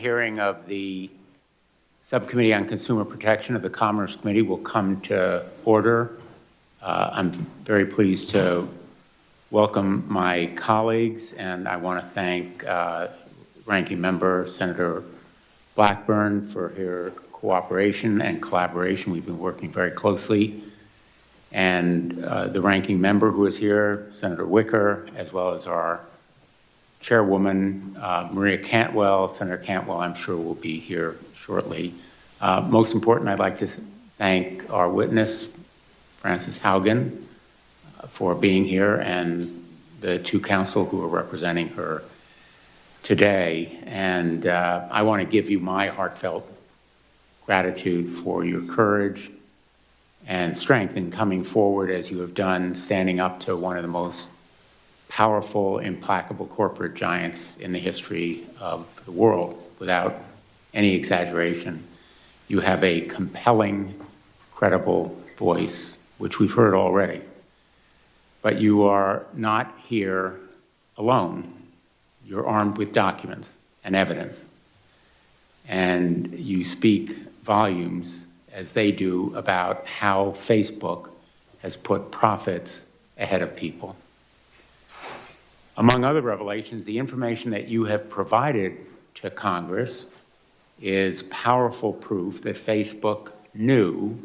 hearing of the Subcommittee on Consumer Protection of the Commerce Committee will come to order. I'm very pleased to welcome my colleagues, and I want to thank Ranking Member Senator Blackburn for her cooperation and collaboration. We've been working very closely. And the Ranking Member who is here, Senator Wicker, as well as our Chairwoman, Maria Cantwell. Senator Cantwell, I'm sure, will be here shortly. Most important, I'd like to thank our witness, Frances Haugen, for being here, and the two counsel who are representing her today. And I want to give you my heartfelt gratitude for your courage and strength in coming forward as you have done, standing up to one of the most powerful, implacable corporate giants in the history of the world, without any exaggeration. You have a compelling, credible voice, which we've heard already. But you are not here alone. You're armed with documents and evidence. And you speak volumes, as they do, about how Facebook has put profits ahead of people. Among other revelations, the information that you have provided to Congress is powerful proof that Facebook knew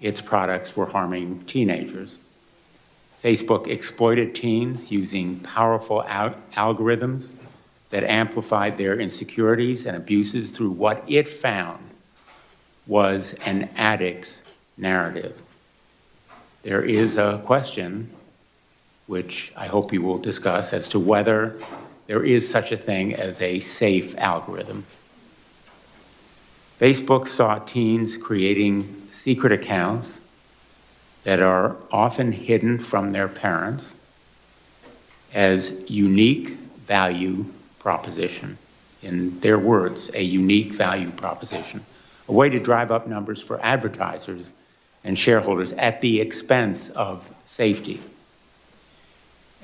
its products were harming teenagers. Facebook exploited teens using powerful algorithms that amplified their insecurities and abuses through what it found was an addict's narrative. There is a question, which I hope you will discuss, as to whether there is such a thing as a safe algorithm. Facebook saw teens creating secret accounts that are often hidden from their parents as unique value proposition. In their words, a unique value proposition, a way to drive up numbers for advertisers and shareholders at the expense of safety.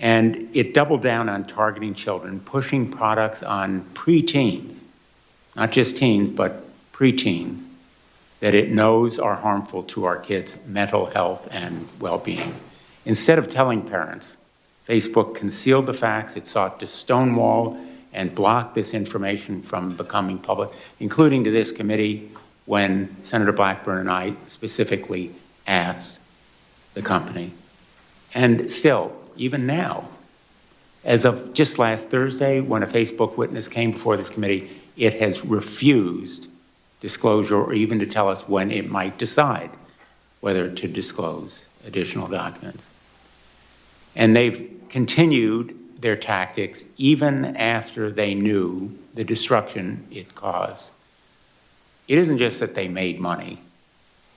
And it doubled down on targeting children, pushing products on preteens, not just teens, but preteens, that it knows are harmful to our kids' mental health and well-being. Instead of telling parents, Facebook concealed the facts. It sought to stonewall and block this information from becoming public, including to this committee, when Senator Blackburn and I specifically asked the company. And still, even now, as of just last Thursday, when a Facebook witness came before this committee, it has refused disclosure or even to tell us when it might decide whether to disclose additional documents. And they've continued their tactics even after they knew the destruction it caused. It isn't just that they made money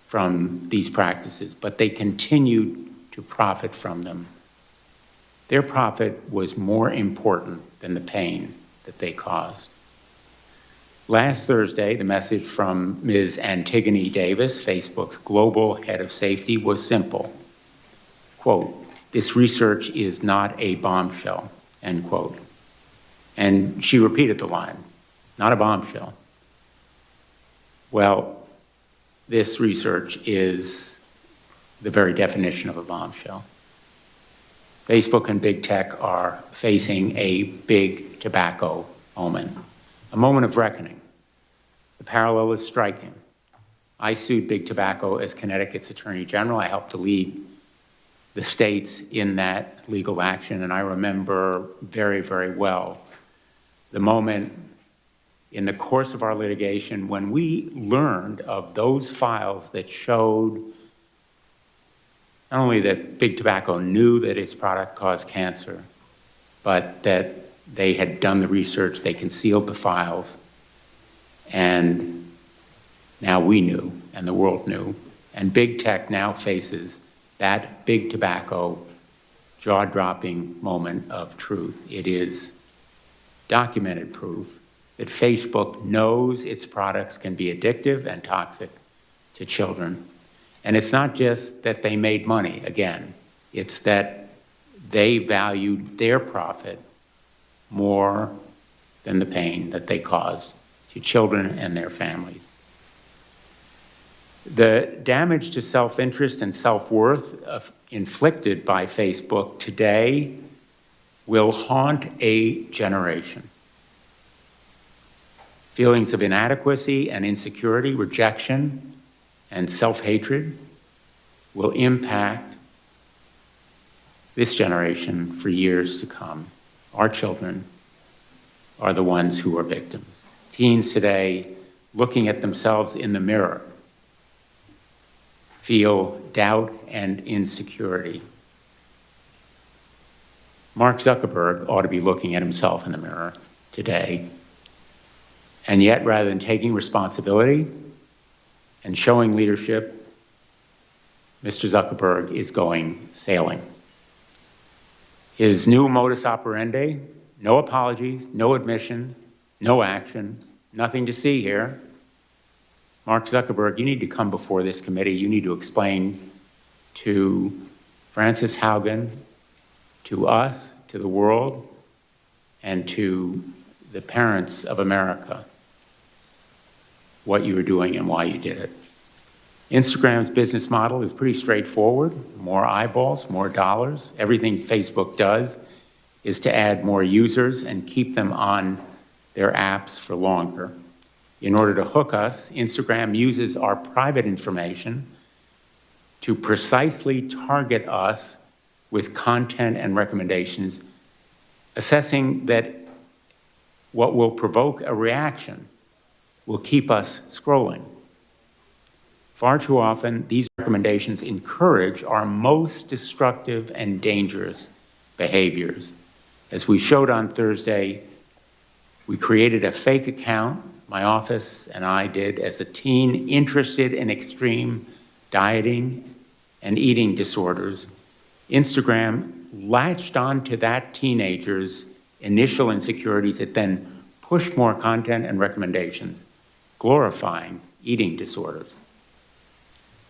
from these practices, but they continued to profit from them. Their profit was more important than the pain that they caused. Last Thursday, the message from Ms. Antigone Davis, Facebook's global head of safety, was simple. Quote, "This research is not a bombshell," end quote. And she repeated the line, "Not a bombshell." Well, this research is the very definition of a bombshell. Facebook and big tech are facing a big tobacco moment, a moment of reckoning. The parallel is striking. I sued Big Tobacco as Connecticut's Attorney General. I helped to lead the states in that legal action, and I remember very, very well the moment in the course of our litigation when we learned of those files that showed not only that Big Tobacco knew that its product caused cancer, but that they had done the research, they concealed the files, and now we knew, and the world knew. And big tech now faces that Big Tobacco jaw-dropping moment of truth. It is documented proof that Facebook knows its products can be addictive and toxic to children. And it's not just that they made money, again, it's that they valued their profit more than the pain that they caused to children and their families. The damage to self-interest and self-worth inflicted by Facebook today will haunt a generation. Feelings of inadequacy and insecurity, rejection, and self-hatred will impact this generation for years to come. Our children are the ones who are victims. Teens today, looking at themselves in the mirror, feel doubt and insecurity. Mark Zuckerberg ought to be looking at himself in the mirror today. And yet, rather than taking responsibility and showing leadership, Mr. Zuckerberg is going sailing. His new modus operandi, no apologies, no admission, no action, nothing to see here. Mark Zuckerberg, you need to come before this committee. You need to explain to Frances Haugen, to us, to the world, and to the parents of America what you were doing and why you did it. Instagram's business model is pretty straightforward. More eyeballs, more dollars. Everything Facebook does is to add more users and keep them on their apps for longer. In order to hook us, Instagram uses our private information to precisely target us with content and recommendations, assessing that what will provoke a reaction will keep us scrolling. Far too often, these recommendations encourage our most destructive and dangerous behaviors. As we showed on Thursday, we created a fake account, my office and I did, as a teen interested in extreme dieting and eating disorders. Instagram latched onto that teenager's initial insecurities. It then pushed more content and recommendations, glorifying eating disorders.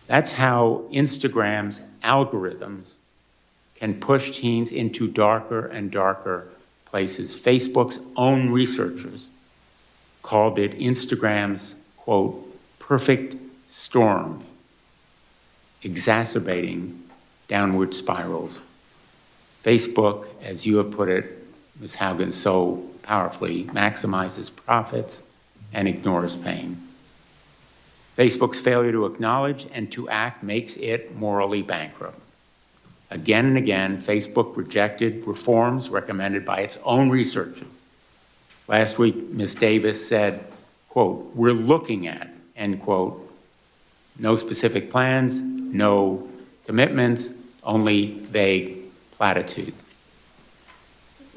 That's how Instagram's algorithms can push teens into darker and darker places. Facebook's own researchers called it Instagram's, quote, perfect storm, exacerbating downward spirals. Facebook, as you have put it, Ms. Haugen, so powerfully, maximizes profits and ignores pain. Facebook's failure to acknowledge and to act makes it morally bankrupt. Again and again, Facebook rejected reforms recommended by its own researchers. Last week, Ms. Davis said, quote, we're looking at, end quote, no specific plans, no commitments, only vague platitudes.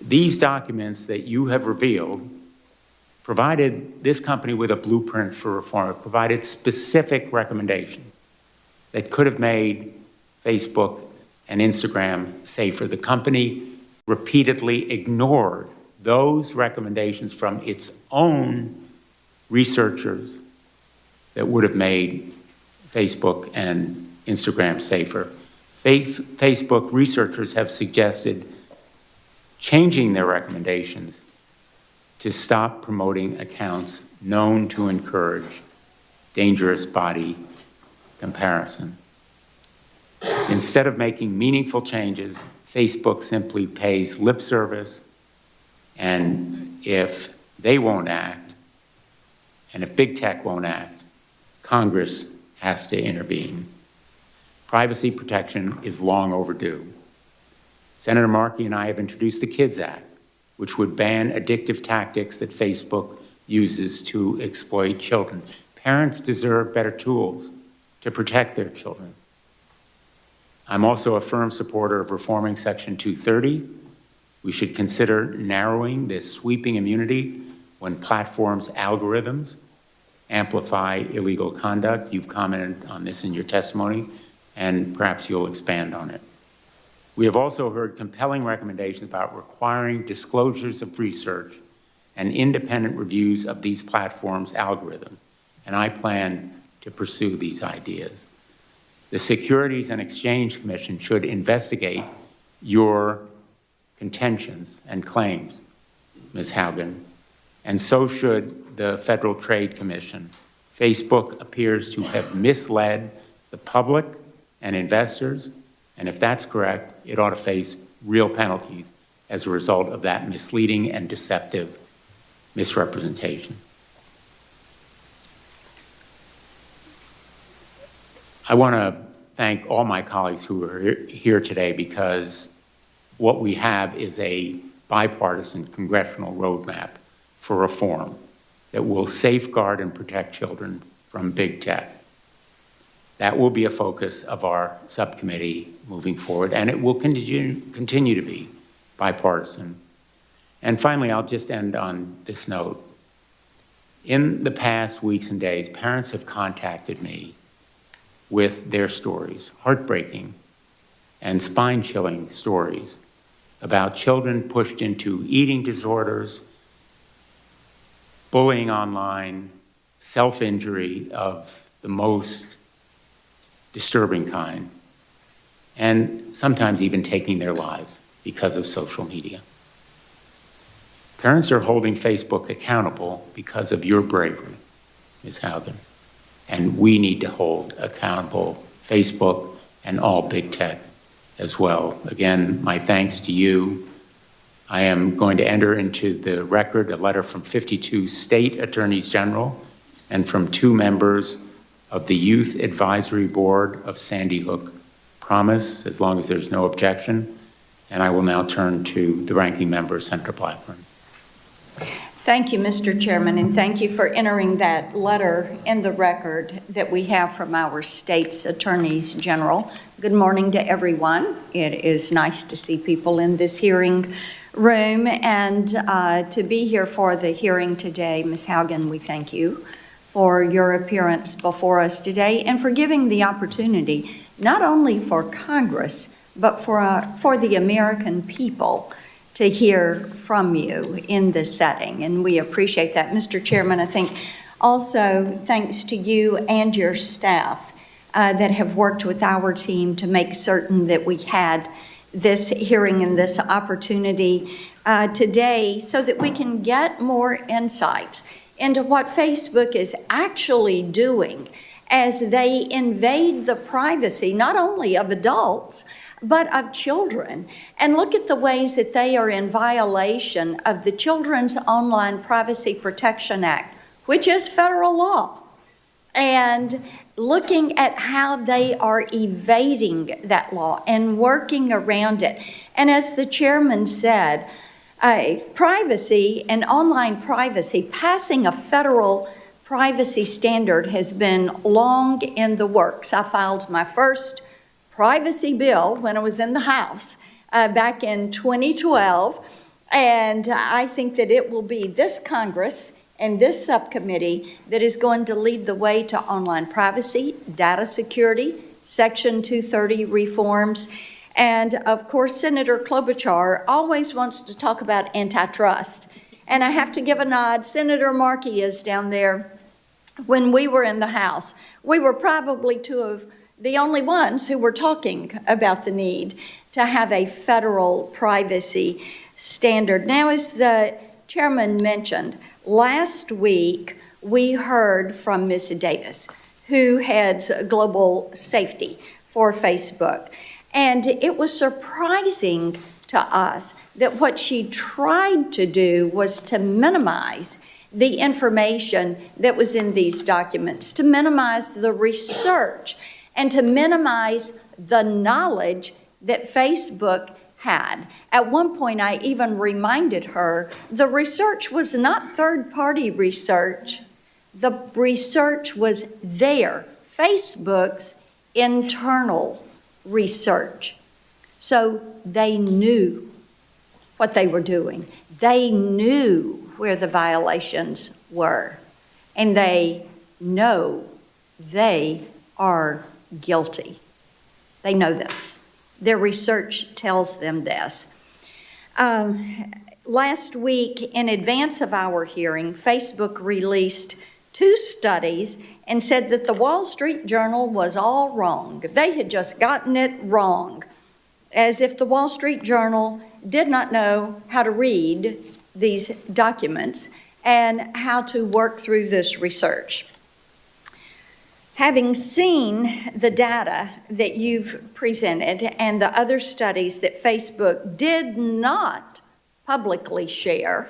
These documents that you have revealed provided this company with a blueprint for reform. It provided specific recommendations that could have made Facebook and Instagram safer. The company repeatedly ignored those recommendations from its own researchers that would have made Facebook and Instagram safer. Facebook researchers have suggested changing their recommendations to stop promoting accounts known to encourage dangerous body comparison. Instead of making meaningful changes, Facebook simply pays lip service, and if they won't act, and if big tech won't act, Congress has to intervene. Privacy protection is long overdue. Senator Markey and I have introduced the KIDS Act, which would ban addictive tactics that Facebook uses to exploit children. Parents deserve better tools to protect their children. I'm also a firm supporter of reforming Section 230. We should consider narrowing this sweeping immunity when platforms' algorithms amplify illegal conduct. You've commented on this in your testimony, and perhaps you'll expand on it. We have also heard compelling recommendations about requiring disclosures of research and independent reviews of these platforms' algorithms, and I plan to pursue these ideas. The Securities and Exchange Commission should investigate your contentions and claims, Ms. Haugen, and so should the Federal Trade Commission. Facebook appears to have misled the public and investors, and if that's correct, it ought to face real penalties as a result of that misleading and deceptive misrepresentation. I want to thank all my colleagues who are here today, because what we have is a bipartisan congressional roadmap for reform that will safeguard and protect children from big tech. That will be a focus of our subcommittee moving forward, and it will continue to be bipartisan. And finally, I'll just end on this note. In the past weeks and days, parents have contacted me with their stories, heartbreaking and spine-chilling stories about children pushed into eating disorders, bullying online, self-injury of the most disturbing kind, and sometimes even taking their lives because of social media. Parents are holding Facebook accountable because of your bravery, Ms. Haugen, and we need to hold accountable Facebook and all big tech as well. Again, my thanks to you. I am going to enter into the record a letter from 52 state attorneys general and from 2 members of the Youth Advisory Board of Sandy Hook Promise, as long as there's no objection. And I will now turn to the ranking member, Senator Blackburn. Thank you, Mr. Chairman, and thank you for entering that letter in the record that we have from our state's attorneys general. Good morning to everyone. It is nice to see people in this hearing room and to be here for the hearing today. Ms. Haugen, we thank you for your appearance before us today and for giving the opportunity not only for Congress, but for the American people to hear from you in this setting, and we appreciate that. Mr. Chairman, I think also thanks to you and your staff that have worked with our team to make certain that we had this hearing and this opportunity today so that we can get more insights into what Facebook is actually doing as they invade the privacy not only of adults, but of children. And look at the ways that they are in violation of the Children's Online Privacy Protection Act, which is federal law, and looking at how they are evading that law and working around it. And as the chairman said, privacy and online privacy, passing a federal privacy standard has been long in the works. I filed my first privacy bill when I was in the House back in 2012, and I think that it will be this Congress and this subcommittee that is going to lead the way to online privacy, data security, Section 230 reforms, and of course Senator Klobuchar always wants to talk about antitrust. And I have to give a nod. Senator Markey is down there. When we were in the House, we were probably 2 of the only ones who were talking about the need to have a federal privacy standard. Now, as the chairman mentioned, last week we heard from Ms. Davis, who heads global safety for Facebook. And it was surprising to us that what she tried to do was to minimize the information that was in these documents, to minimize the research, and to minimize the knowledge that Facebook had. At one point, I even reminded her the research was not third-party research. The research was there, Facebook's internal research. So they knew what they were doing. They knew where the violations were, and they know they are guilty. They know this. Their research tells them this. Last week, in advance of our hearing, Facebook released 2 studies and said that the Wall Street Journal was all wrong. They had just gotten it wrong, as if the Wall Street Journal did not know how to read these documents and how to work through this research. Having seen the data that you've presented and the other studies that Facebook did not publicly share,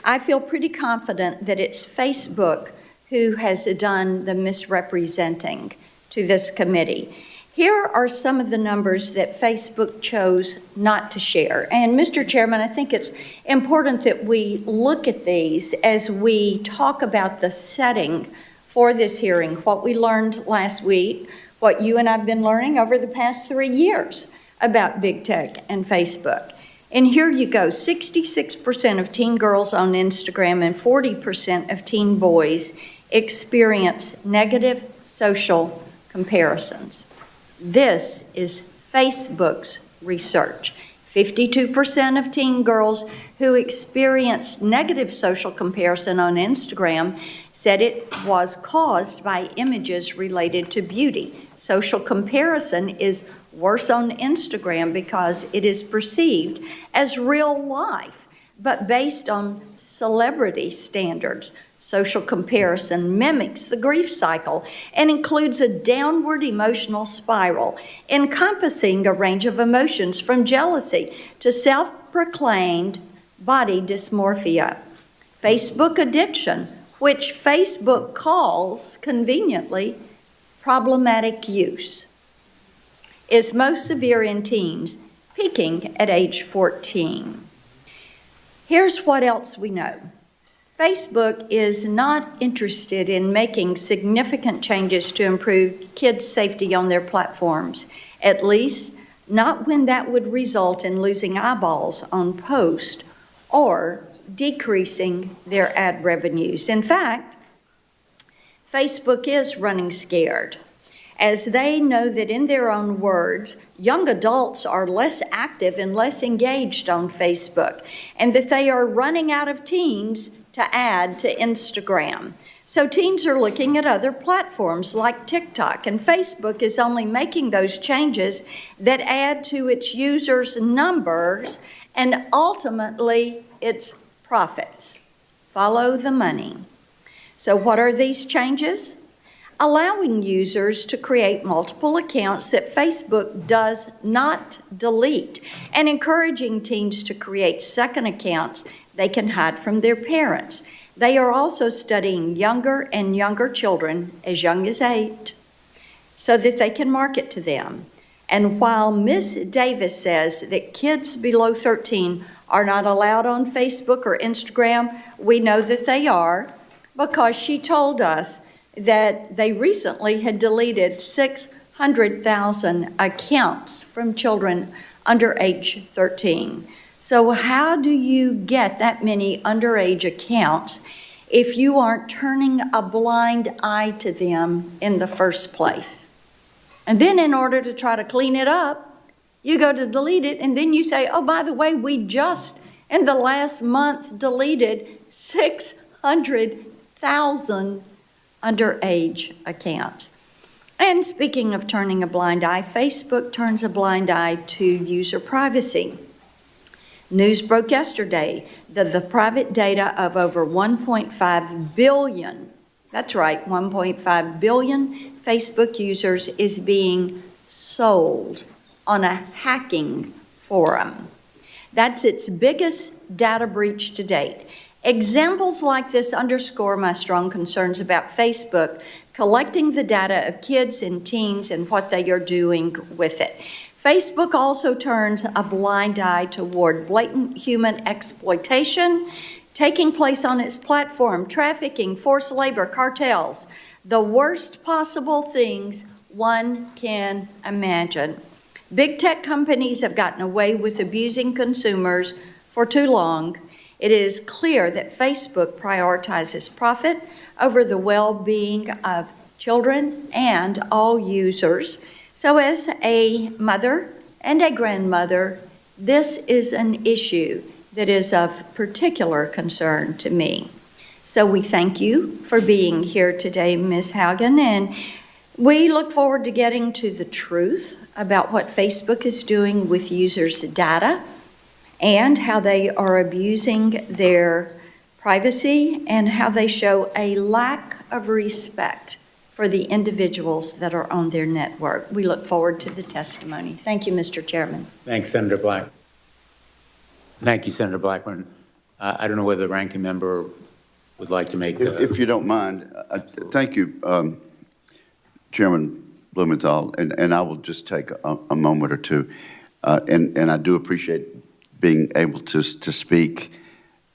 I feel pretty confident that it's Facebook who has done the misrepresenting to this committee. Here are some of the numbers that Facebook chose not to share. And Mr. Chairman, I think it's important that we look at these as we talk about the setting for this hearing, what we learned last week, what you and I have been learning over the past 3 years about big tech and Facebook. And here you go, 66% of teen girls on Instagram and 40% of teen boys experience negative social comparisons. This is Facebook's research. 52% of teen girls who experienced negative social comparison on Instagram said it was caused by images related to beauty. Social comparison is worse on Instagram because it is perceived as real life, but based on celebrity standards. Social comparison mimics the grief cycle and includes a downward emotional spiral encompassing a range of emotions from jealousy to self-proclaimed body dysmorphia. Facebook addiction, which Facebook calls conveniently problematic use, is most severe in teens, peaking at age 14. Here's what else we know. Facebook is not interested in making significant changes to improve kids' safety on their platforms, at least not when that would result in losing eyeballs on posts or decreasing their ad revenues. In fact, Facebook is running scared, as they know that, in their own words, young adults are less active and less engaged on Facebook, and that they are running out of teens to add to Instagram. So teens are looking at other platforms like TikTok, and Facebook is only making those changes that add to its users' numbers and ultimately its profits. Follow the money. So what are these changes? Allowing users to create multiple accounts that Facebook does not delete, and encouraging teens to create second accounts they can hide from their parents. They are also studying younger and younger children, as young as 8, so that they can market to them. And while Ms. Davis says that kids below 13 are not allowed on Facebook or Instagram, we know that they are, because she told us that they recently had deleted 600,000 accounts from children under age 13. So how do you get that many underage accounts if you aren't turning a blind eye to them in the first place? And then in order to try to clean it up, you go to delete it, and then you say, oh, by the way, we just in the last month deleted 600,000 underage accounts. And speaking of turning a blind eye, Facebook turns a blind eye to user privacy. News broke yesterday that the private data of over 1.5 billion, that's right, 1.5 billion Facebook users is being sold on a hacking forum. That's its biggest data breach to date. Examples like this underscore my strong concerns about Facebook collecting the data of kids and teens and what they are doing with it. Facebook also turns a blind eye toward blatant human exploitation taking place on its platform, trafficking, forced labor, cartels, the worst possible things one can imagine. Big tech companies have gotten away with abusing consumers for too long. It is clear that Facebook prioritizes profit over the well-being of children and all users. So as a mother and a grandmother, this is an issue that is of particular concern to me. So we thank you for being here today, Ms. Haugen, and we look forward to getting to the truth about what Facebook is doing with users' data and how they are abusing their privacy and how they show a lack of respect for the individuals that are on their network. We look forward to the testimony. Thank you, Mr. Chairman. Thanks, Senator Black. Thank you, Senator Blackburn. I don't know whether the ranking member would like to make If you don't mind, thank you, Chairman Blumenthal, and I will just take a moment or two. And I do appreciate being able to speak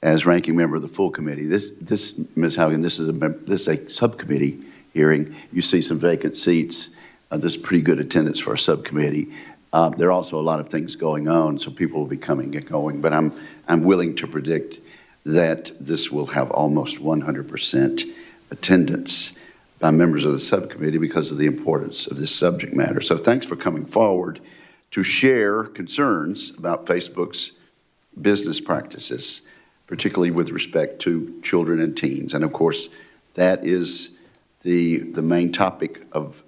as ranking member of the full committee. This Ms. Haugen, this is a subcommittee hearing. You see some vacant seats. There's pretty good attendance for a subcommittee. There are also a lot of things going on, so people will be coming and going. But I'm willing to predict that this will have almost 100% attendance by members of the subcommittee because of the importance of this subject matter. So thanks for coming forward to share concerns about Facebook's business practices, particularly with respect to children and teens. And of course, that is the main topic of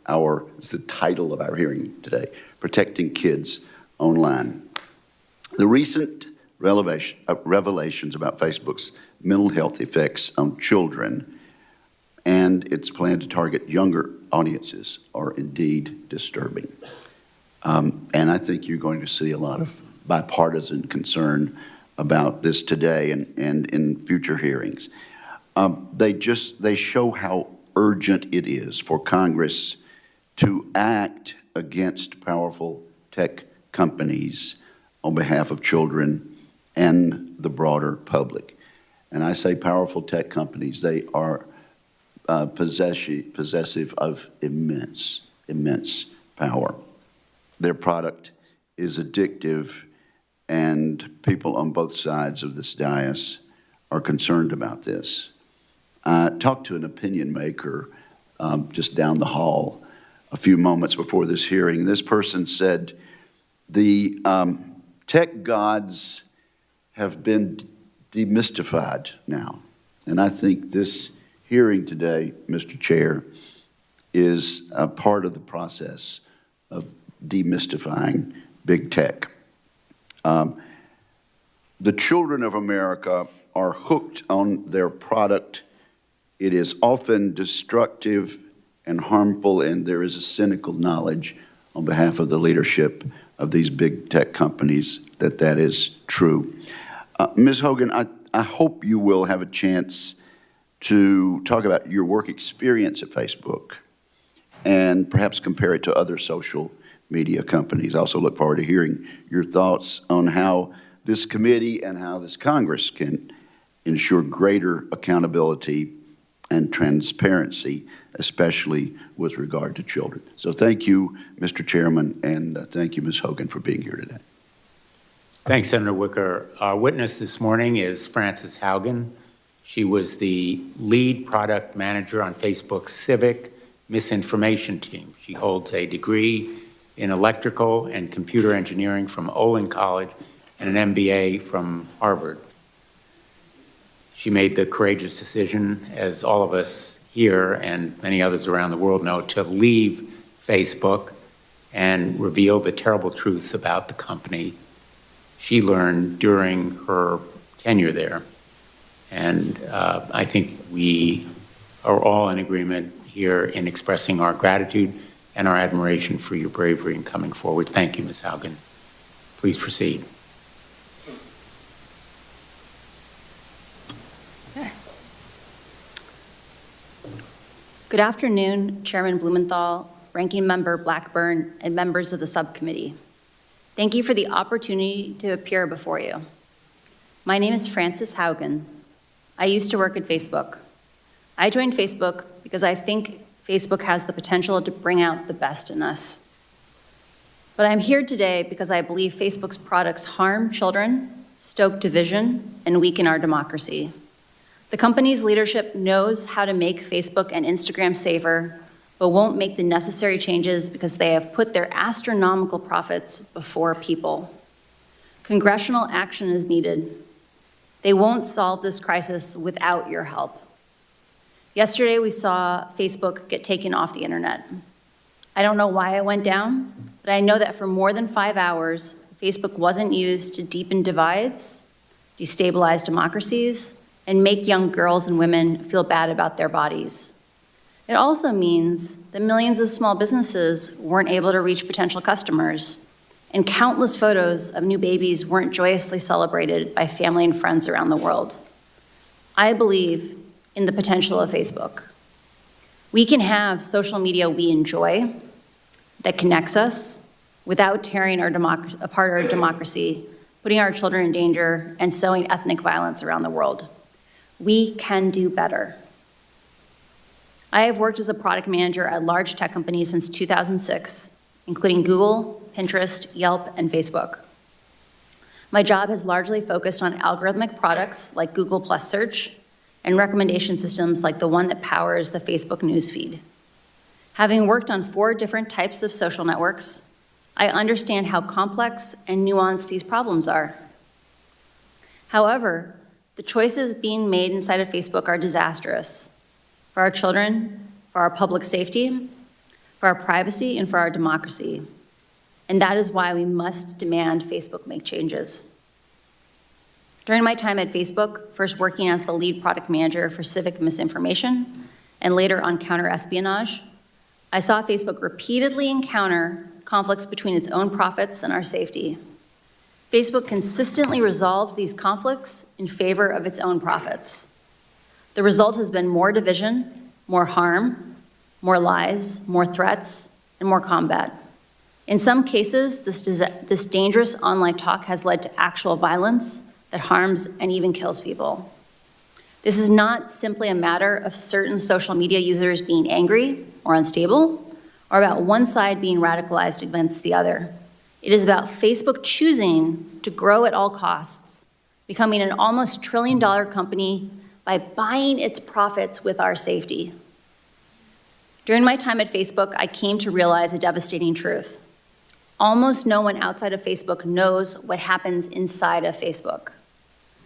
it's the title of our hearing today, Protecting Kids Online. The recent revelations about Facebook's mental health effects on children and its plan to target younger audiences are indeed disturbing. And I think you're going to see a lot of bipartisan concern about this today and in future hearings. They show how urgent it is for Congress to act against powerful tech companies on behalf of children and the broader public. And I say powerful tech companies, they are possessive of immense power. Their product is addictive, and people on both sides of this dais are concerned about this. I talked to an opinion maker just down the hall a few moments before this hearing. This person said, the tech gods have been demystified now. And I think this hearing today, Mr. Chair, is a part of the process of demystifying big tech. The children of America are hooked on their product. It is often destructive and harmful, and there is a cynical knowledge on behalf of the leadership of these big tech companies that is true. Ms. Haugen, I hope you will have a chance to talk about your work experience at Facebook and perhaps compare it to other social media companies. I also look forward to hearing your thoughts on how this committee and how this Congress can ensure greater accountability and transparency, especially with regard to children. So thank you, Mr. Chairman, and thank you, Ms. Haugen, for being here today. Thanks, Senator Wicker. Our witness this morning is Frances Haugen. She was the lead product manager on Facebook's civic misinformation team. She holds a degree in electrical and computer engineering from Olin College and an MBA from Harvard. She made the courageous decision, as all of us here and many others around the world know, to leave Facebook and reveal the terrible truths about the company she learned during her tenure there. And I think we are all in agreement here in expressing our gratitude and our admiration for your bravery in coming forward. Thank you, Ms. Haugen. Please proceed. Good afternoon, Chairman Blumenthal, Ranking Member Blackburn, and members of the subcommittee. Thank you for the opportunity to appear before you. My name is Frances Haugen. I used to work at Facebook. I joined Facebook because I think Facebook has the potential to bring out the best in us. But I'm here today because I believe Facebook's products harm children, stoke division, and weaken our democracy. The company's leadership knows how to make Facebook and Instagram safer, but won't make the necessary changes because they have put their astronomical profits before people. Congressional action is needed. They won't solve this crisis without your help. Yesterday, we saw Facebook get taken off the internet. I don't know why it went down, but I know that for more than 5 hours, Facebook wasn't used to deepen divides, destabilize democracies, and make young girls and women feel bad about their bodies. It also means that millions of small businesses weren't able to reach potential customers, and countless photos of new babies weren't joyously celebrated by family and friends around the world. I believe in the potential of Facebook. We can have social media we enjoy that connects us without tearing apart our democracy, putting our children in danger, and sowing ethnic violence around the world. We can do better. I have worked as a product manager at large tech companies since 2006, including Google, Pinterest, Yelp, and Facebook. My job has largely focused on algorithmic products like Google Plus Search and recommendation systems like the one that powers the Facebook newsfeed. Having worked on 4 different types of social networks, I understand how complex and nuanced these problems are. However, the choices being made inside of Facebook are disastrous for our children, for our public safety, for our privacy, and for our democracy. And that is why we must demand Facebook make changes. During my time at Facebook, first working as the lead product manager for civic misinformation, and later on counter-espionage, I saw Facebook repeatedly encounter conflicts between its own profits and our safety. Facebook consistently resolved these conflicts in favor of its own profits. The result has been more division, more harm, more lies, more threats, and more combat. In some cases, this dangerous online talk has led to actual violence that harms and even kills people. This is not simply a matter of certain social media users being angry or unstable, or about one side being radicalized against the other. It is about Facebook choosing to grow at all costs, becoming an almost $1 trillion company by buying its profits with our safety. During my time at Facebook, I came to realize a devastating truth. Almost no one outside of Facebook knows what happens inside of Facebook.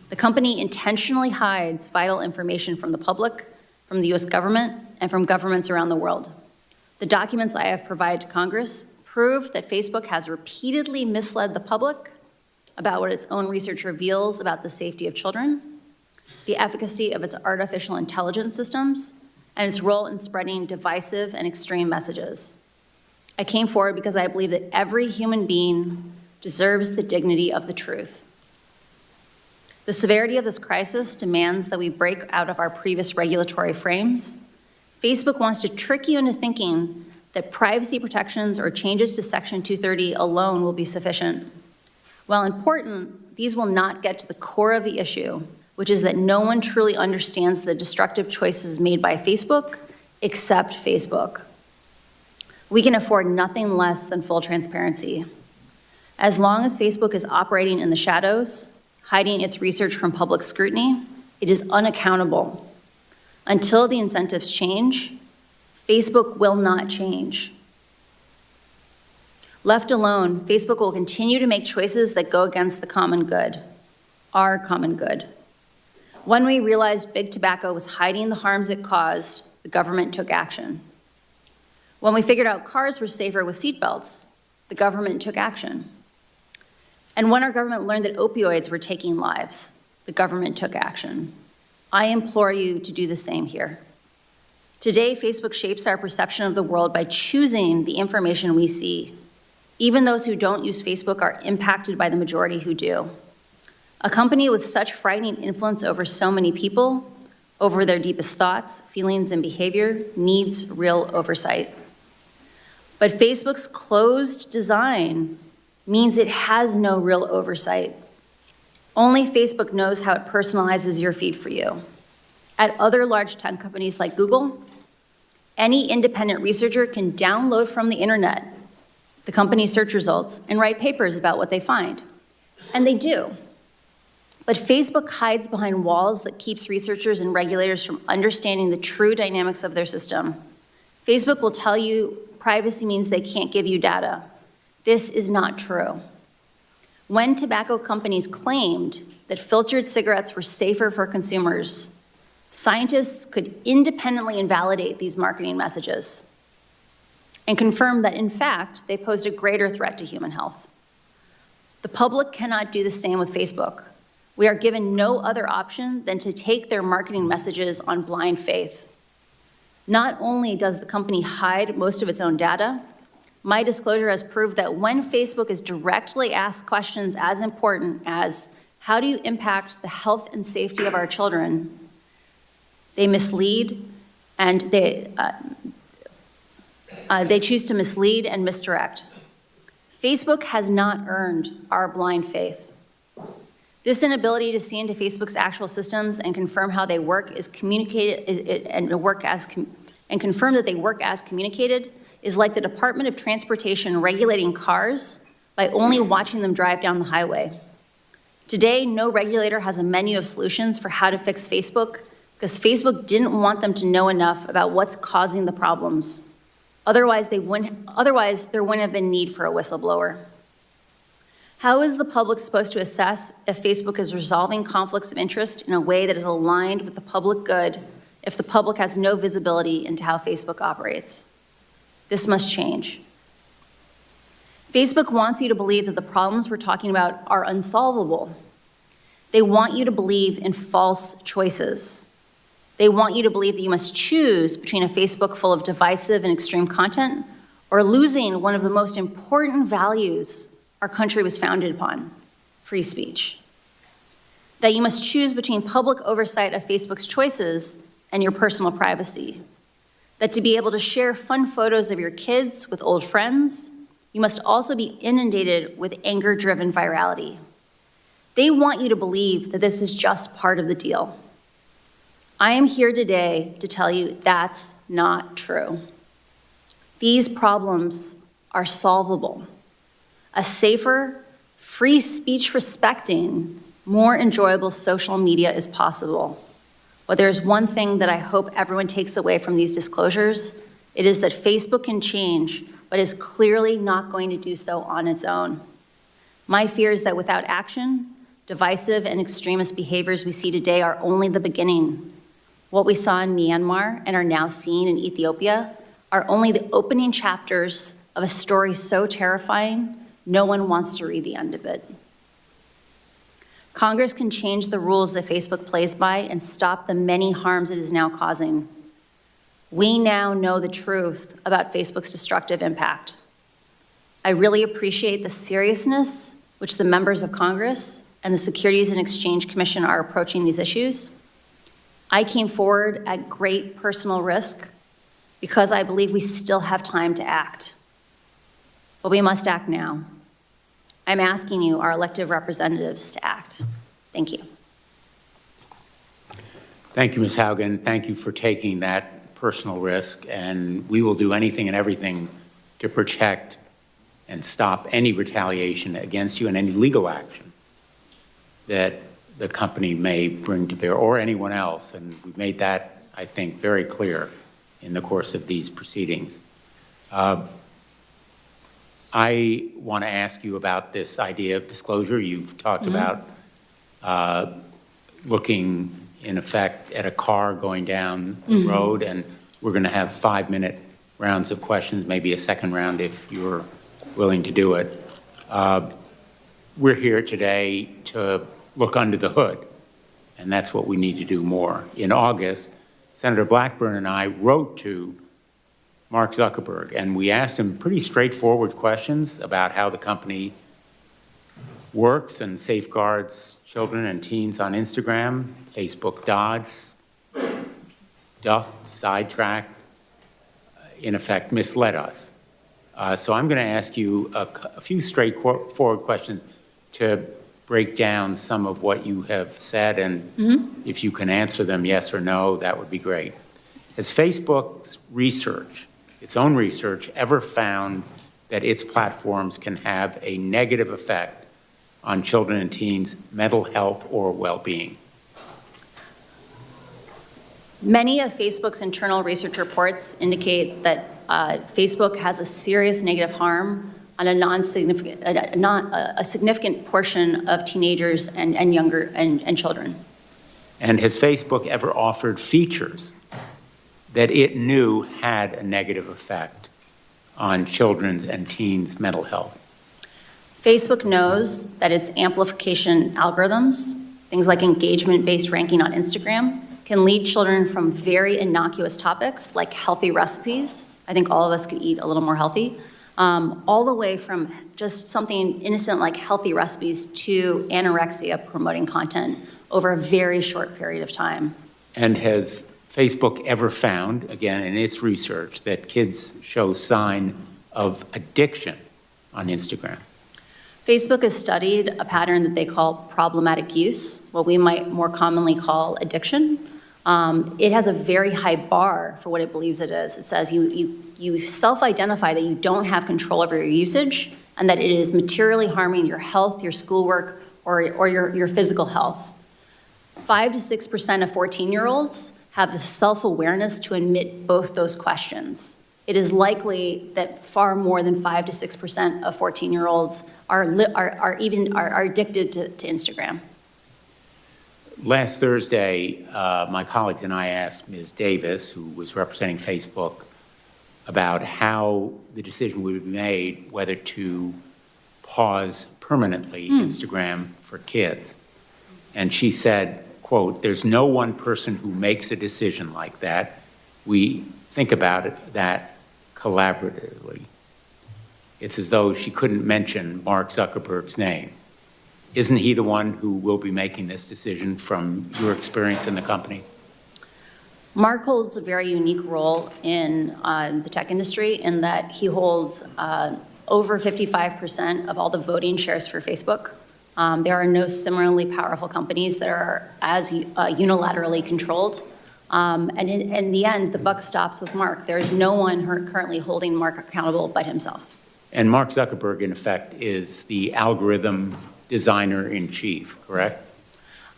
The company intentionally hides vital information from the public, from the US government, and from governments around the world. The documents I have provided to Congress prove that Facebook has repeatedly misled the public about what its own research reveals about the safety of children, the efficacy of its artificial intelligence systems, and its role in spreading divisive and extreme messages. I came forward because I believe that every human being deserves the dignity of the truth. The severity of this crisis demands that we break out of our previous regulatory frames. Facebook wants to trick you into thinking that privacy protections or changes to Section 230 alone will be sufficient. While important, these will not get to the core of the issue, which is that no one truly understands the destructive choices made by Facebook except Facebook. We can afford nothing less than full transparency. As long as Facebook is operating in the shadows, hiding its research from public scrutiny, it is unaccountable. Until the incentives change, Facebook will not change. Left alone, Facebook will continue to make choices that go against the common good, our common good. When we realized big tobacco was hiding the harms it caused, the government took action. When we figured out cars were safer with seatbelts, the government took action. And when our government learned that opioids were taking lives, the government took action. I implore you to do the same here. Today, Facebook shapes our perception of the world by choosing the information we see. Even those who don't use Facebook are impacted by the majority who do. A company with such frightening influence over so many people, over their deepest thoughts, feelings, and behavior, needs real oversight. But Facebook's closed design means it has no real oversight. Only Facebook knows how it personalizes your feed for you. At other large tech companies like Google, any independent researcher can download from the internet the company's search results and write papers about what they find. And they do. But Facebook hides behind walls that keeps researchers and regulators from understanding the true dynamics of their system. Facebook will tell you privacy means they can't give you data. This is not true. When tobacco companies claimed that filtered cigarettes were safer for consumers, scientists could independently invalidate these marketing messages and confirm that, in fact, they posed a greater threat to human health. The public cannot do the same with Facebook. We are given no other option than to take their marketing messages on blind faith. Not only does the company hide most of its own data, my disclosure has proved that when Facebook is directly asked questions as important as, how do you impact the health and safety of our children, they mislead and they choose to mislead and misdirect. Facebook has not earned our blind faith. This inability to see into Facebook's actual systems and confirm how they work is communicated and confirm that they work as communicated is like the Department of Transportation regulating cars by only watching them drive down the highway. Today, no regulator has a menu of solutions for how to fix Facebook because Facebook didn't want them to know enough about what's causing the problems. Otherwise, there wouldn't have been need for a whistleblower. How is the public supposed to assess if Facebook is resolving conflicts of interest in a way that is aligned with the public good if the public has no visibility into how Facebook operates? This must change. Facebook wants you to believe that the problems we're talking about are unsolvable. They want you to believe in false choices. They want you to believe that you must choose between a Facebook full of divisive and extreme content or losing one of the most important values our country was founded upon, free speech. That you must choose between public oversight of Facebook's choices and your personal privacy. That to be able to share fun photos of your kids with old friends, you must also be inundated with anger-driven virality. They want you to believe that this is just part of the deal. I am here today to tell you that's not true. These problems are solvable. A safer, free speech respecting, more enjoyable social media is possible. But there's one thing that I hope everyone takes away from these disclosures. It is that Facebook can change, but is clearly not going to do so on its own. My fear is that without action, divisive and extremist behaviors we see today are only the beginning. What we saw in Myanmar and are now seeing in Ethiopia are only the opening chapters of a story so terrifying, no one wants to read the end of it. Congress can change the rules that Facebook plays by and stop the many harms it is now causing. We now know the truth about Facebook's destructive impact. I really appreciate the seriousness which the members of Congress and the Securities and Exchange Commission are approaching these issues. I came forward at great personal risk because I believe we still have time to act. But we must act now. I'm asking you, our elected representatives, to act. Thank you. Thank you, Ms. Haugen. Thank you for taking that personal risk, and we will do anything and everything to protect and stop any retaliation against you and any legal action that the company may bring to bear, or anyone else, and we've made that, I think, very clear in the course of these proceedings. I want to ask you about this idea of disclosure. You've talked about looking, in effect, at a car going down the road, and we're going to have 5-minute rounds of questions, maybe a second round if you're willing to do it. We're here today to look under the hood, and that's what we need to do more. In August, Senator Blackburn and I wrote to Mark Zuckerberg, and we asked him pretty straightforward questions about how the company works and safeguards children and teens on Instagram. Facebook dodged, duffed, sidetracked, in effect misled us. So I'm going to ask you a few straightforward questions to break down some of what you have said, and if you can answer them yes or no, that would be great. Has Facebook's research, its own research, ever found that its platforms can have a negative effect on children and teens' mental health or well-being? Many of Facebook's internal research reports indicate that Facebook has a serious negative harm on a significant portion of teenagers and younger and children. And has Facebook ever offered features that it knew had a negative effect on children's and teens' mental health? Facebook knows that its amplification algorithms things like engagement-based ranking on Instagram, can lead children from very innocuous topics like healthy recipes. I think all of us could eat a little more healthy, all the way from just something innocent like healthy recipes to anorexia promoting content over a very short period of time. And has Facebook ever found, again, in its research, that kids show sign of addiction on Instagram? Facebook has studied a pattern that they call problematic use, what we might more commonly call addiction. It has a very high bar for what it believes it is. It says you self-identify that you don't have control over your usage and that it is materially harming your health, your schoolwork, or your physical health. 5 to 6% of 14-year-olds have the self-awareness to admit both those questions. It is likely that far more than 5 to 6% of 14-year-olds are addicted to Instagram. Last Thursday, my colleagues and I asked Ms. Davis, who was representing Facebook, about how the decision would be made whether to pause permanently Instagram for kids. And she said, quote, "There's no one person who makes a decision like that. We think about it that collaboratively." It's as though she couldn't mention Mark Zuckerberg's name. Isn't he the one who will be making this decision from your experience in the company? Mark holds a very unique role in the tech industry in that he holds over 55% of all the voting shares for Facebook. There are no similarly powerful companies that are as unilaterally controlled. And in the end, the buck stops with Mark. There's no one currently holding Mark accountable but himself. And Mark Zuckerberg, in effect, is the algorithm designer-in-chief, correct?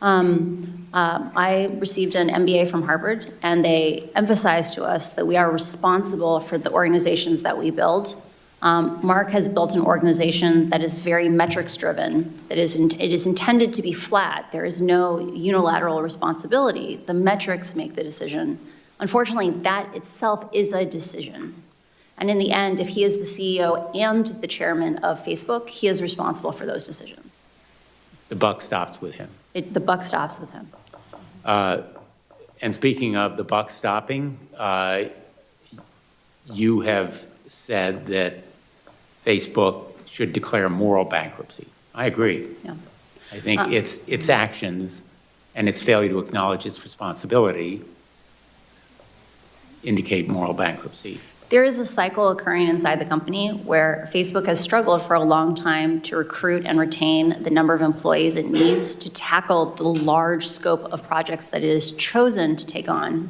I received an MBA from Harvard, and they emphasized to us that we are responsible for the organizations that we build. Mark has built an organization that is very metrics-driven, it is intended to be flat. There is no unilateral responsibility. The metrics make the decision. Unfortunately, that itself is a decision. And in the end, if he is the CEO and the chairman of Facebook, he is responsible for those decisions. The buck stops with him. The buck stops with him. And speaking of the buck stopping, you have said that Facebook should declare moral bankruptcy. I agree. Yeah. I think its actions and its failure to acknowledge its responsibility indicate moral bankruptcy. There is a cycle occurring inside the company where Facebook has struggled for a long time to recruit and retain the number of employees it needs to tackle the large scope of projects that it has chosen to take on.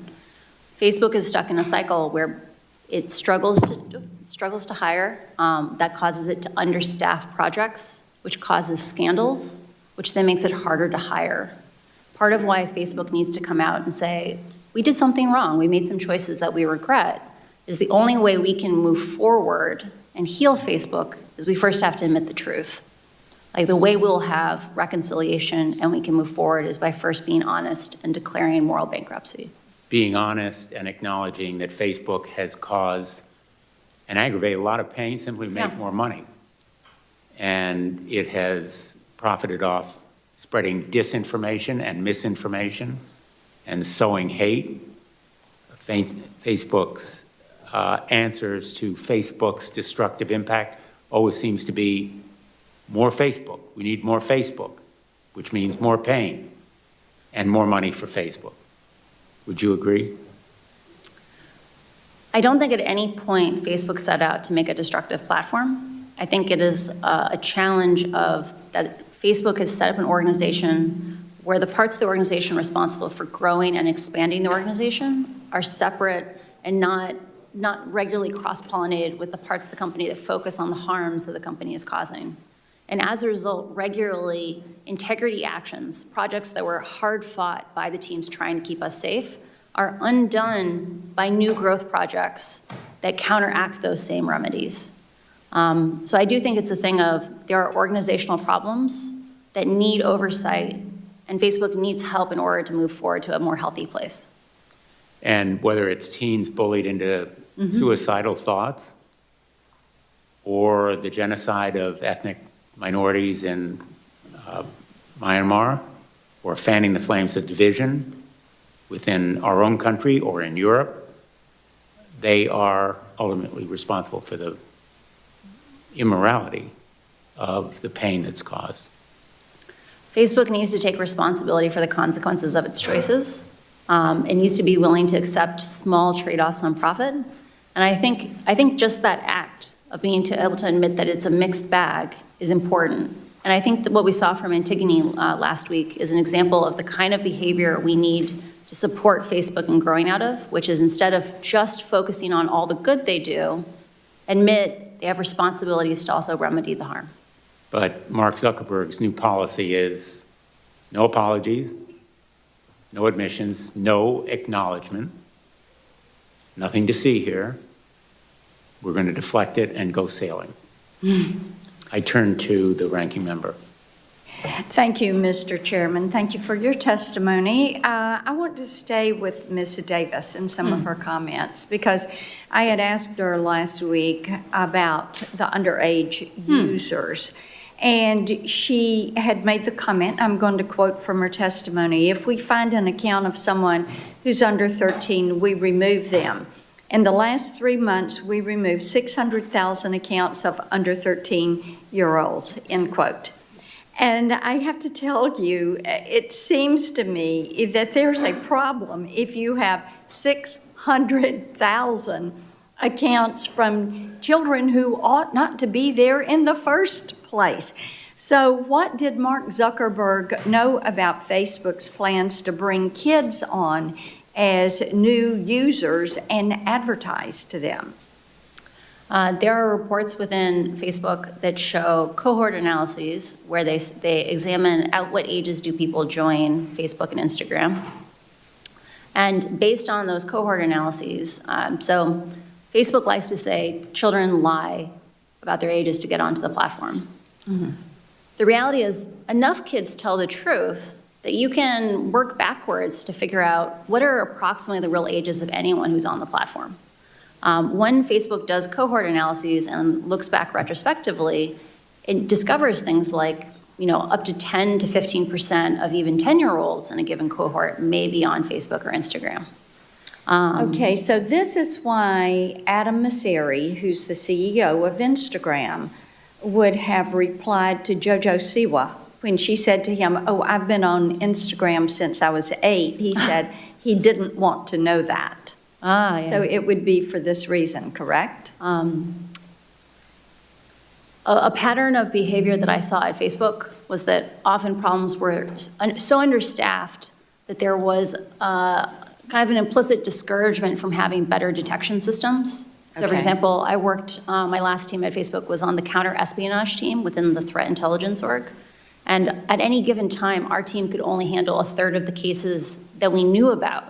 Facebook is stuck in a cycle where it struggles to hire. That causes it to understaff projects, which causes scandals, which then makes it harder to hire. Part of why Facebook needs to come out and say, we did something wrong, we made some choices that we regret, is the only way we can move forward and heal Facebook is we first have to admit the truth. Like the way we'll have reconciliation and we can move forward is by first being honest and declaring moral bankruptcy. Being honest and acknowledging that Facebook has caused and aggravated a lot of pain simply to make more money. And it has profited off spreading disinformation and misinformation and sowing hate. Facebook's answers to Facebook's destructive impact always seems to be more Facebook. We need more Facebook, which means more pain and more money for Facebook. Would you agree? I don't think at any point Facebook set out to make a destructive platform. I think it is a challenge of that Facebook has set up an organization where the parts of the organization responsible for growing and expanding the organization are separate and not regularly cross-pollinated with the parts of the company that focus on the harms that the company is causing. And as a result, regularly, integrity actions, projects that were hard fought by the teams trying to keep us safe, are undone by new growth projects that counteract those same remedies. So I do think it's a thing of there are organizational problems that need oversight, and Facebook needs help in order to move forward to a more healthy place. And whether it's teens bullied into suicidal thoughts or the genocide of ethnic minorities in Myanmar or fanning the flames of division within our own country or in Europe, they are ultimately responsible for the immorality of the pain that's caused. Facebook needs to take responsibility for the consequences of its choices. It needs to be willing to accept small trade-offs on profit. And I think just that act of being able to admit that it's a mixed bag is important. And I think that what we saw from Antigone last week is an example of the kind of behavior we need to support Facebook in growing out of, which is instead of just focusing on all the good they do, admit they have responsibilities to also remedy the harm. But Mark Zuckerberg's new policy is no apologies, no admissions, no acknowledgement, nothing to see here. We're going to deflect it and go sailing. I turn to the ranking member. Thank you, Mr. Chairman. Thank you for your testimony. I want to stay with Ms. Davis and some of her comments because I had asked her last week about the underage users. And she had made the comment, I'm going to quote from her testimony, if we find an account of someone who's under 13, we remove them. In the last 3 months, we removed 600,000 accounts of under 13-year-olds, end quote. And I have to tell you, it seems to me that there's a problem if you have 600,000 accounts from children who ought not to be there in the first place. So what did Mark Zuckerberg know about Facebook's plans to bring kids on as new users and advertise to them? There are reports within Facebook that show cohort analyses where they examine at what ages do people join Facebook and Instagram. And based on those cohort analyses, so Facebook likes to say children lie about their ages to get onto the platform. Mm-hmm. The reality is enough kids tell the truth that you can work backwards to figure out what are approximately the real ages of anyone who's on the platform. When Facebook does cohort analyses and looks back retrospectively, it discovers things like, up to 10 to 15% of even 10-year-olds in a given cohort may be on Facebook or Instagram. Okay, so this is why Adam Mosseri, who's the CEO of Instagram, would have replied to JoJo Siwa when she said to him, oh, I've been on Instagram since I was 8. He said he didn't want to know that. Yeah. So it would be for this reason, correct? A pattern of behavior that I saw at Facebook was that often problems were so understaffed that there was kind of an implicit discouragement from having better detection systems. So for example, I worked, my last team at Facebook was on the counter-espionage team within the threat intelligence org. And at any given time, our team could only handle a third of the cases that we knew about.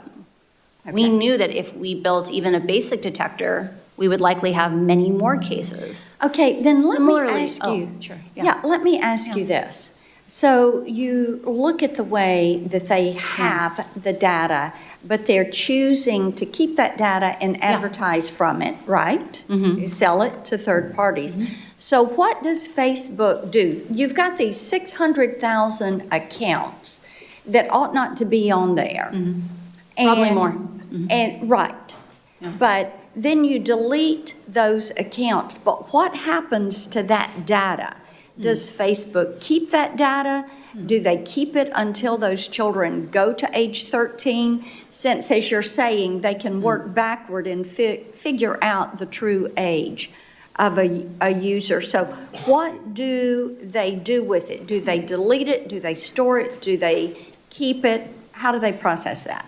Okay. We knew that if we built even a basic detector, we would likely have many more cases. Okay, then let me ask you. Sure. Yeah, let me ask you this. So you look at the way that they have the data, but they're choosing to keep that data and advertise from it, right? Mm-hmm. You sell it to third parties. Mm-hmm. So what does Facebook do? You've got these 600,000 accounts that ought not to be on there. Mm-hmm. Probably more. Mm-hmm. And right. Yeah. But then you delete those accounts. But what happens to that data? Does Facebook keep that data? Do they keep it until those children go to age 13? Since, as you're saying, they can work backward and figure out the true age of a user. So what do they do with it? Do they delete it? Do they store it? Do they keep it? How do they process that?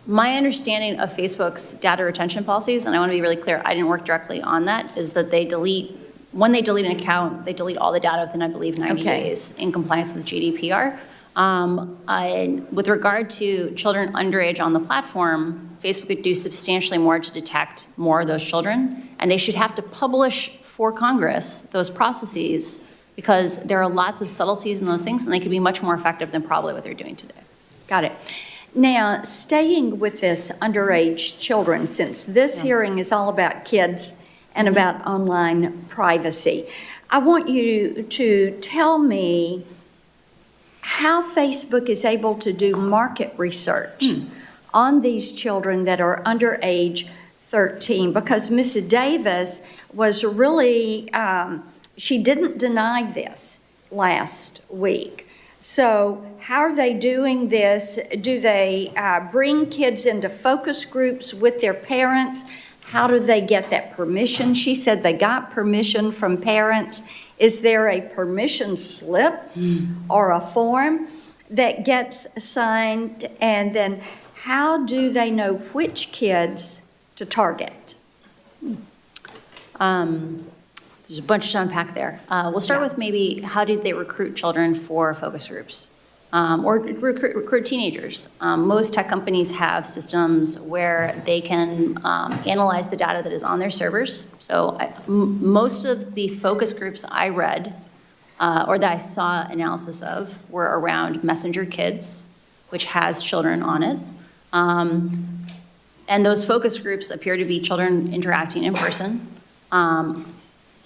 My understanding of Facebook's data retention policies, and I want to be really clear, I didn't work directly on that, is that when they delete an account, they delete all the data within, I believe, 90 days in compliance with GDPR. With regard to children underage on the platform, Facebook could do substantially more to detect more of those children, and they should have to publish for Congress those processes because there are lots of subtleties in those things, and they could be much more effective than probably what they're doing today. Got it. Now, staying with this underage children, since this hearing is all about kids and about online privacy, I want you to tell me how Facebook is able to do market research on these children that are under age 13, because Mrs. Davis was really, she didn't deny this last week. So how are they doing this? Do they bring kids into focus groups with their parents? How do they get that permission? She said they got permission from parents. Is there a permission slip or a form that gets signed? And then how do they know which kids to target? There's a bunch to unpack there. We'll start with maybe how did they recruit children for focus groups or recruit teenagers. Most tech companies have systems where they can analyze the data that is on their servers. So most of the focus groups I read or that I saw analysis of were around Messenger Kids, which has children on it. And those focus groups appear to be children interacting in person.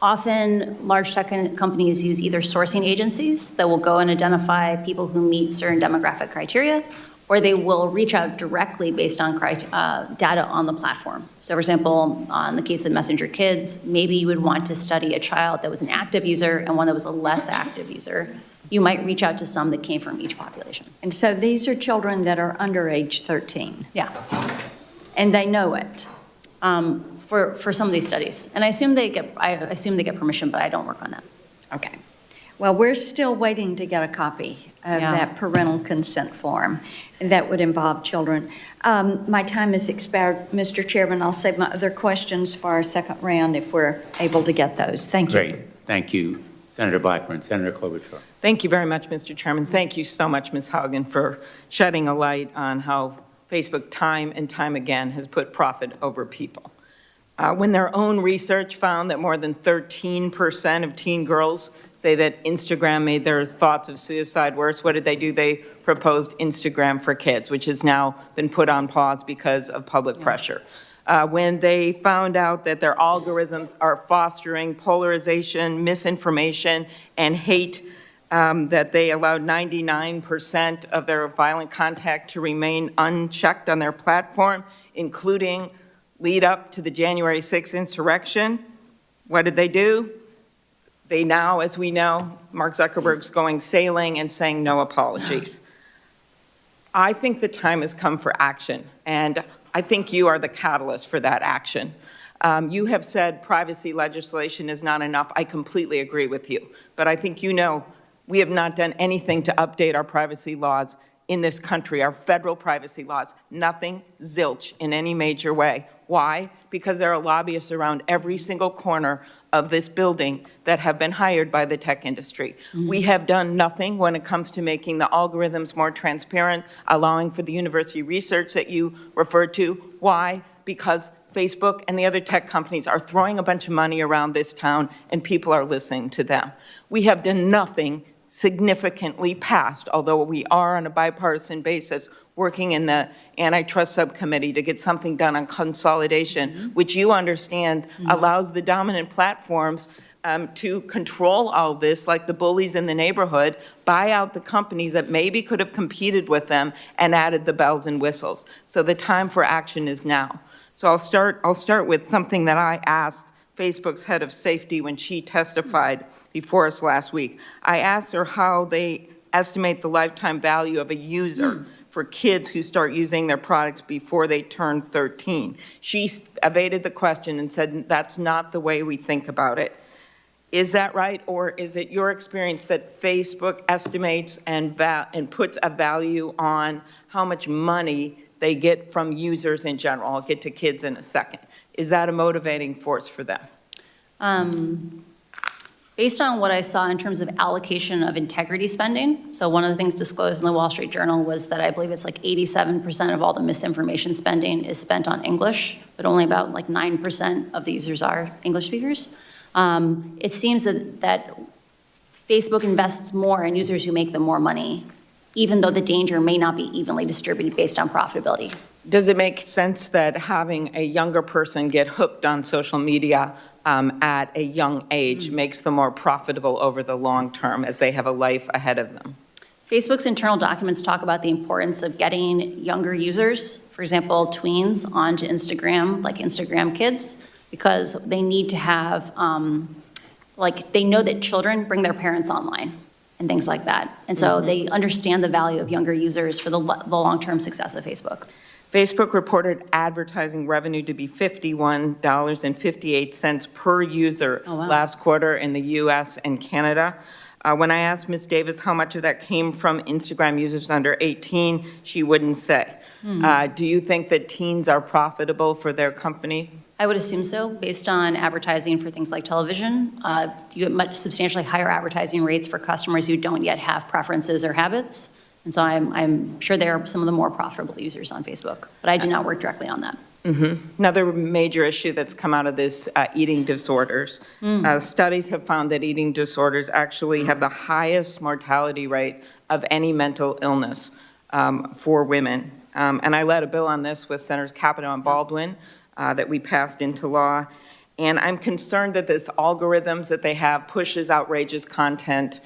Often, large tech companies use either sourcing agencies that will go and identify people who meet certain demographic criteria, or they will reach out directly based on data on the platform. So for example, in the case of Messenger Kids, maybe you would want to study a child that was an active user and one that was a less active user. You might reach out to some that came from each population. And so these are children that are under age 13. Yeah. And they know it. For some of these studies. And I assume they get permission, but I don't work on that. Okay. Well, we're still waiting to get a copy of that parental consent form that would involve children. My time has expired, Mr. Chairman. I'll save my other questions for our second round if we're able to get those. Thank you. Great. Thank you, Senator Blackburn. Senator Klobuchar. Thank you very much, Mr. Chairman. Thank you so much, Ms. Haugen, for shedding a light on how Facebook time and time again has put profit over people. When their own research found that more than 13% of teen girls say that Instagram made their thoughts of suicide worse, what did they do? They proposed Instagram for Kids, which has now been put on pause because of public pressure. When they found out that their algorithms are fostering polarization, misinformation, and hate, that they allowed 99% of their violent content to remain unchecked on their platform, including lead up to the January 6th insurrection. What did they do? They now, as we know, Mark Zuckerberg's going sailing and saying no apologies. I think the time has come for action, and I think you are the catalyst for that action. You have said privacy legislation is not enough. I completely agree with you, but I think you know we have not done anything to update our privacy laws in this country, our federal privacy laws. Nothing, zilch, in any major way. Why? Because there are lobbyists around every single corner of this building that have been hired by the tech industry. We have done nothing when it comes to making the algorithms more transparent, allowing for the university research that you referred to. Why? Because Facebook and the other tech companies are throwing a bunch of money around this town and people are listening to them. We have done nothing significantly past, although we are on a bipartisan basis working in the antitrust subcommittee to get something done on consolidation, which you understand allows the dominant platforms to control all this, like the bullies in the neighborhood, buy out the companies that maybe could have competed with them and added the bells and whistles. So the time for action is now. So I'll start with something that I asked Facebook's head of safety when she testified before us last week. I asked her how they estimate the lifetime value of a user for kids who start using their products before they turn 13. She evaded the question and said, that's not the way we think about it. Is that right, or is it your experience that Facebook estimates and puts a value on how much money they get from users in general? I'll get to kids in a second. Is that a motivating force for them? Based on what I saw in terms of allocation of integrity spending, so one of the things disclosed in the Wall Street Journal was that I believe it's like 87% of all the misinformation spending is spent on English, but only about like 9% of the users are English speakers. It seems that Facebook invests more in users who make them more money, even though the danger may not be evenly distributed based on profitability. Does it make sense that having a younger person get hooked on social media at a young age makes them more profitable over the long term as they have a life ahead of them? Facebook's internal documents talk about the importance of getting younger users, for example, tweens, onto Instagram, like Instagram Kids, because they need to have, they know that children bring their parents online and things like that. And so they understand the value of younger users for the long-term success of Facebook. Facebook reported advertising revenue to be $51.58 per user last quarter in the US and Canada. When I asked Ms. Davis how much of that came from Instagram users under 18, she wouldn't say. Do you think that teens are profitable for their company? I would assume so, based on advertising for things like television. You get much substantially higher advertising rates for customers who don't yet have preferences or habits. And so I'm sure they are some of the more profitable users on Facebook, but I do not work directly on that. Another major issue that's come out of this, eating disorders. Studies have found that eating disorders actually have the highest mortality rate of any mental illness for women. And I led a bill on this with Senators Capito and Baldwin that we passed into law. And I'm concerned that this algorithms that they have pushes outrageous content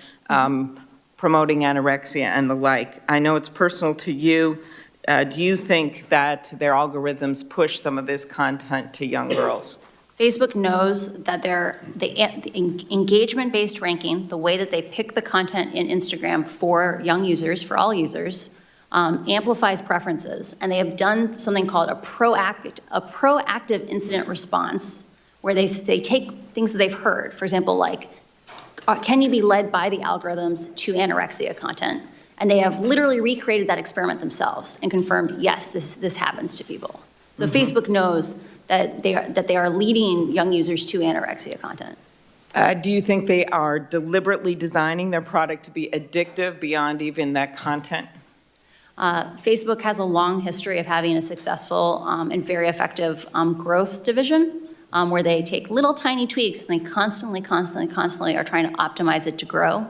promoting anorexia and the like. I know it's personal to you. Do you think that their algorithms push some of this content to young girls? Facebook knows that the engagement-based ranking, the way that they pick the content in Instagram for young users, for all users, amplifies preferences. And they have done something called a proactive incident response, where they take things that they've heard, for example, like, can you be led by the algorithms to anorexia content? And they have literally recreated that experiment themselves and confirmed, yes, this happens to people. So Facebook knows that they are leading young users to anorexia content. Do you think they are deliberately designing their product to be addictive beyond even that content? Facebook has a long history of having a successful and very effective growth division, where they take little tiny tweaks and they constantly are trying to optimize it to grow.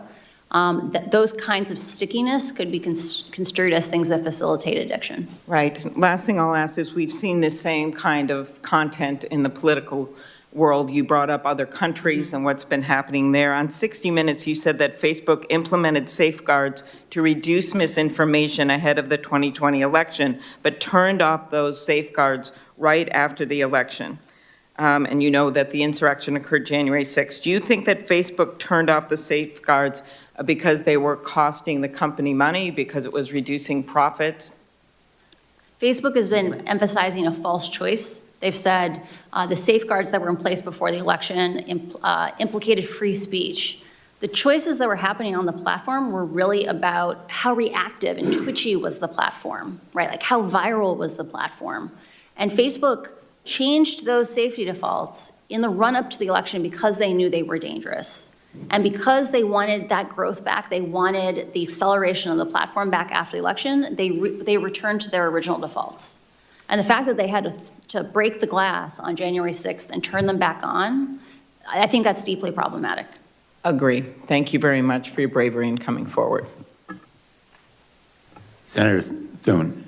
Those kinds of stickiness could be construed as things that facilitate addiction. Right. Last thing I'll ask is, we've seen this same kind of content in the political world. You brought up other countries and what's been happening there. On 60 Minutes, you said that Facebook implemented safeguards to reduce misinformation ahead of the 2020 election, but turned off those safeguards right after the election. And you know that the insurrection occurred January 6th. Do you think that Facebook turned off the safeguards because they were costing the company money, because it was reducing profits? Facebook has been emphasizing a false choice. They've said the safeguards that were in place before the election implicated free speech. The choices that were happening on the platform were really about how reactive and twitchy was the platform, right? Like, how viral was the platform? And Facebook changed those safety defaults in the run-up to the election because they knew they were dangerous. And because they wanted that growth back, they wanted the acceleration of the platform back after the election, they returned to their original defaults. And the fact that they had to break the glass on January 6th and turn them back on, I think that's deeply problematic. Agree. Thank you very much for your bravery in coming forward. Senator Thune.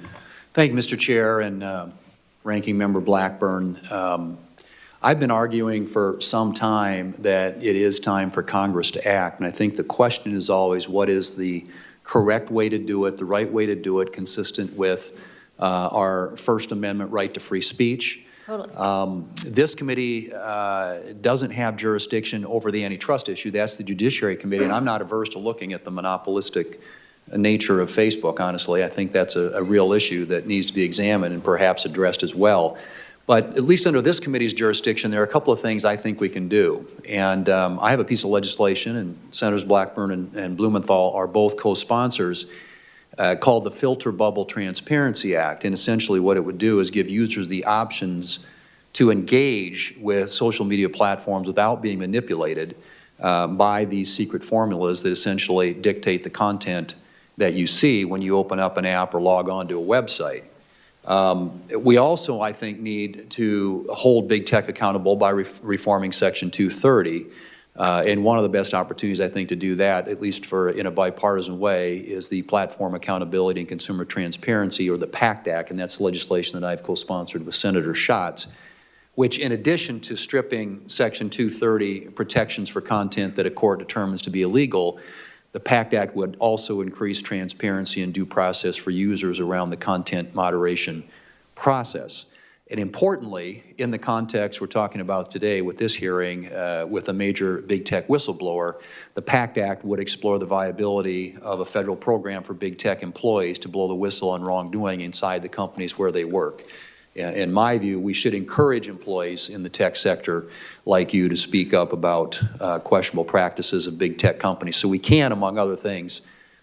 Thank you, Mr. Chair and Ranking Member Blackburn. I've been arguing for some time that it is time for Congress to act, and I think the question is always, what is the correct way to do it, the right way to do it, consistent with our First Amendment right to free speech. Totally. This committee doesn't have jurisdiction over the antitrust issue. That's the Judiciary Committee, and I'm not averse to looking at the monopolistic nature of Facebook, honestly. I think that's a real issue that needs to be examined and perhaps addressed as well. But at least under this committee's jurisdiction, there are a couple of things I think we can do. And I have a piece of legislation, and Senators Blackburn and Blumenthal are both co-sponsors, called the Filter Bubble Transparency Act. And essentially what it would do is give users the options to engage with social media platforms without being manipulated by these secret formulas that essentially dictate the content that you see when you open up an app or log on to a website. We also, I think, need to hold big tech accountable by reforming Section 230, And one of the best opportunities, I think, to do that, at least in a bipartisan way, is the Platform Accountability and Consumer Transparency, or the PACT Act, and that's legislation that I've co-sponsored with Senator Schatz, which, in addition to stripping Section 230 protections for content that a court determines to be illegal, the PACT Act would also increase transparency and due process for users around the content moderation process. And importantly, in the context we're talking about today with this hearing, with a major big tech whistleblower, the PACT Act would explore the viability of a federal program for big tech employees to blow the whistle on wrongdoing inside the companies where they work. In my view, we should encourage employees in the tech sector like you to speak up about questionable practices of big tech companies, so we can, among other things,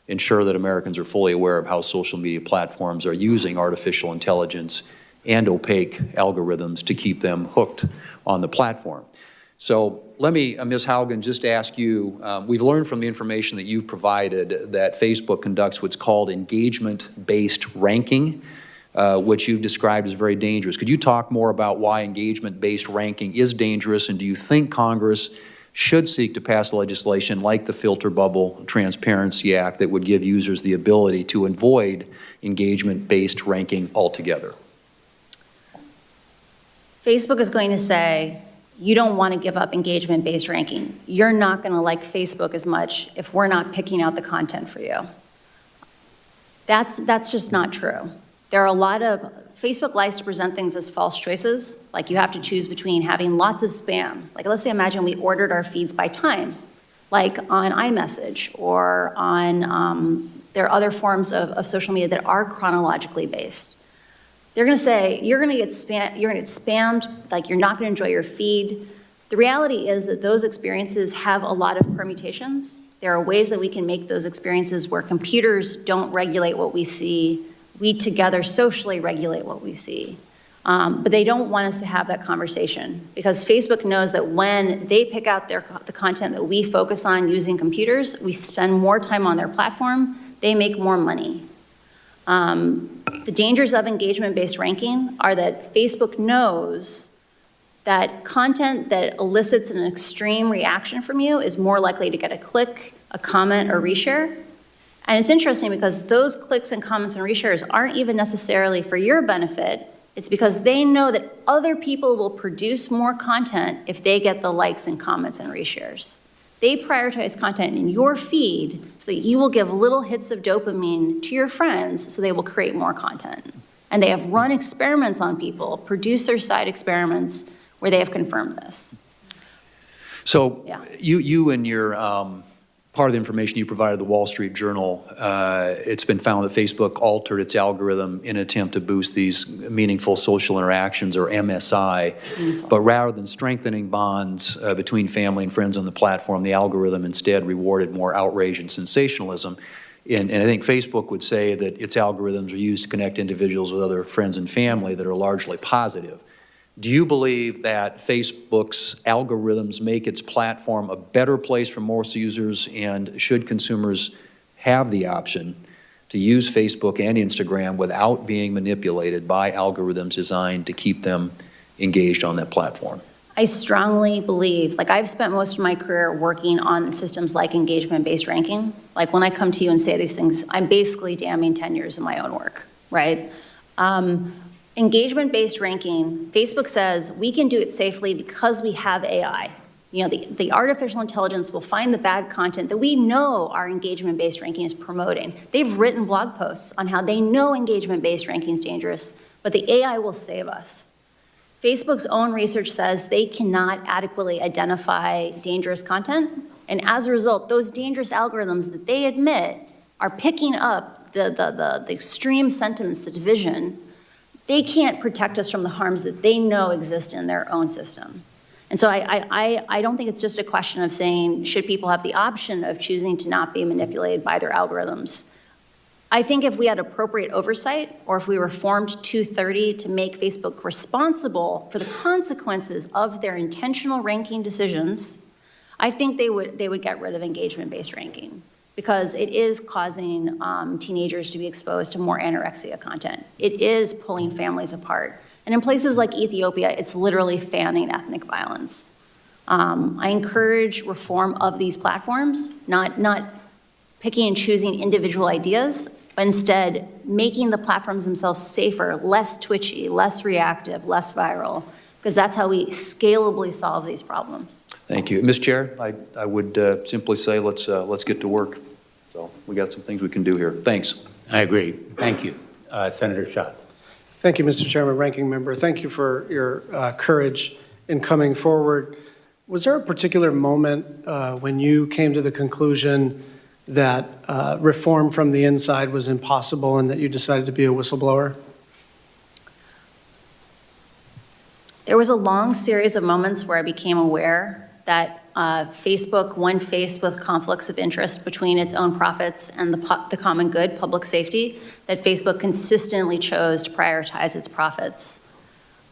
ensure that Americans are fully aware of how social media platforms are using artificial intelligence and opaque algorithms to keep them hooked on the platform. So let me, Ms. Haugen, just ask you, we've learned from the information that you provided that Facebook conducts what's called engagement-based ranking, which you've described as very dangerous. Could you talk more about why engagement-based ranking is dangerous, and do you think Congress should seek to pass legislation like the Filter Bubble Transparency Act that would give users the ability to avoid engagement-based ranking altogether? Facebook is going to say, you don't want to give up engagement-based ranking. You're not going to like Facebook as much if we're not picking out the content for you. That's just not true. There are a lot of, Facebook likes to present things as false choices, like you have to choose between having lots of spam. Like let's say, imagine we ordered our feeds by time, like on iMessage or on, there are other forms of social media that are chronologically based. They're going to say, you're going to get spammed, like you're not going to enjoy your feed. The reality is that those experiences have a lot of permutations. There are ways that we can make those experiences where computers don't regulate what we see. We together socially regulate what we see. But they don't want us to have that conversation because Facebook knows that when they pick out the content that we focus on using computers, we spend more time on their platform, they make more money. The dangers of engagement-based ranking are that Facebook knows that content that elicits an extreme reaction from you is more likely to get a click, a comment, or reshare. And it's interesting because those clicks and comments and reshares aren't even necessarily for your benefit. It's because they know that other people will produce more content if they get the likes and comments and reshares. They prioritize content in your feed so that you will give little hits of dopamine to your friends so they will create more content. And they have run experiments on people, producer-side experiments, where they have confirmed this. So Yeah. you and your part of the information you provided the Wall Street Journal, it's been found that Facebook altered its algorithm in an attempt to boost these meaningful social interactions, or MSI. But rather than strengthening bonds between family and friends on the platform, the algorithm instead rewarded more outrage and sensationalism. And I think Facebook would say that its algorithms are used to connect individuals with other friends and family that are largely positive. Do you believe that Facebook's algorithms make its platform a better place for most users, and should consumers have the option to use Facebook and Instagram without being manipulated by algorithms designed to keep them engaged on that platform? I strongly believe, like I've spent most of my career working on systems like engagement-based ranking. Like when I come to you and say these things, I'm basically damning 10 years of my own work, right? Engagement-based ranking, Facebook says we can do it safely because we have AI. You know, the artificial intelligence will find the bad content that we know our engagement-based ranking is promoting. They've written blog posts on how they know engagement-based ranking is dangerous, but the AI will save us. Facebook's own research says they cannot adequately identify dangerous content, and as a result, those dangerous algorithms that they admit are picking up the extreme sentiments, the division. They can't protect us from the harms that they know exist in their own system. And so I don't think it's just a question of saying, should people have the option of choosing to not be manipulated by their algorithms? I think if we had appropriate oversight, or if we reformed 230 to make Facebook responsible for the consequences of their intentional ranking decisions, I think they would get rid of engagement-based ranking, because it is causing teenagers to be exposed to more anorexia content. It is pulling families apart. And in places like Ethiopia, it's literally fanning ethnic violence. I encourage reform of these platforms, not picking and choosing individual ideas, but instead making the platforms themselves safer, less twitchy, less reactive, less viral, because that's how we scalably solve these problems. Thank you. Ms. Chair, I would simply say let's get to work. So we got some things we can do here. Thanks. I agree. Thank you. Senator Schott. Thank you, Mr. Chairman, Ranking Member. Thank you for your courage in coming forward. Was there a particular moment when you came to the conclusion that reform from the inside was impossible and that you decided to be a whistleblower? There was a long series of moments where I became aware that Facebook, when faced with conflicts of interest between its own profits and the common good, public safety, that Facebook consistently chose to prioritize its profits.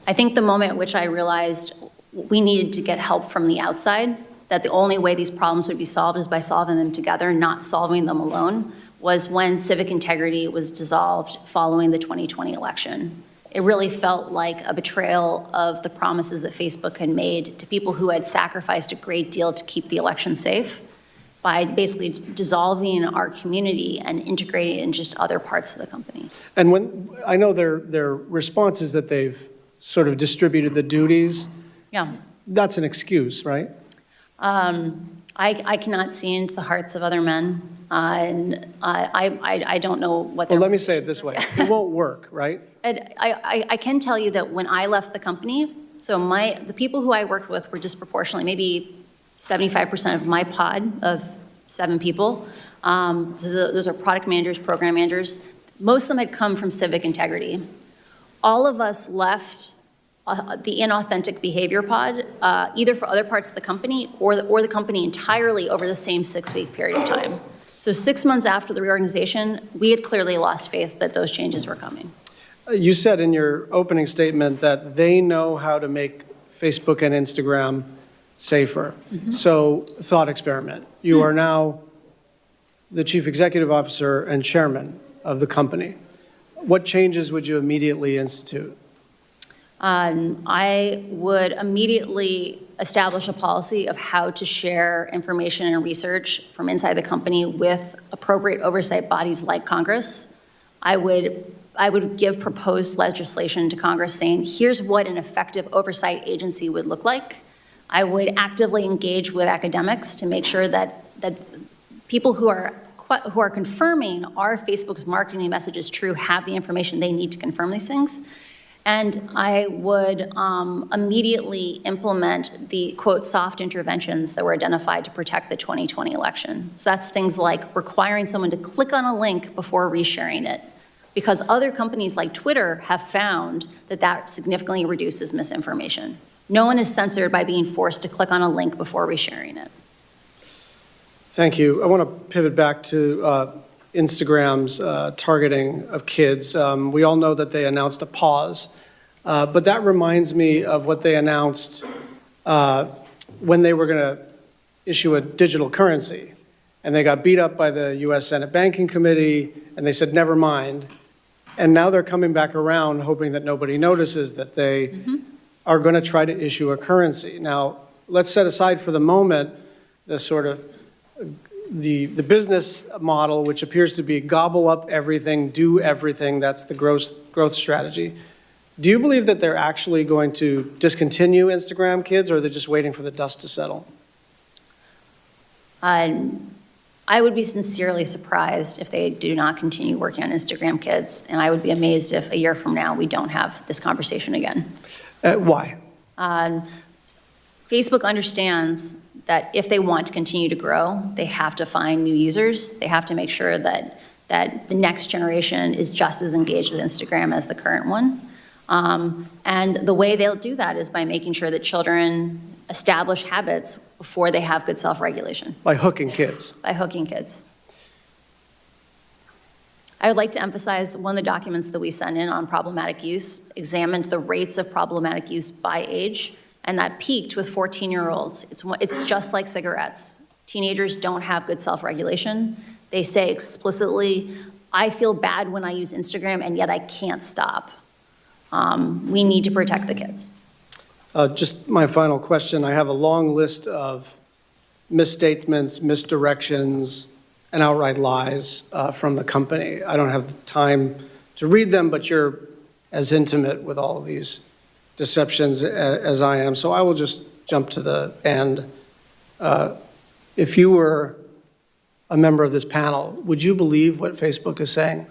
I think the moment at which I realized we needed to get help from the outside, that the only way these problems would be solved is by solving them together, not solving them alone, was when civic integrity was dissolved following the 2020 election. It really felt like a betrayal of the promises that Facebook had made to people who had sacrificed a great deal to keep the election safe by basically dissolving our community and integrating it in just other parts of the company. And when I know their response is that they've sort of distributed the duties. Yeah. That's an excuse, right? I cannot see into the hearts of other men, and I don't know what their Well, let me say it this way. It won't work, right? And I can tell you that when I left the company, so the people who I worked with were disproportionately, maybe 75% of my pod of 7 people. Those are product managers, program managers. Most of them had come from civic integrity. All of us left the inauthentic behavior pod, either for other parts of the company or the company entirely over the same 6-week period of time. So 6 months after the reorganization, we had clearly lost faith that those changes were coming. You said in your opening statement that they know how to make Facebook and Instagram safer. Mm-hmm. So, thought experiment. You are now the chief executive officer and chairman of the company. What changes would you immediately institute? I would immediately establish a policy of how to share information and research from inside the company with appropriate oversight bodies like Congress. I would give proposed legislation to Congress saying, here's what an effective oversight agency would look like. I would actively engage with academics to make sure that people who are confirming are Facebook's marketing message is true have the information they need to confirm these things. And I would immediately implement the, quote, soft interventions that were identified to protect the 2020 election. So that's things like requiring someone to click on a link before resharing it, because other companies like Twitter have found that significantly reduces misinformation. No one is censored by being forced to click on a link before resharing it. Thank you. I want to pivot back to Instagram's targeting of kids. We all know that they announced a pause, but that reminds me of what they announced when they were going to issue a digital currency. And they got beat up by the U.S. Senate Banking Committee, and they said, never mind. And now they're coming back around, hoping that nobody notices that they are going to try to issue a currency. Now, let's set aside for the moment the sort of the business model, which appears to be gobble up everything, do everything. That's the growth strategy. Do you believe that they're actually going to discontinue Instagram Kids, or are they just waiting for the dust to settle? I would be sincerely surprised if they do not continue working on Instagram Kids, and I would be amazed if a year from now we don't have this conversation again. Why? Facebook understands that if they want to continue to grow, they have to find new users. They have to make sure that the next generation is just as engaged with Instagram as the current one. And the way they'll do that is by making sure that children establish habits before they have good self-regulation. By hooking kids. By hooking kids. I would like to emphasize one of the documents that we sent in on problematic use examined the rates of problematic use by age, and that peaked with 14-year-olds. It's just like cigarettes. Teenagers don't have good self-regulation. They say explicitly, I feel bad when I use Instagram, and yet I can't stop. We need to protect the kids. Just my final question, I have a long list of misstatements, misdirections, and outright lies from the company. I don't have the time to read them, but you're as intimate with all of these deceptions as I am, so I will just jump to the end. If you were a member of this panel, would you believe what Facebook is saying?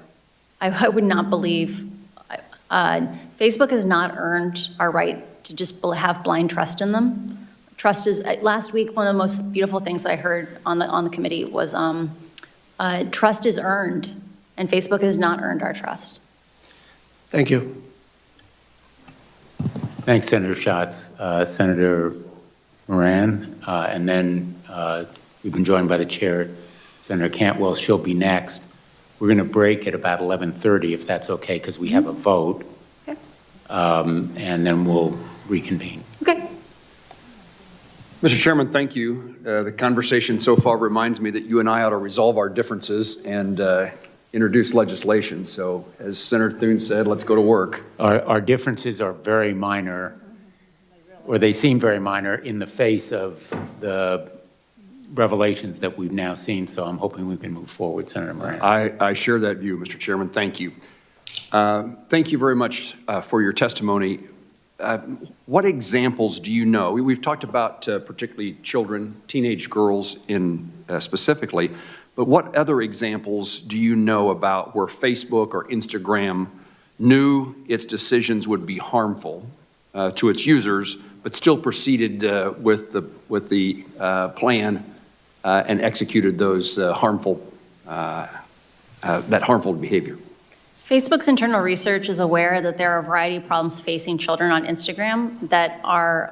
I would not believe, Facebook has not earned our right to just have blind trust in them. Trust is, last week, one of the most beautiful things that I heard on the committee was trust is earned, and Facebook has not earned our trust. Thank you. Thanks, Senator Schatz. Senator Moran, and then we've been joined by the chair, Senator Cantwell. She'll be next. We're going to break at about 11:30, if that's okay, because we have a vote. Okay. And then we'll reconvene. Okay. Mr. Chairman, thank you. The conversation so far reminds me that you and I ought to resolve our differences and introduce legislation. So as Senator Thune said, let's go to work. Our differences are very minor, or they seem very minor in the face of the revelations that we've now seen, so I'm hoping we can move forward, Senator Moran. I share that view, Mr. Chairman. Thank you. Thank you very much for your testimony. What examples do you know? We've talked about particularly children, teenage girls in specifically, but what other examples do you know about where Facebook or Instagram knew its decisions would be harmful to its users, but still proceeded with the plan and executed those harmful behavior? Facebook's internal research is aware that there are a variety of problems facing children on Instagram that are,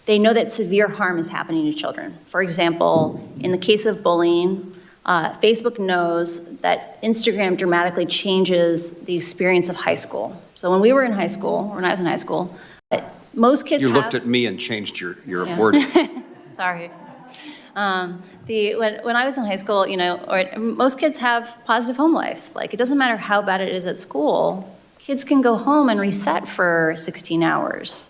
they know that severe harm is happening to children. For example, in the case of bullying, Facebook knows that Instagram dramatically changes the experience of high school. So when we were in high school, or when I was in high school, most kids You looked at me and changed your wording. Sorry. When I was in high school, most kids have positive home lives. Like, it doesn't matter how bad it is at school, kids can go home and reset for 16 hours.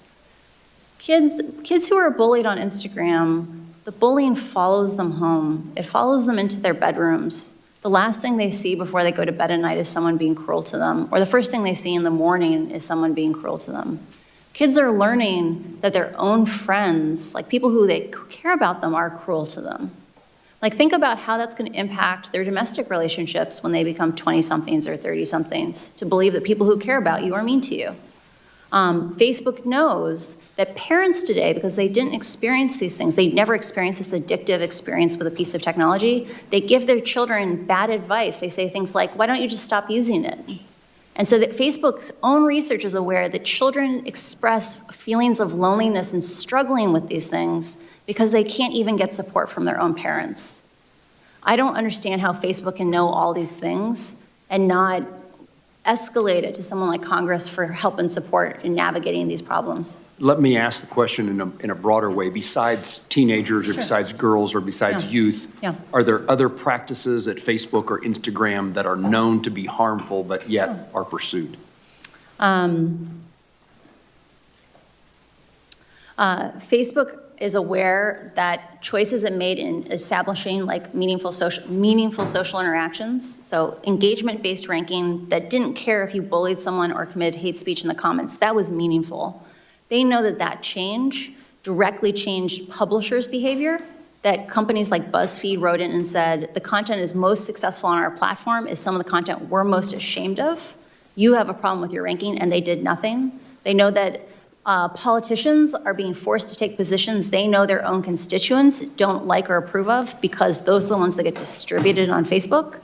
Kids who are bullied on Instagram, the bullying follows them home. It follows them into their bedrooms. The last thing they see before they go to bed at night is someone being cruel to them, or the first thing they see in the morning is someone being cruel to them. Kids are learning that their own friends, like people who they care about them, are cruel to them. Like, think about how that's going to impact their domestic relationships when they become 20-somethings or 30-somethings, to believe that people who care about you are mean to you. Facebook knows that parents today, because they didn't experience these things, they never experienced this addictive experience with a piece of technology, they give their children bad advice. They say things like, why don't you just stop using it? And so that Facebook's own research is aware that children express feelings of loneliness and struggling with these things because they can't even get support from their own parents. I don't understand how Facebook can know all these things and not escalate it to someone like Congress for help and support in navigating these problems. Let me ask the question in a broader way. Besides teenagers or besides girls or besides youth, are there other practices at Facebook or Instagram that are known to be harmful but yet are pursued? Facebook is aware that choices it made in establishing like meaningful social interactions, so engagement-based ranking that didn't care if you bullied someone or committed hate speech in the comments, that was meaningful. They know that that change directly changed publishers' behavior, that companies like BuzzFeed wrote in and said, the content is most successful on our platform is some of the content we're most ashamed of. You have a problem with your ranking, and they did nothing. They know that politicians are being forced to take positions they know their own constituents don't like or approve of because those are the ones that get distributed on Facebook.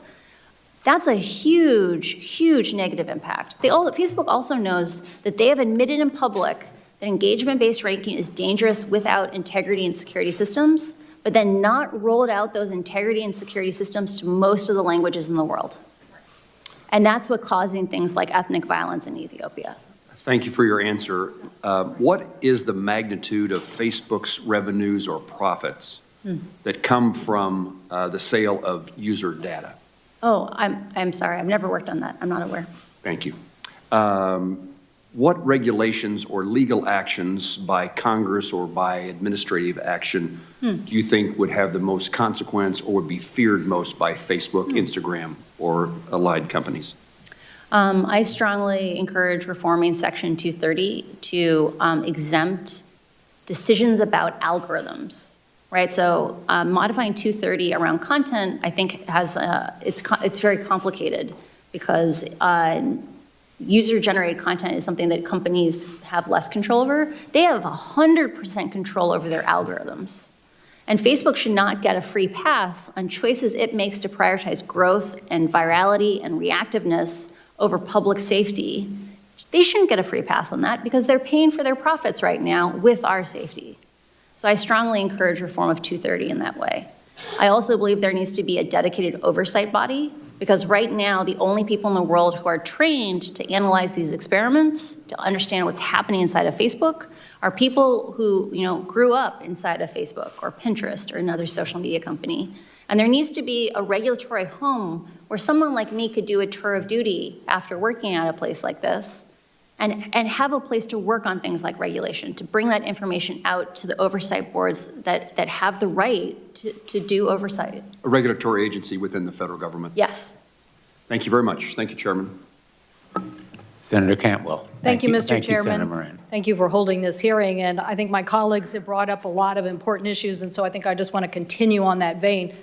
That's a huge, huge negative impact. Facebook also knows that they have admitted in public that engagement-based ranking is dangerous without integrity and security systems, but then not rolled out those integrity and security systems to most of the languages in the world. And that's what's causing things like ethnic violence in Ethiopia. Thank you for your answer. What is the magnitude of Facebook's revenues or profits that come from the sale of user data? Oh, I'm sorry. I've never worked on that. I'm not aware. Thank you. What regulations or legal actions by Congress or by administrative action do you think would have the most consequence or would be feared most by Facebook, Instagram, or allied companies? I strongly encourage reforming Section 230 to exempt decisions about algorithms, right? So modifying 230 around content, I think has, it's very complicated because user-generated content is something that companies have less control over. They have 100% control over their algorithms. And Facebook should not get a free pass on choices it makes to prioritize growth and virality and reactiveness over public safety. They shouldn't get a free pass on that because they're paying for their profits right now with our safety. So I strongly encourage reform of 230 in that way. I also believe there needs to be a dedicated oversight body because right now the only people in the world who are trained to analyze these experiments, to understand what's happening inside of Facebook, are people who grew up inside of Facebook or Pinterest or another social media company. And there needs to be a regulatory home where someone like me could do a tour of duty after working at a place like this and have a place to work on things like regulation, to bring that information out to the oversight boards that have the right to do oversight. A regulatory agency within the federal government. Yes. Thank you very much. Thank you, Chairman. Senator Cantwell. Thank you, Mr. Thank you, Chairman. Senator Moran. Thank you for holding this hearing, and I think my colleagues have brought up a lot of important issues, and so I think I just want to continue on that vein.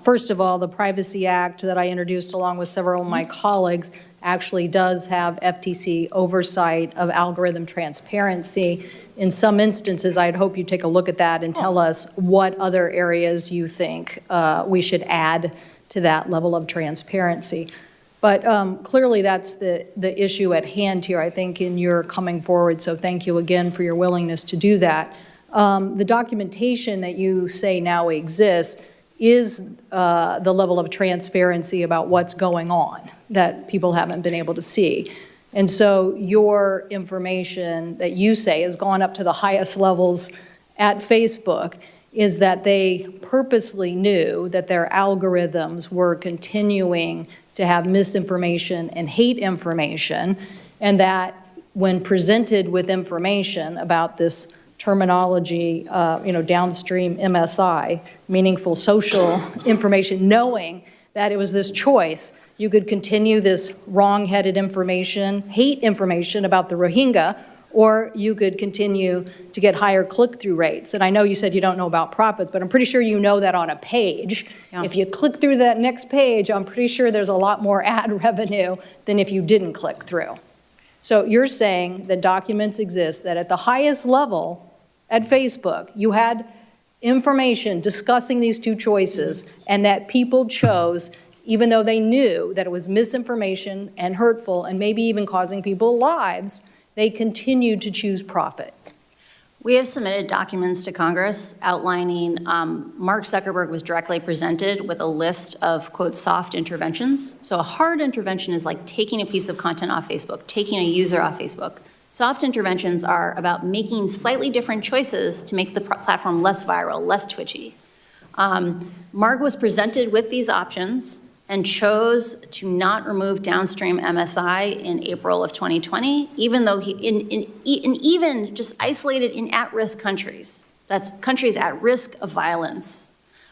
First of all, the Privacy Act that I introduced along with several of my colleagues actually does have FTC oversight of algorithm transparency. In some instances, I'd hope you take a look at that and tell us what other areas you think we should add to that level of transparency. But clearly that's the issue at hand here, I think, in your coming forward, so thank you again for your willingness to do that. The documentation that you say now exists is the level of transparency about what's going on that people haven't been able to see. And so your information that you say has gone up to the highest levels at Facebook is that they purposely knew that their algorithms were continuing to have misinformation and hate information, and that when presented with information about this terminology, downstream MSI, meaningful social information, knowing that it was this choice, you could continue this wrong-headed information, hate information about the Rohingya, or you could continue to get higher click-through rates. And I know you said you don't know about profits, but I'm pretty sure you know that on a page. Yeah. If you click through that next page, I'm pretty sure there's a lot more ad revenue than if you didn't click through. So you're saying that documents exist that at the highest level at Facebook, you had information discussing these two choices, and that people chose, even though they knew that it was misinformation and hurtful and maybe even causing people lives, they continued to choose profit. We have submitted documents to Congress outlining Mark Zuckerberg was directly presented with a list of, quote, soft interventions. So a hard intervention is like taking a piece of content off Facebook, taking a user off Facebook. Soft interventions are about making slightly different choices to make the platform less viral, less twitchy. Mark was presented with these options and chose to not remove downstream MSI in April of 2020, even though even just isolated in at-risk countries, that's countries at risk of violence,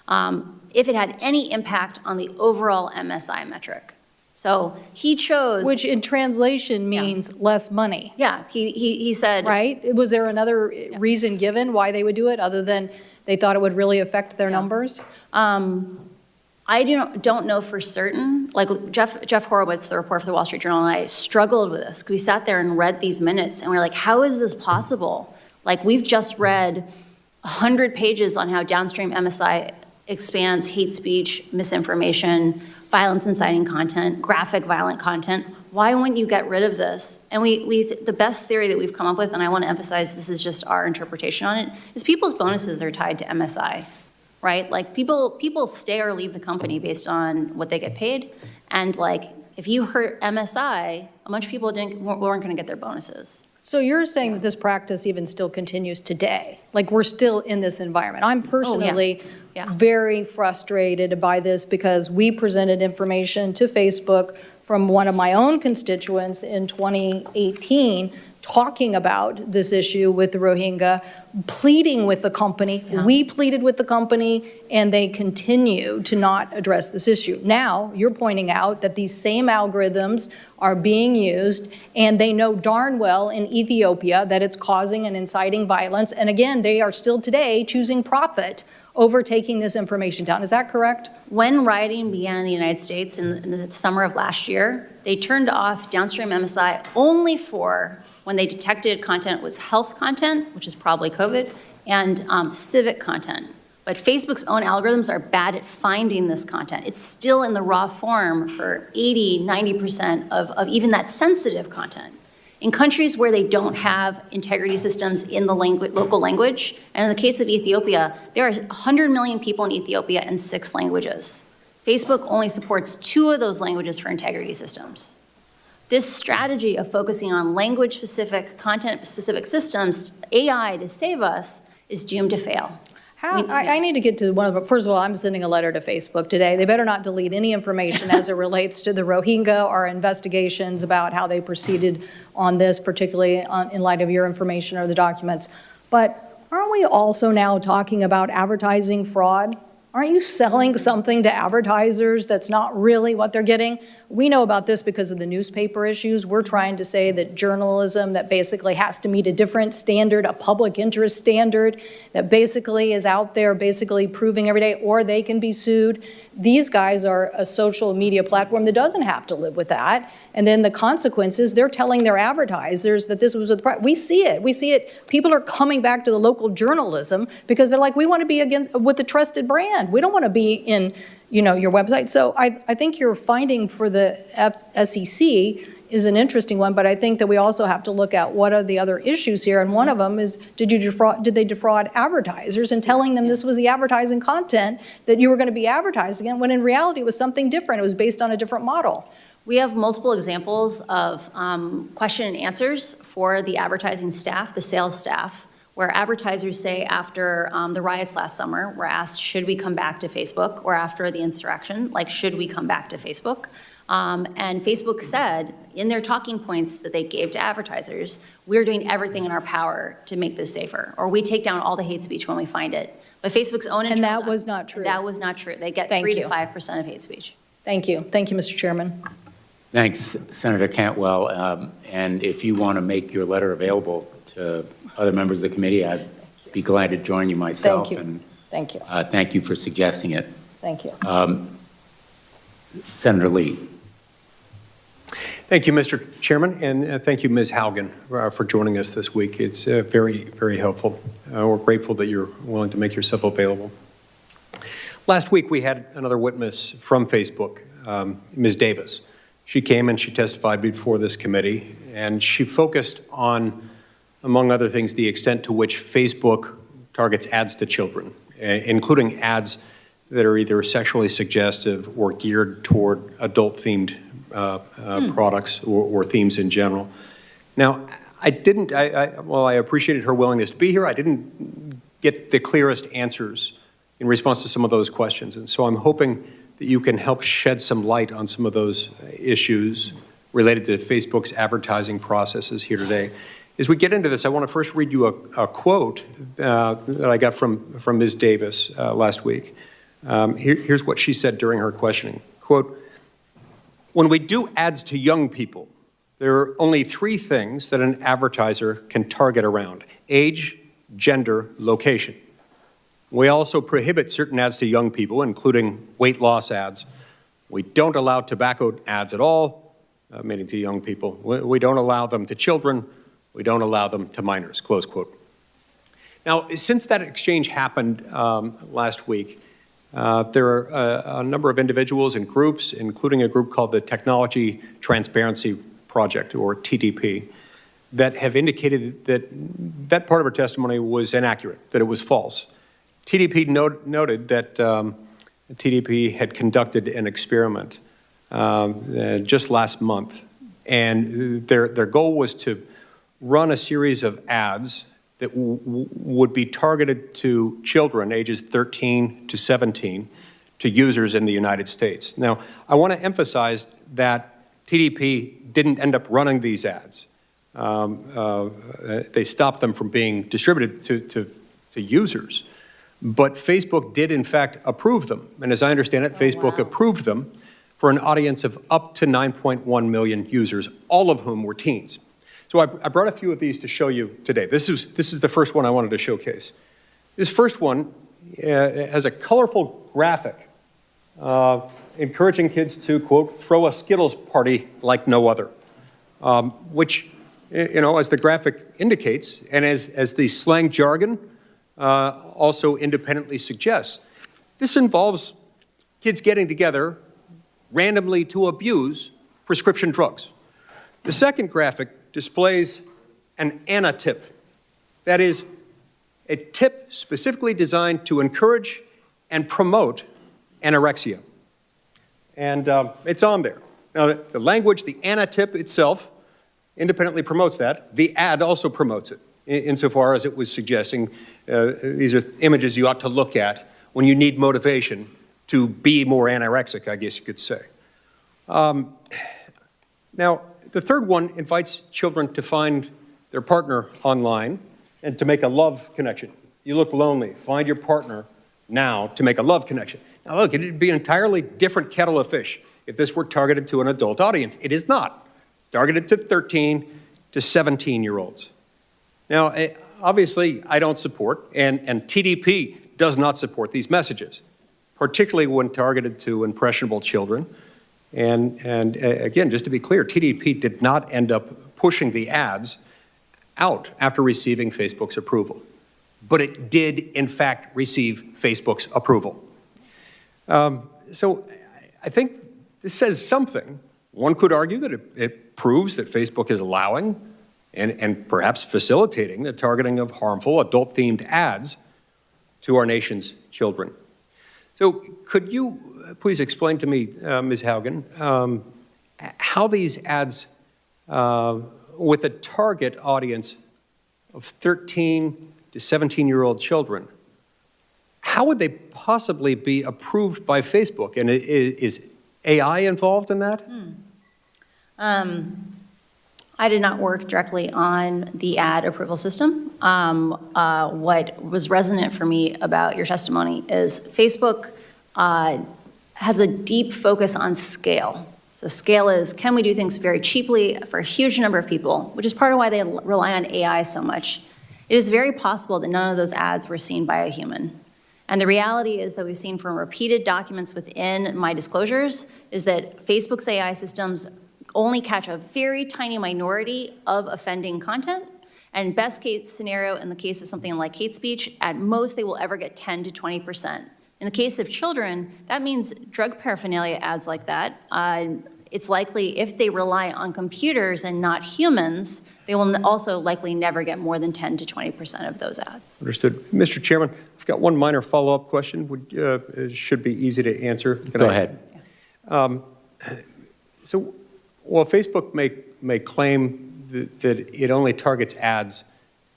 if it had any impact on the overall MSI metric. So he chose— Which in translation means less money. Yeah, he said— Right? Was there another reason given why they would do it other than they thought it would really affect their numbers? I don't know for certain. Like Jeff Horowitz, the reporter for the Wall Street Journal, and I struggled with this because we sat there and read these minutes and we're like, how is this possible? Like, we've just read 100 pages on how downstream MSI expands hate speech, misinformation, violence inciting content, graphic violent content. Why wouldn't you get rid of this? And the best theory that we've come up with, and I want to emphasize this is just our interpretation on it, is people's bonuses are tied to MSI. Right? Like people stay or leave the company based on what they get paid. And like, if you hurt MSI, a bunch of people weren't going to get their bonuses. So you're saying that this practice even still continues today? Like, we're still in this environment? I'm personally very frustrated by this because we presented information to Facebook from one of my own constituents in 2018 talking about this issue with the Rohingya, pleading with the company. Yeah. We pleaded with the company, and they continue to not address this issue. Now, you're pointing out that these same algorithms are being used, and they know darn well in Ethiopia that it's causing and inciting violence. And again, they are still today choosing profit over taking this information down. Is that correct? When rioting began in the United States in the summer of last year, they turned off downstream MSI only for when they detected content was health content, which is probably COVID, and civic content. But Facebook's own algorithms are bad at finding this content. It's still in the raw form for 80, 90% of even that sensitive content. In countries where they don't have integrity systems in the local language, and in the case of Ethiopia, there are 100 million people in Ethiopia in 6 languages. Facebook only supports 2 of those languages for integrity systems. This strategy of focusing on language-specific, content-specific systems, AI to save us, is doomed to fail. I need to get to one of them. First of all, I'm sending a letter to Facebook today. They better not delete any information as it relates to the Rohingya or investigations about how they proceeded on this, particularly in light of your information or the documents. But aren't we also now talking about advertising fraud? Aren't you selling something to advertisers that's not really what they're getting? We know about this because of the newspaper issues. We're trying to say that journalism that basically has to meet a different standard, a public interest standard, that basically is out there basically proving every day, or they can be sued. These guys are a social media platform that doesn't have to live with that. And then the consequences, they're telling their advertisers that this was with the we see it. We see it. People are coming back to the local journalism because they're like, we want to be with the trusted brand. We don't want to be in, your website. So I think your finding for the SEC is an interesting one, but I think that we also have to look at what are the other issues here. And one of them is, did they defraud advertisers in telling them this was the advertising content that you were going to be advertising in, when in reality it was something different. It was based on a different model. We have multiple examples of question and answers for the advertising staff, the sales staff, where advertisers say after the riots last summer, were asked, should we come back to Facebook? Or after the insurrection, should we come back to Facebook? And Facebook said in their talking points that they gave to advertisers, we're doing everything in our power to make this safer, or we take down all the hate speech when we find it. But Facebook's own And that was not true. That was not true. They get Thank 3 you. to 5% of hate speech. Thank you. Thank you, Mr. Chairman. Thanks, Senator Cantwell. And if you want to make your letter available to other members of the committee, I'd be glad to join you myself. Thank you. And Thank you. thank you for suggesting it. Thank you. Senator Lee. Thank you, Mr. Chairman, and thank you, Ms. Haugen, for joining us this week. It's very, very helpful. We're grateful that you're willing to make yourself available. Last week, we had another witness from Facebook, Ms. Davis. She came and she testified before this committee, and she focused on, among other things, the extent to which Facebook targets ads to children, including ads that are either sexually suggestive or geared toward adult-themed products or themes in general. Now, I appreciated her willingness to be here. I didn't get the clearest answers in response to some of those questions, and so I'm hoping that you can help shed some light on some of those issues related to Facebook's advertising processes here today. As we get into this, I want to first read you a quote that I got from Ms. Davis last week. Here's what she said during her questioning. Quote, "When we do ads to young people, there are only 3 things that an advertiser can target around: age, gender, location. We also prohibit certain ads to young people, including weight loss ads. We don't allow tobacco ads at all, meaning to young people. We don't allow them to children. We don't allow them to minors," close quote. Now, since that exchange happened last week, there are a number of individuals and groups, including a group called the Technology Transparency Project, or TTP, that have indicated that that part of her testimony was inaccurate, that it was false. TTP noted that TTP had conducted an experiment just last month, and their goal was to run a series of ads that would be targeted to children ages 13 to 17, to users in the United States. Now, I want to emphasize that TDP didn't end up running these ads. They stopped them from being distributed to users. But Facebook did, in fact, approve them. And as I understand it, Facebook approved them for an audience of up to 9.1 million users, all of whom were teens. So I brought a few of these to show you today. This is the first one I wanted to showcase. This first one has a colorful graphic encouraging kids to, quote, throw a Skittles party like no other, which, as the graphic indicates, and as the slang jargon also independently suggests, this involves kids getting together randomly to abuse prescription drugs. The second graphic displays an anti-tip. That is, a tip specifically designed to encourage and promote anorexia. And it's on there. Now, the language, the anti-tip itself, independently promotes that. The ad also promotes it, insofar as it was suggesting these are images you ought to look at when you need motivation to be more anorexic, I guess you could say. Now, the third one invites children to find their partner online and to make a love connection. You look lonely, find your partner now to make a love connection. Now look, it'd be an entirely different kettle of fish if this were targeted to an adult audience. It is not. It's targeted to 13 to 17-year-olds. Now, obviously, I don't support, and TDP does not support these messages, particularly when targeted to impressionable children. And again, just to be clear, TDP did not end up pushing the ads out after receiving Facebook's approval. But it did, in fact, receive Facebook's approval. So I think this says something. One could argue that it proves that Facebook is allowing and perhaps facilitating the targeting of harmful adult-themed ads to our nation's children. So could you please explain to me, Ms. Haugen, how these ads with a target audience of 13 to 17-year-old children, how would they possibly be approved by Facebook? And is AI involved in that? I did not work directly on the ad approval system. What was resonant for me about your testimony is Facebook has a deep focus on scale. So scale is, can we do things very cheaply for a huge number of people, which is part of why they rely on AI so much. It is very possible that none of those ads were seen by a human. And the reality is that we've seen from repeated documents within my disclosures is that Facebook's AI systems only catch a very tiny minority of offending content. And best case scenario, in the case of something like hate speech, at most they will ever get 10 to 20%. In the case of children, that means drug paraphernalia ads like that. It's likely if they rely on computers and not humans, they will also likely never get more than 10 to 20% of those ads. Understood. Mr. Chairman, I've got one minor follow-up question. It should be easy to answer. Go ahead. So, while Facebook may claim that it only targets ads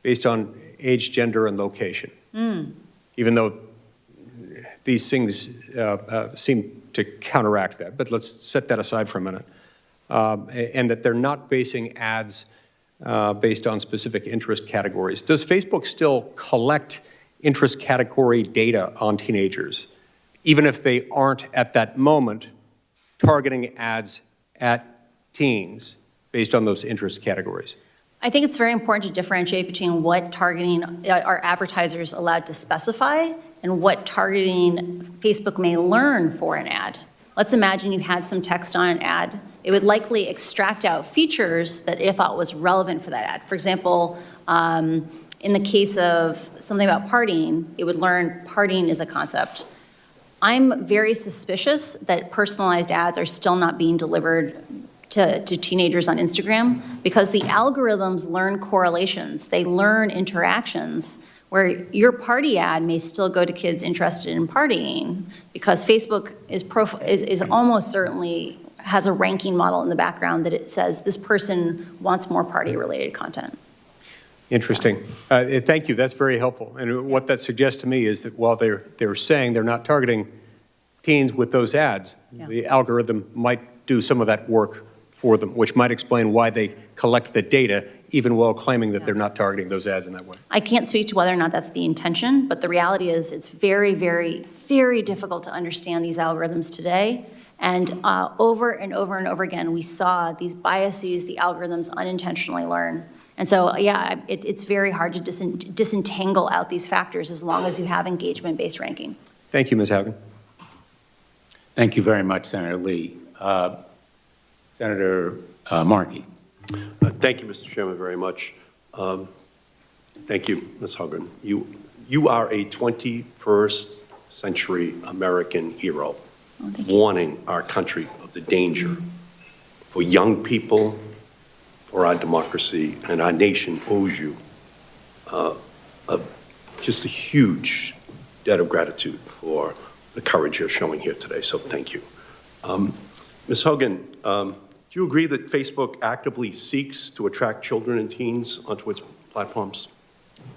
based on age, gender, and location, even though these things seem to counteract that, but let's set that aside for a minute, and that they're not basing ads based on specific interest categories. Does Facebook still collect interest category data on teenagers, even if they aren't at that moment targeting ads at teens based on those interest categories? I think it's very important to differentiate between what targeting are advertisers allowed to specify and what targeting Facebook may learn for an ad. Let's imagine you had some text on an ad. It would likely extract out features that it thought was relevant for that ad. For example, in the case of something about partying, it would learn partying is a concept. I'm very suspicious that personalized ads are still not being delivered to teenagers on Instagram because the algorithms learn correlations. They learn interactions where your party ad may still go to kids interested in partying because Facebook is almost certainly has a ranking model in the background that it says this person wants more party-related content. Interesting. Thank you. That's very helpful. And what that suggests to me is that while they're saying they're not targeting teens with those ads, the algorithm might do some of that work for them, which might explain why they collect the data, even while claiming that they're not targeting those ads in that way. I can't speak to whether or not that's the intention, but the reality is it's very, very, very difficult to understand these algorithms today. And over and over and over again, we saw these biases the algorithms unintentionally learn. And so, yeah, it's very hard to disentangle out these factors as long as you have engagement-based ranking. Thank you, Ms. Haugen. Thank you very much, Senator Lee. Senator Markey. Thank you, Mr. Chairman, very much. Thank you, Ms. Haugen. You are a 21st century American hero, warning our country of the danger for young people, for our democracy, and our nation owes you just a huge debt of gratitude for the courage you're showing here today, so thank you. Ms. Haugen, do you agree that Facebook actively seeks to attract children and teens onto its platforms?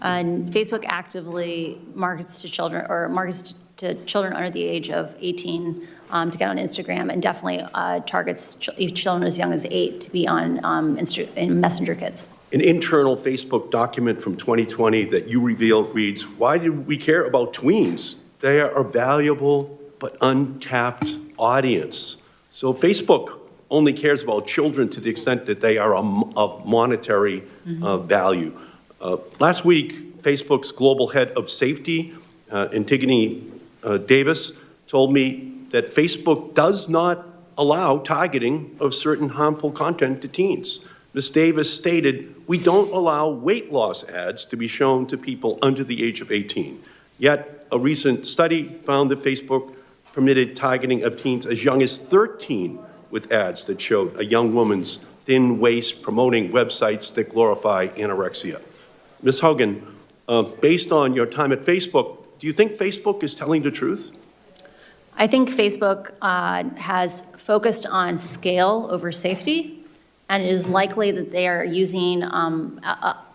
And Facebook actively markets to children, or markets to children under the age of 18 to get on Instagram, and definitely targets children as young as 8 to be on in Messenger Kids. An internal Facebook document from 2020 that you revealed reads, "Why do we care about tweens? They are a valuable but untapped audience." So Facebook only cares about children to the extent that they are of monetary value. Last week, Facebook's global head of safety, Antigone Davis, told me that Facebook does not allow targeting of certain harmful content to teens. Ms. Davis stated, "We don't allow weight loss ads to be shown to people under the age of 18. Yet, a recent study found that Facebook permitted targeting of teens as young as 13 with ads that showed a young woman's thin waist promoting websites that glorify anorexia." Ms. Haugen, based on your time at Facebook, do you think Facebook is telling the truth? I think Facebook has focused on scale over safety, and it is likely that they are using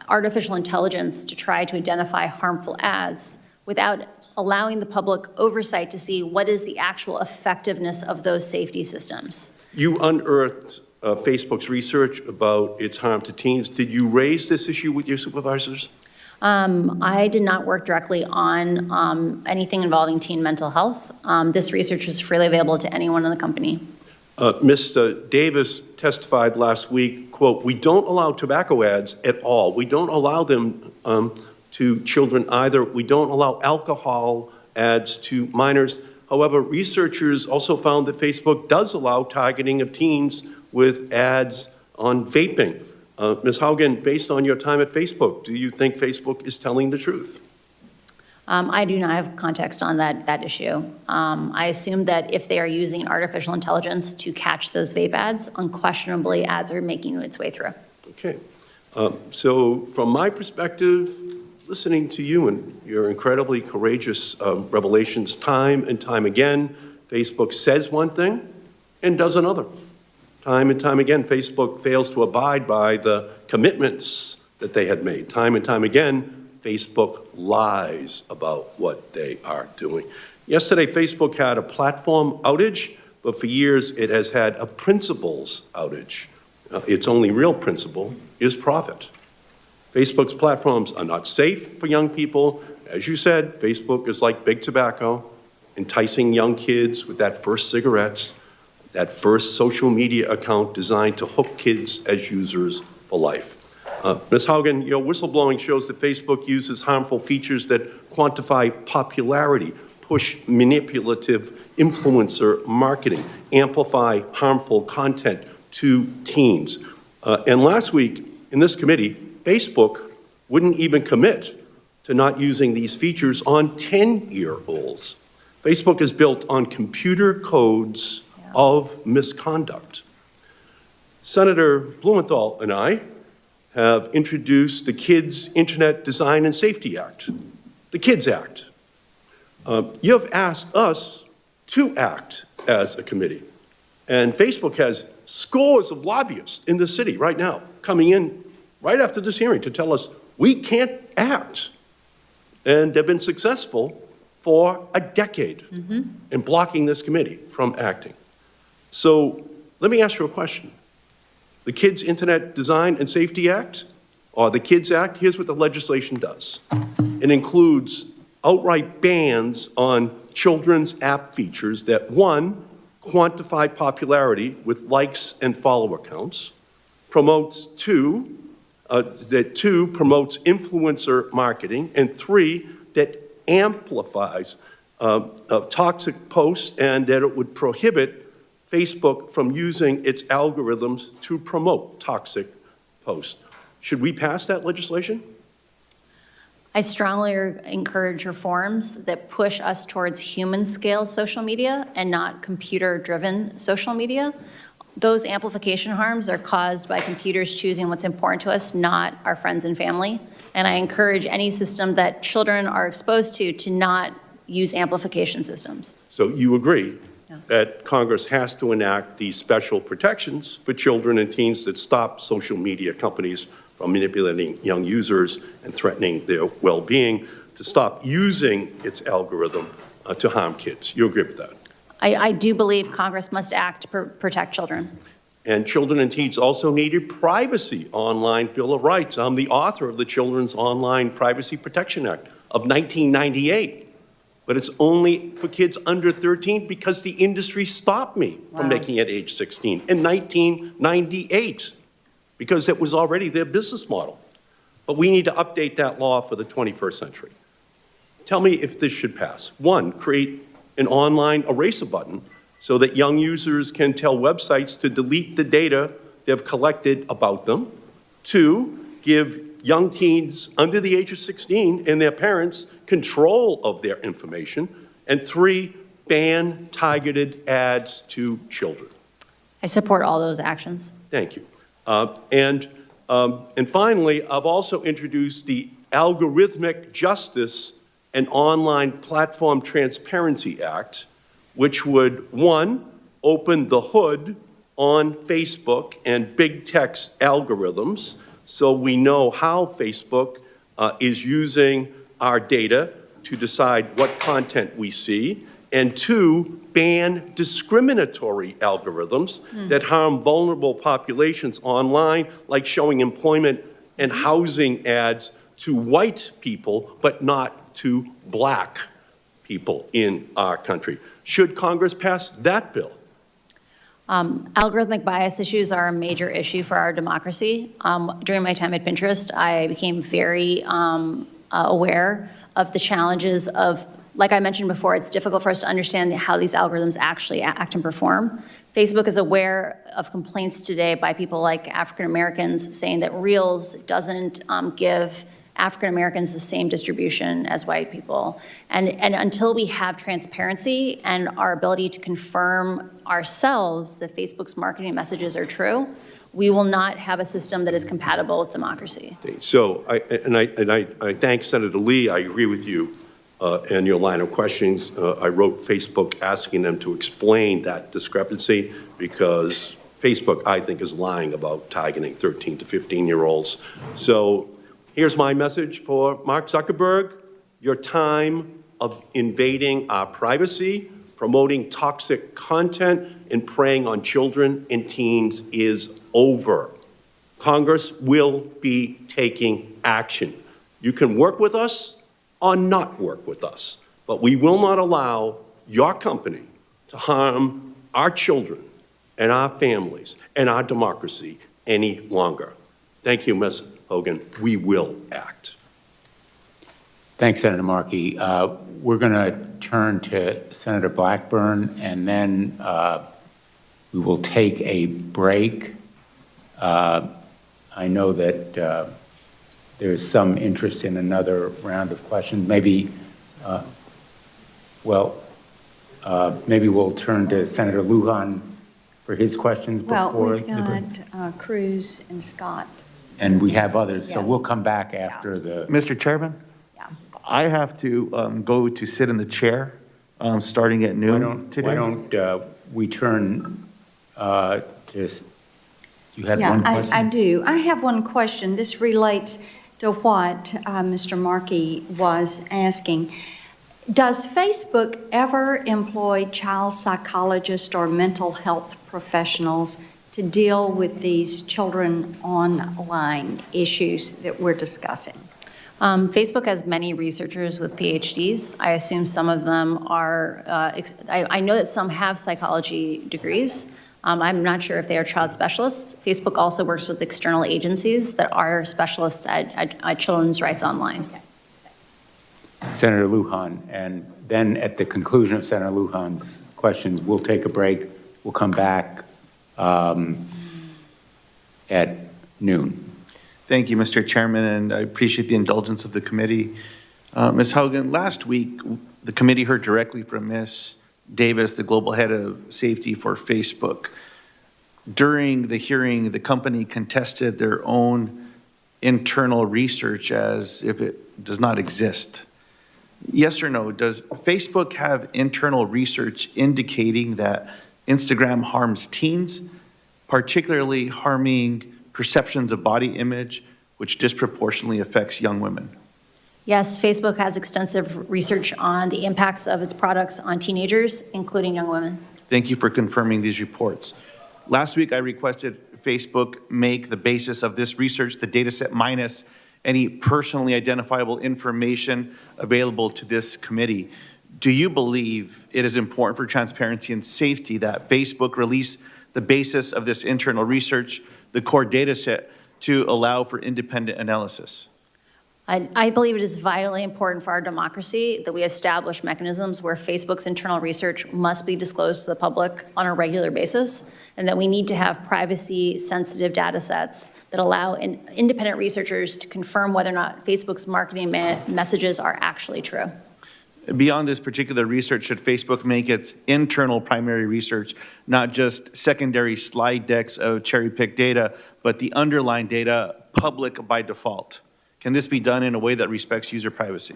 artificial intelligence to try to identify harmful ads without allowing the public oversight to see what is the actual effectiveness of those safety systems. You unearthed Facebook's research about its harm to teens. Did you raise this issue with your supervisors? I did not work directly on anything involving teen mental health. This research was freely available to anyone in the company. Ms. Davis testified last week, quote, "We don't allow tobacco ads at all. We don't allow them to children either. We don't allow alcohol ads to minors." However, researchers also found that Facebook does allow targeting of teens with ads on vaping. Ms. Haugen, based on your time at Facebook, do you think Facebook is telling the truth? I do not have context on that issue. I assume that if they are using artificial intelligence to catch those vape ads, unquestionably ads are making its way through. Okay. So from my perspective, listening to you and your incredibly courageous revelations time and time again, Facebook says one thing and does another. Time and time again, Facebook fails to abide by the commitments that they had made. Time and time again, Facebook lies about what they are doing. Yesterday, Facebook had a platform outage, but for years it has had a principles outage. Its only real principle is profit. Facebook's platforms are not safe for young people. As you said, Facebook is like big tobacco, enticing young kids with that first cigarette, that first social media account designed to hook kids as users for life. Ms. Haugen, your whistleblowing shows that Facebook uses harmful features that quantify popularity, push manipulative influencer marketing, amplify harmful content to teens. And last week in this committee, Facebook wouldn't even commit to not using these features on 10-year-olds. Facebook is built on computer codes of misconduct. Senator Blumenthal and I have introduced the Kids Internet Design and Safety Act, the KIDS Act. You have asked us to act as a committee. And Facebook has scores of lobbyists in the city right now coming in right after this hearing to tell us we can't act. And they've been successful for a decade in blocking this committee from acting. So let me ask you a question. the Kids Internet Design and Safety Act, or the Kids Act, here's what the legislation does. It includes outright bans on children's app features that, one, quantify popularity with likes and follower counts, promotes promotes influencer marketing, and three, that amplifies toxic posts, and that it would prohibit Facebook from using its algorithms to promote toxic posts. Should we pass that legislation? I strongly encourage reforms that push us towards human-scale social media and not computer-driven social media. Those amplification harms are caused by computers choosing what's important to us, not our friends and family. And I encourage any system that children are exposed to not use amplification systems. So you agree that Congress has to enact these special protections for children and teens that stop social media companies from manipulating young users and threatening their well-being, to stop using its algorithm to harm kids. You agree with that? I do believe Congress must act to protect children. And children and teens also need a privacy online Bill of Rights. I'm the author of the Children's Online Privacy Protection Act of 1998. But it's only for kids under 13 because the industry stopped me from making it age 16 in 1998, because it was already their business model. But we need to update that law for the 21st century. Tell me if this should pass. One, create an online eraser button so that young users can tell websites to delete the data they've collected about them. Two, give young teens under the age of 16 and their parents control of their information. And three, ban targeted ads to children. I support all those actions. Thank you. And finally, I've also introduced the Algorithmic Justice and Online Platform Transparency Act, which would, one, open the hood on Facebook and big tech's algorithms so we know how Facebook is using our data to decide what content we see, and two, ban discriminatory algorithms that harm vulnerable populations online, like showing employment and housing ads to white people, but not to black people in our country. Should Congress pass that bill? Algorithmic bias issues are a major issue for our democracy. During my time at Pinterest, I became very aware of the challenges of, like I mentioned before, it's difficult for us to understand how these algorithms actually act and perform. Facebook is aware of complaints today by people like African Americans saying that Reels doesn't give African Americans the same distribution as white people. And until we have transparency and our ability to confirm ourselves that Facebook's marketing messages are true, we will not have a system that is compatible with democracy. So I thank Senator Lee. I agree with you in your line of questions. I wrote Facebook asking them to explain that discrepancy, because Facebook, I think, is lying about targeting 13 to 15-year-olds. So here's my message for Mark Zuckerberg. Your time of invading our privacy, promoting toxic content, and preying on children and teens is over. Congress will be taking action. You can work with us or not work with us, but we will not allow your company to harm our children and our families and our democracy any longer. Thank you, Ms. Haugen. We will act. Thanks, Senator Markey. We're going to turn to Senator Blackburn, and then we will take a break. I know that there's some interest in another round of questions. Maybe, maybe we'll turn to Senator Lujan for his questions before. Well, we've got Cruz and Scott. And we have others, so Yes. we'll come back after the. Mr. Chairman? Yeah. I have to go to sit in the chair starting at noon today. Why don't we turn to, you had one question? Yeah, I do. I have one question. This relates to what Mr. Markey was asking. Does Facebook ever employ child psychologists or mental health professionals to deal with these children online issues that we're discussing? Facebook has many researchers with PhDs. I assume some of them are, I know that some have psychology degrees. I'm not sure if they are child specialists. Facebook also works with external agencies that are specialists at children's rights online. Senator Lujan, and then at the conclusion of Senator Lujan's questions, we'll take a break. We'll come back at noon. Thank you, Mr. Chairman, and I appreciate the indulgence of the committee. Ms. Haugen, last week, the committee heard directly from Ms. Davis, the global head of safety for Facebook. During the hearing, the company contested their own internal research as if it does not exist. Yes or no, does Facebook have internal research indicating that Instagram harms teens, particularly harming perceptions of body image, which disproportionately affects young women? Yes, Facebook has extensive research on the impacts of its products on teenagers, including young women. Thank you for confirming these reports. Last week, I requested Facebook make the basis of this research the data set minus any personally identifiable information available to this committee. Do you believe it is important for transparency and safety that Facebook release the basis of this internal research, the core data set, to allow for independent analysis? I believe it is vitally important for our democracy that we establish mechanisms where Facebook's internal research must be disclosed to the public on a regular basis, and that we need to have privacy-sensitive data sets that allow independent researchers to confirm whether or not Facebook's marketing messages are actually true. Beyond this particular research, should Facebook make its internal primary research not just secondary slide decks of cherry-picked data, but the underlying data public by default? Can this be done in a way that respects user privacy?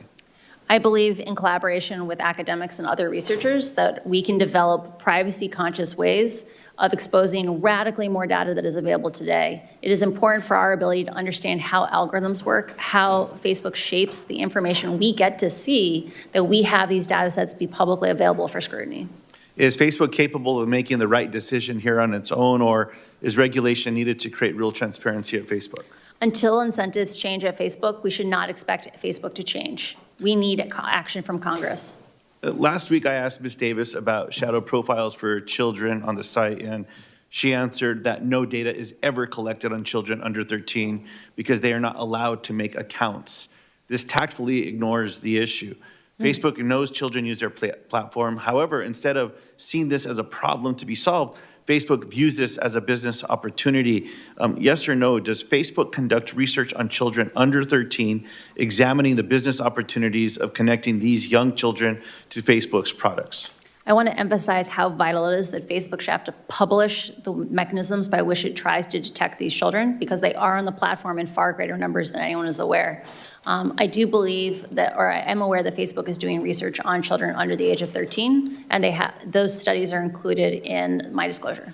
I believe in collaboration with academics and other researchers that we can develop privacy-conscious ways of exposing radically more data that is available today. It is important for our ability to understand how algorithms work, how Facebook shapes the information we get to see, that we have these data sets be publicly available for scrutiny. Is Facebook capable of making the right decision here on its own, or is regulation needed to create real transparency at Facebook? Until incentives change at Facebook, we should not expect Facebook to change. We need action from Congress. Last week, I asked Ms. Davis about shadow profiles for children on the site, and she answered that no data is ever collected on children under 13 because they are not allowed to make accounts. This tactfully ignores the issue. Facebook knows children use their platform. However, instead of seeing this as a problem to be solved, Facebook views this as a business opportunity. Yes or no, does Facebook conduct research on children under 13, examining the business opportunities of connecting these young children to Facebook's products? I want to emphasize how vital it is that Facebook should have to publish the mechanisms by which it tries to detect these children, because they are on the platform in far greater numbers than anyone is aware. I do believe that, or I am aware that Facebook is doing research on children under the age of 13, and those studies are included in my disclosure.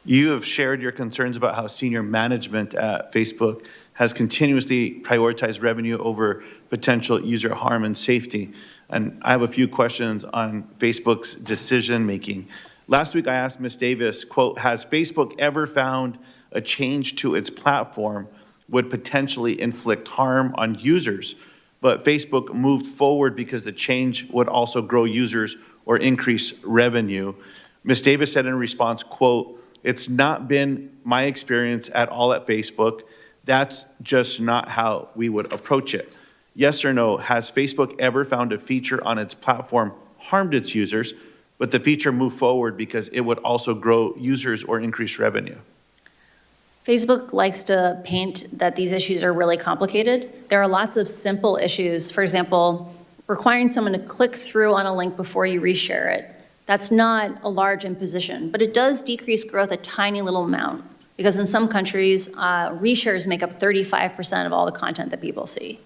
You have shared your concerns about how senior management at Facebook has continuously prioritized revenue over potential user harm and safety. And I have a few questions on Facebook's decision-making. Last week, I asked Ms. Davis, quote, has Facebook ever found a change to its platform would potentially inflict harm on users, but Facebook moved forward because the change would also grow users or increase revenue? Ms. Davis said in response, quote, it's not been my experience at all at Facebook. That's just not how we would approach it. Yes or no, has Facebook ever found a feature on its platform harmed its users, but the feature moved forward because it would also grow users or increase revenue? Facebook likes to paint that these issues are really complicated. There are lots of simple issues. For example, requiring someone to click through on a link before you reshare it. That's not a large imposition, but it does decrease growth a tiny little amount, because in some countries, reshares make up 35% of all the content that people see.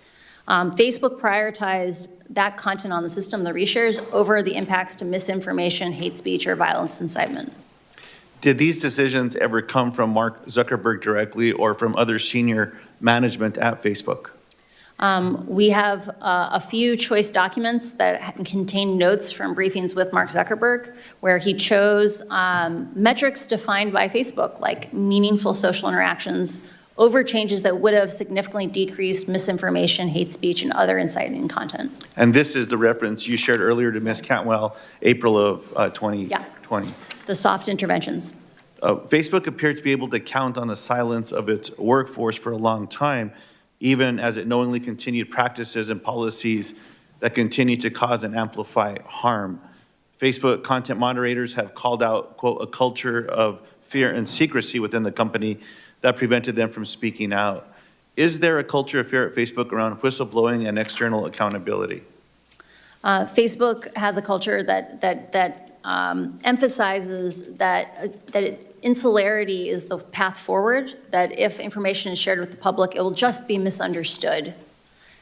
Facebook prioritized that content on the system, the reshares, over the impacts to misinformation, hate speech, or violence incitement. Did these decisions ever come from Mark Zuckerberg directly or from other senior management at Facebook? We have a few choice documents that contain notes from briefings with Mark Zuckerberg, where he chose metrics defined by Facebook, like meaningful social interactions, over changes that would have significantly decreased misinformation, hate speech, and other inciting content. And this is the reference you shared earlier to Ms. Cantwell, April of 2020. Yeah. The soft interventions. Facebook appeared to be able to count on the silence of its workforce for a long time, even as it knowingly continued practices and policies that continue to cause and amplify harm. Facebook content moderators have called out, quote, a culture of fear and secrecy within the company that prevented them from speaking out. Is there a culture of fear at Facebook around whistleblowing and external accountability? Facebook has a culture that emphasizes that insularity is the path forward, that if information is shared with the public, it will just be misunderstood.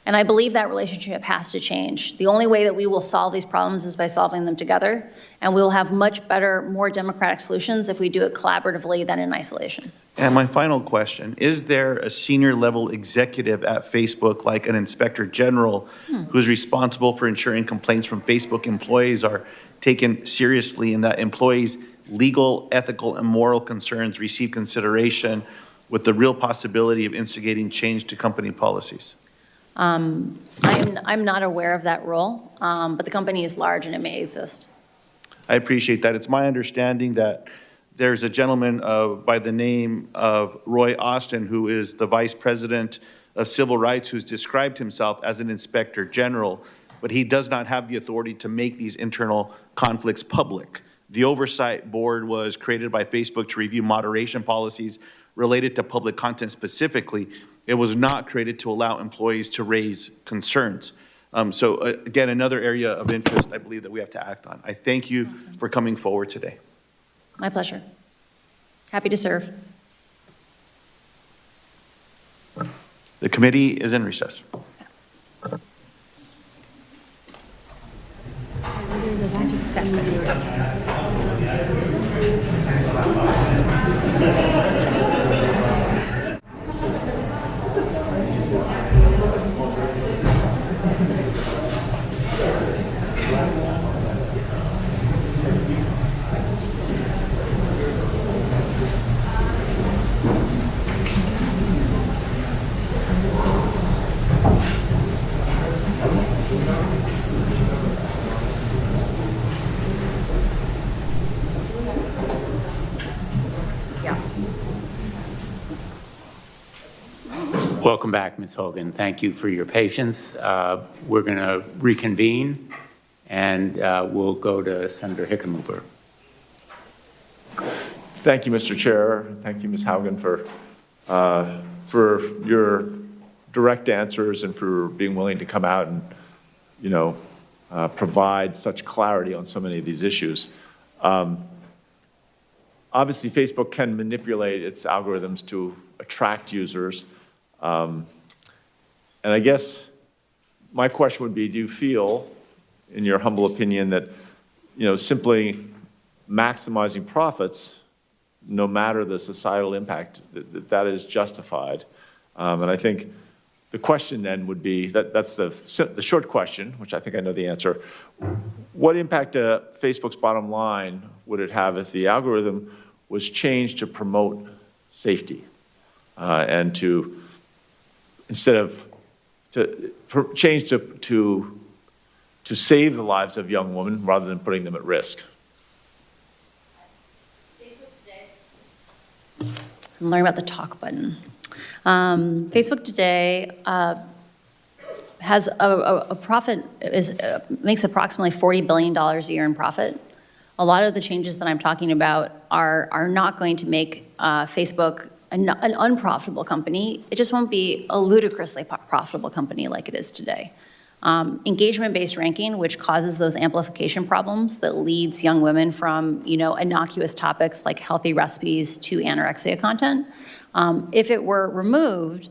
And I believe that relationship has to change. The only way that we will solve these problems is by solving them together, and we will have much better, more democratic solutions if we do it collaboratively than in isolation. And my final question, is there a senior level executive at Facebook, like an inspector general, who's responsible for ensuring complaints from Facebook employees are taken seriously and that employees' legal, ethical, and moral concerns receive consideration with the real possibility of instigating change to company policies? I'm not aware of that role, but the company is large and it may exist. I appreciate that. It's my understanding that there's a gentleman by the name of Roy Austin, who is the Vice President of Civil Rights, who's described himself as an Inspector General, but he does not have the authority to make these internal conflicts public. The Oversight Board was created by Facebook to review moderation policies related to public content specifically. It was not created to allow employees to raise concerns. So again, another area of interest I believe that we have to act on. I thank you for coming forward today. My pleasure. Happy to serve. The committee is in recess. Welcome back, Ms. Haugen. Thank you for your patience. We're going to reconvene, and we'll go to Senator Hickenlooper. Thank you, Mr. Chair. Thank you, Ms. Haugen, for your direct answers and for being willing to come out and, provide such clarity on so many of these issues. Obviously, Facebook can manipulate its algorithms to attract users. And I guess my question would be, do you feel, in your humble opinion, that, simply maximizing profits, no matter the societal impact, that is justified? And I think the question then would be, that's the short question, which I think I know the answer. What impact to Facebook's bottom line would it have if the algorithm was changed to promote safety and to, instead of, change to save the lives of young women rather than putting them at risk? Facebook today. I'm learning about the talk button. Facebook today has a profit, makes approximately $40 billion a year in profit. A lot of the changes that I'm talking about are not going to make Facebook an unprofitable company. It just won't be a ludicrously profitable company like it is today. Engagement-based ranking, which causes those amplification problems that leads young women from, innocuous topics like healthy recipes to anorexia content. If it were removed,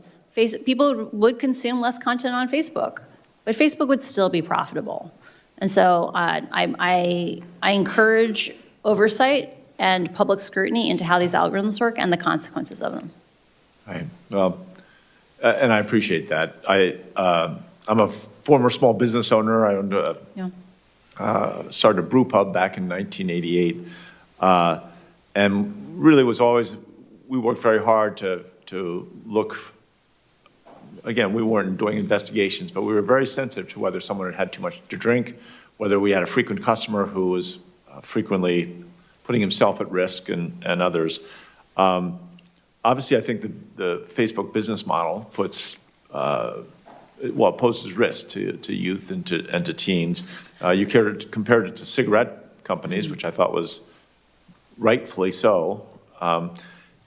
people would consume less content on Facebook, but Facebook would still be profitable. And so I encourage oversight and public scrutiny into how these algorithms work and the consequences of them. Right. Well, And I appreciate that. I'm a former small business owner. I owned started a brew pub back in 1988. And really was always, we worked very hard to look, again, we weren't doing investigations, but we were very sensitive to whether someone had too much to drink, whether we had a frequent customer who was frequently putting himself at risk and others. Obviously, I think the Facebook business model puts, poses risk to youth and to teens. You compared it to cigarette companies, which I thought was rightfully so. I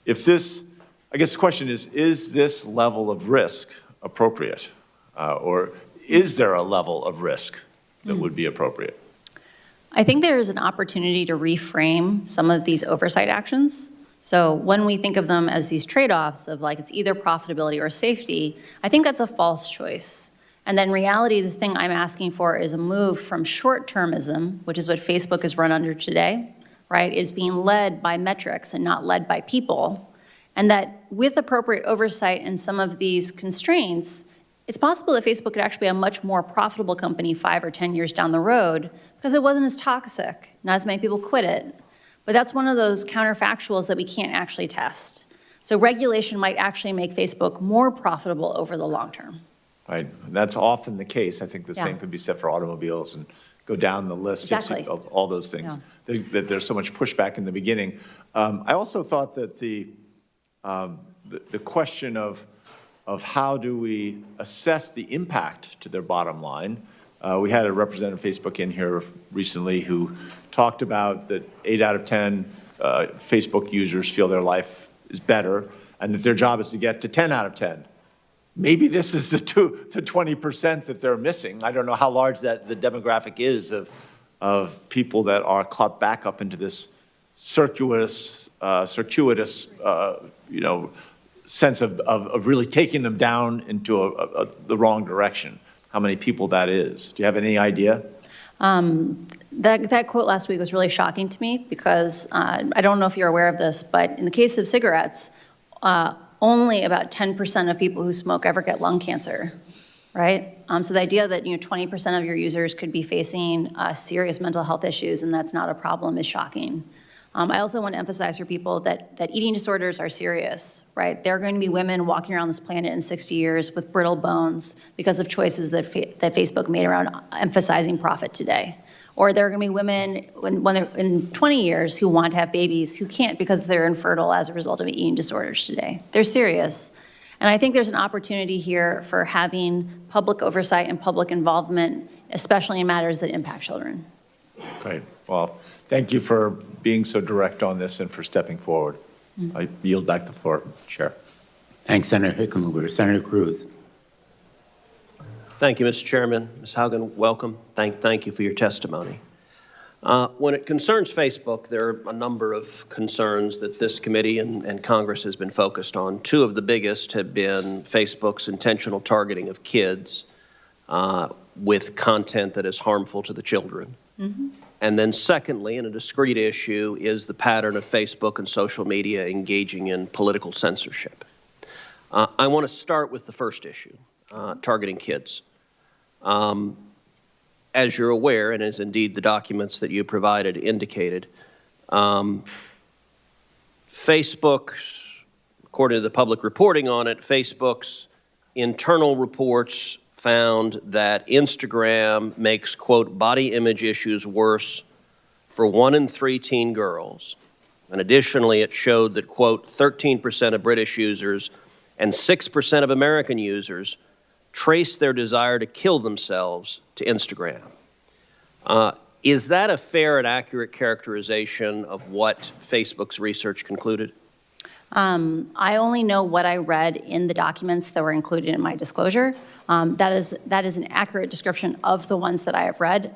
guess the question is this level of risk appropriate? Or is there a level of risk that would be appropriate? I think there is an opportunity to reframe some of these oversight actions. So when we think of them as these trade-offs of like it's either profitability or safety, I think that's a false choice. And then in reality, the thing I'm asking for is a move from short-termism, which is what Facebook is run under today, right, is being led by metrics and not led by people. And that with appropriate oversight and some of these constraints, it's possible that Facebook could actually be a much more profitable company 5 or 10 years down the road because it wasn't as toxic, not as many people quit it. But that's one of those counterfactuals that we can't actually test. So regulation might actually make Facebook more profitable over the long term. Right, and that's often the case. I think the same could be said for automobiles and go down the list of all those things. That there's so much pushback in the beginning. I also thought that the question of how do we assess the impact to their bottom line. We had a representative of Facebook in here recently who talked about that 8 out of 10 Facebook users feel their life is better and that their job is to get to 10 out of 10. Maybe this is the 20% that they're missing. I don't know how large the demographic is of people that are caught back up into this circuitous sense of really taking them down into the wrong direction. How many people that is? Do you have any idea? That quote last week was really shocking to me because I don't know if you're aware of this, but in the case of cigarettes, only about 10% of people who smoke ever get lung cancer, right? So the idea that 20% of your users could be facing serious mental health issues and that's not a problem is shocking. I also want to emphasize for people that eating disorders are serious, right? There are going to be women walking around this planet in 60 years with brittle bones because of choices that Facebook made around emphasizing profit today. Or there are going to be women when they're in 20 years who want to have babies who can't because they're infertile as a result of eating disorders today. They're serious. And I think there's an opportunity here for having public oversight and public involvement, especially in matters that impact children. Great. Well, thank you for being so direct on this and for stepping forward. I yield back the floor, Chair. Thanks, Senator Hickenlooper. Senator Cruz. Thank you, Mr. Chairman. Ms. Haugen, welcome. Thank you for your testimony. When it concerns Facebook, there are a number of concerns that this committee and Congress has been focused on. Two of the biggest have been Facebook's intentional targeting of kids with content that is harmful to the children. And then secondly, and a discrete issue, is the pattern of Facebook and social media engaging in political censorship. I want to start with the first issue, targeting kids. As you're aware, and as indeed the documents that you provided indicated, Facebook, according to the public reporting on it, Facebook's internal reports found that Instagram makes, quote, body image issues worse for 1 in 3 teen girls. And additionally, it showed that, quote, 13% of British users and 6% of American users trace their desire to kill themselves to Instagram. Is that a fair and accurate characterization of what Facebook's research concluded? I only know what I read in the documents that were included in my disclosure. That is an accurate description of the ones that I have read.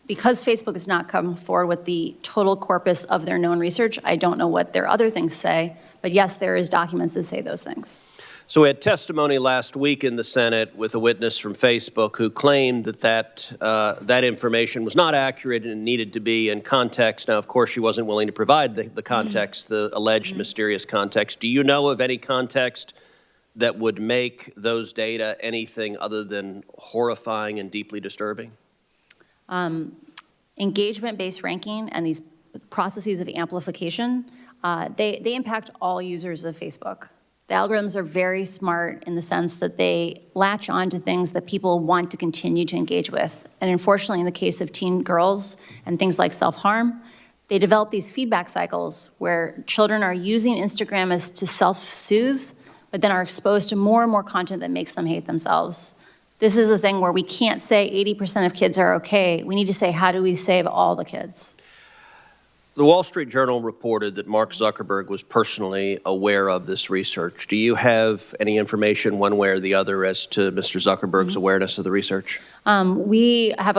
Because Facebook has not come forward with the total corpus of their known research, I don't know what their other things say, but yes, there is documents that say those things. So we had testimony last week in the Senate with a witness from Facebook who claimed that information was not accurate and needed to be in context. Now, of course, she wasn't willing to provide the context, the alleged mysterious context. Do you know of any context that would make those data anything other than horrifying and deeply disturbing? Engagement-based ranking and these processes of amplification, they impact all users of Facebook. The algorithms are very smart in the sense that they latch on to things that people want to continue to engage with. And unfortunately, in the case of teen girls and things like self-harm, they develop these feedback cycles where children are using Instagram as to self-soothe, but then are exposed to more and more content that makes them hate themselves. This is a thing where we can't say 80% of kids are okay. We need to say, how do we save all the kids? The Wall Street Journal reported that Mark Zuckerberg was personally aware of this research. Do you have any information one way or the other as to Mr. Zuckerberg's awareness of the research? We have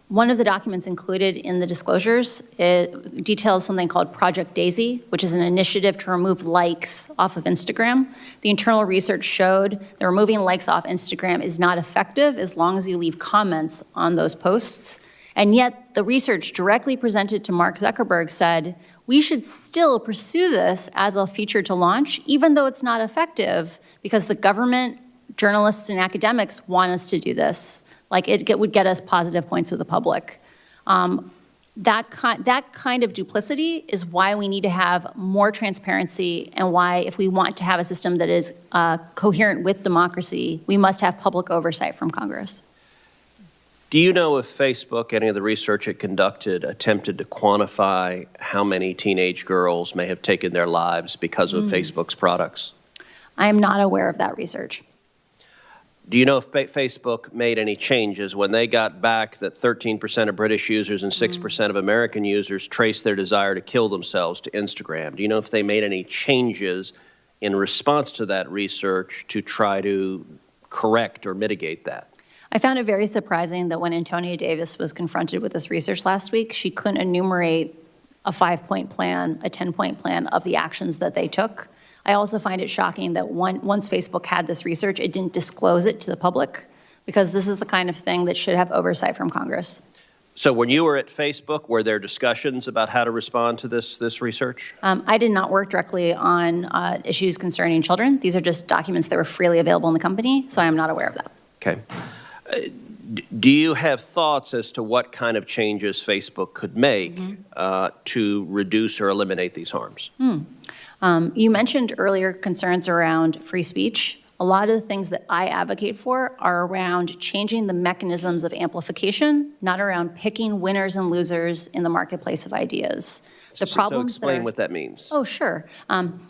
one of the documents included in the disclosures, it details something called Project Daisy, which is an initiative to remove likes off of Instagram. The internal research showed that removing likes off Instagram is not effective as long as you leave comments on those posts. And yet the research directly presented to Mark Zuckerberg said, we should still pursue this as a feature to launch, even though it's not effective, because the government, journalists, and academics want us to do this. Like it would get us positive points with the public. That kind of duplicity is why we need to have more transparency, and why, if we want to have a system that is coherent with democracy, we must have public oversight from Congress. Do you know if Facebook, any of the research it conducted, attempted to quantify how many teenage girls may have taken their lives because of Facebook's products? I am not aware of that research. Do you know if Facebook made any changes when they got back that 13% of British users and 6% of American users traced their desire to kill themselves to Instagram? Do you know if they made any changes in response to that research to try to correct or mitigate that? I found it very surprising that when Antonia Davis was confronted with this research last week, she couldn't enumerate a 5-point plan, a 10-point plan of the actions that they took. I also find it shocking that once Facebook had this research, it didn't disclose it to the public, because this is the kind of thing that should have oversight from Congress. So when you were at Facebook, were there discussions about how to respond to this research? I did not work directly on issues concerning children. These are just documents that were freely available in the company, so I am not aware of that. Okay. Do you have thoughts as to what kind of changes Facebook could make to reduce or eliminate these harms? You mentioned earlier concerns around free speech. A lot of the things that I advocate for are around changing the mechanisms of amplification, not around picking winners and losers in the marketplace of ideas. So explain what that means. Oh, sure.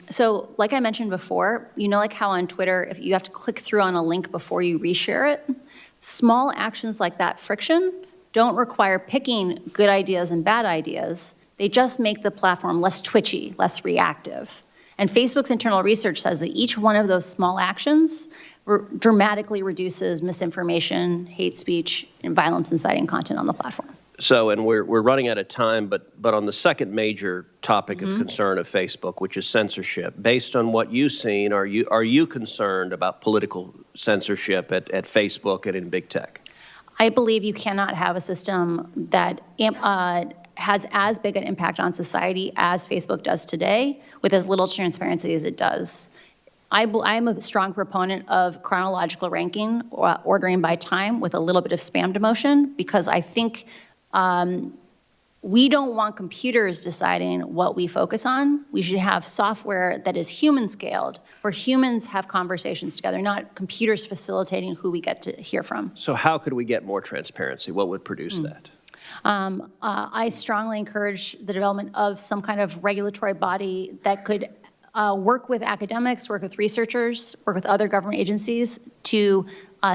So like I mentioned before, you know, like how on Twitter, if you have to click through on a link before you reshare it, small actions like that friction don't require picking good ideas and bad ideas. They just make the platform less twitchy, less reactive. And Facebook's internal research says that each one of those small actions dramatically reduces misinformation, hate speech, and violence inciting content on the platform. So, and we're running out of time, but on the second major topic of concern of Facebook, which is censorship, based on what you've seen, are you concerned about political censorship at Facebook and in big tech? I believe you cannot have a system that has as big an impact on society as Facebook does today, with as little transparency as it does. I'm a strong proponent of chronological ranking, or ordering by time with a little bit of spam demotion, because I think we don't want computers deciding what we focus on. We should have software that is human scaled, where humans have conversations together, not computers facilitating who we get to hear from. So how could we get more transparency? What would produce that? I strongly encourage the development of some kind of regulatory body that could work with academics, work with researchers, work with other government agencies to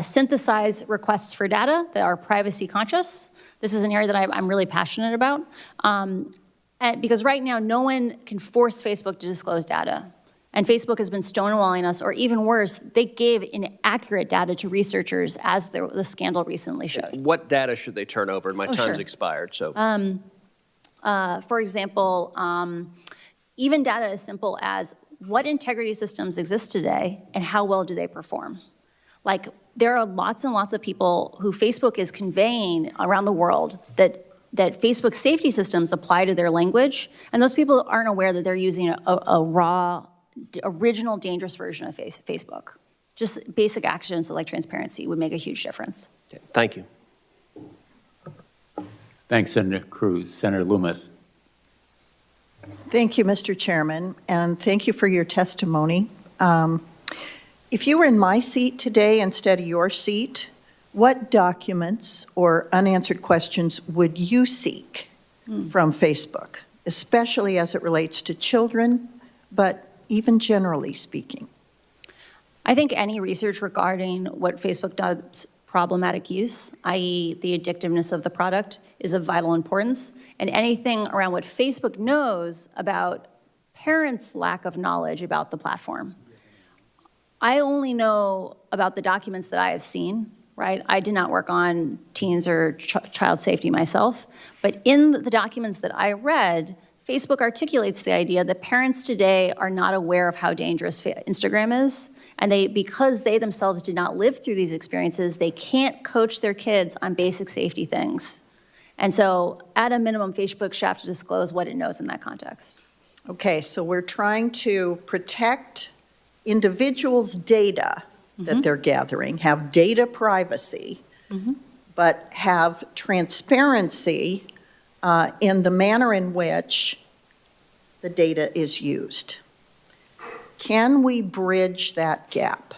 synthesize requests for data that are privacy conscious. This is an area that I'm really passionate about. Because right now, no one can force Facebook to disclose data. And Facebook has been stonewalling us, or even worse, they gave inaccurate data to researchers, as the scandal recently showed. What data should they turn over? And my time's expired, so. For example, even data as simple as what integrity systems exist today and how well do they perform? Like, there are lots and lots of people who Facebook is conveying around the world that Facebook safety systems apply to their language, and those people aren't aware that they're using a raw original dangerous version of Facebook. Just basic actions like transparency would make a huge difference. Thank you. Thanks, Senator Cruz. Senator Loomis. Thank you, Mr. Chairman, and thank you for your testimony. If you were in my seat today instead of your seat, what documents or unanswered questions would you seek from Facebook, especially as it relates to children, but even generally speaking? I think any research regarding what Facebook does problematic use, i.e. the addictiveness of the product, is of vital importance. And anything around what Facebook knows about parents' lack of knowledge about the platform. I only know about the documents that I have seen, right? I did not work on teens or child safety myself. But in the documents that I read, Facebook articulates the idea that parents today are not aware of how dangerous Instagram is. And because they themselves did not live through these experiences, they can't coach their kids on basic safety things. And so at a minimum, Facebook should have to disclose what it knows in that context. Okay, so we're trying to protect individuals' data that they're gathering, have data privacy, but have transparency in the manner in which the data is used. Can we bridge that gap?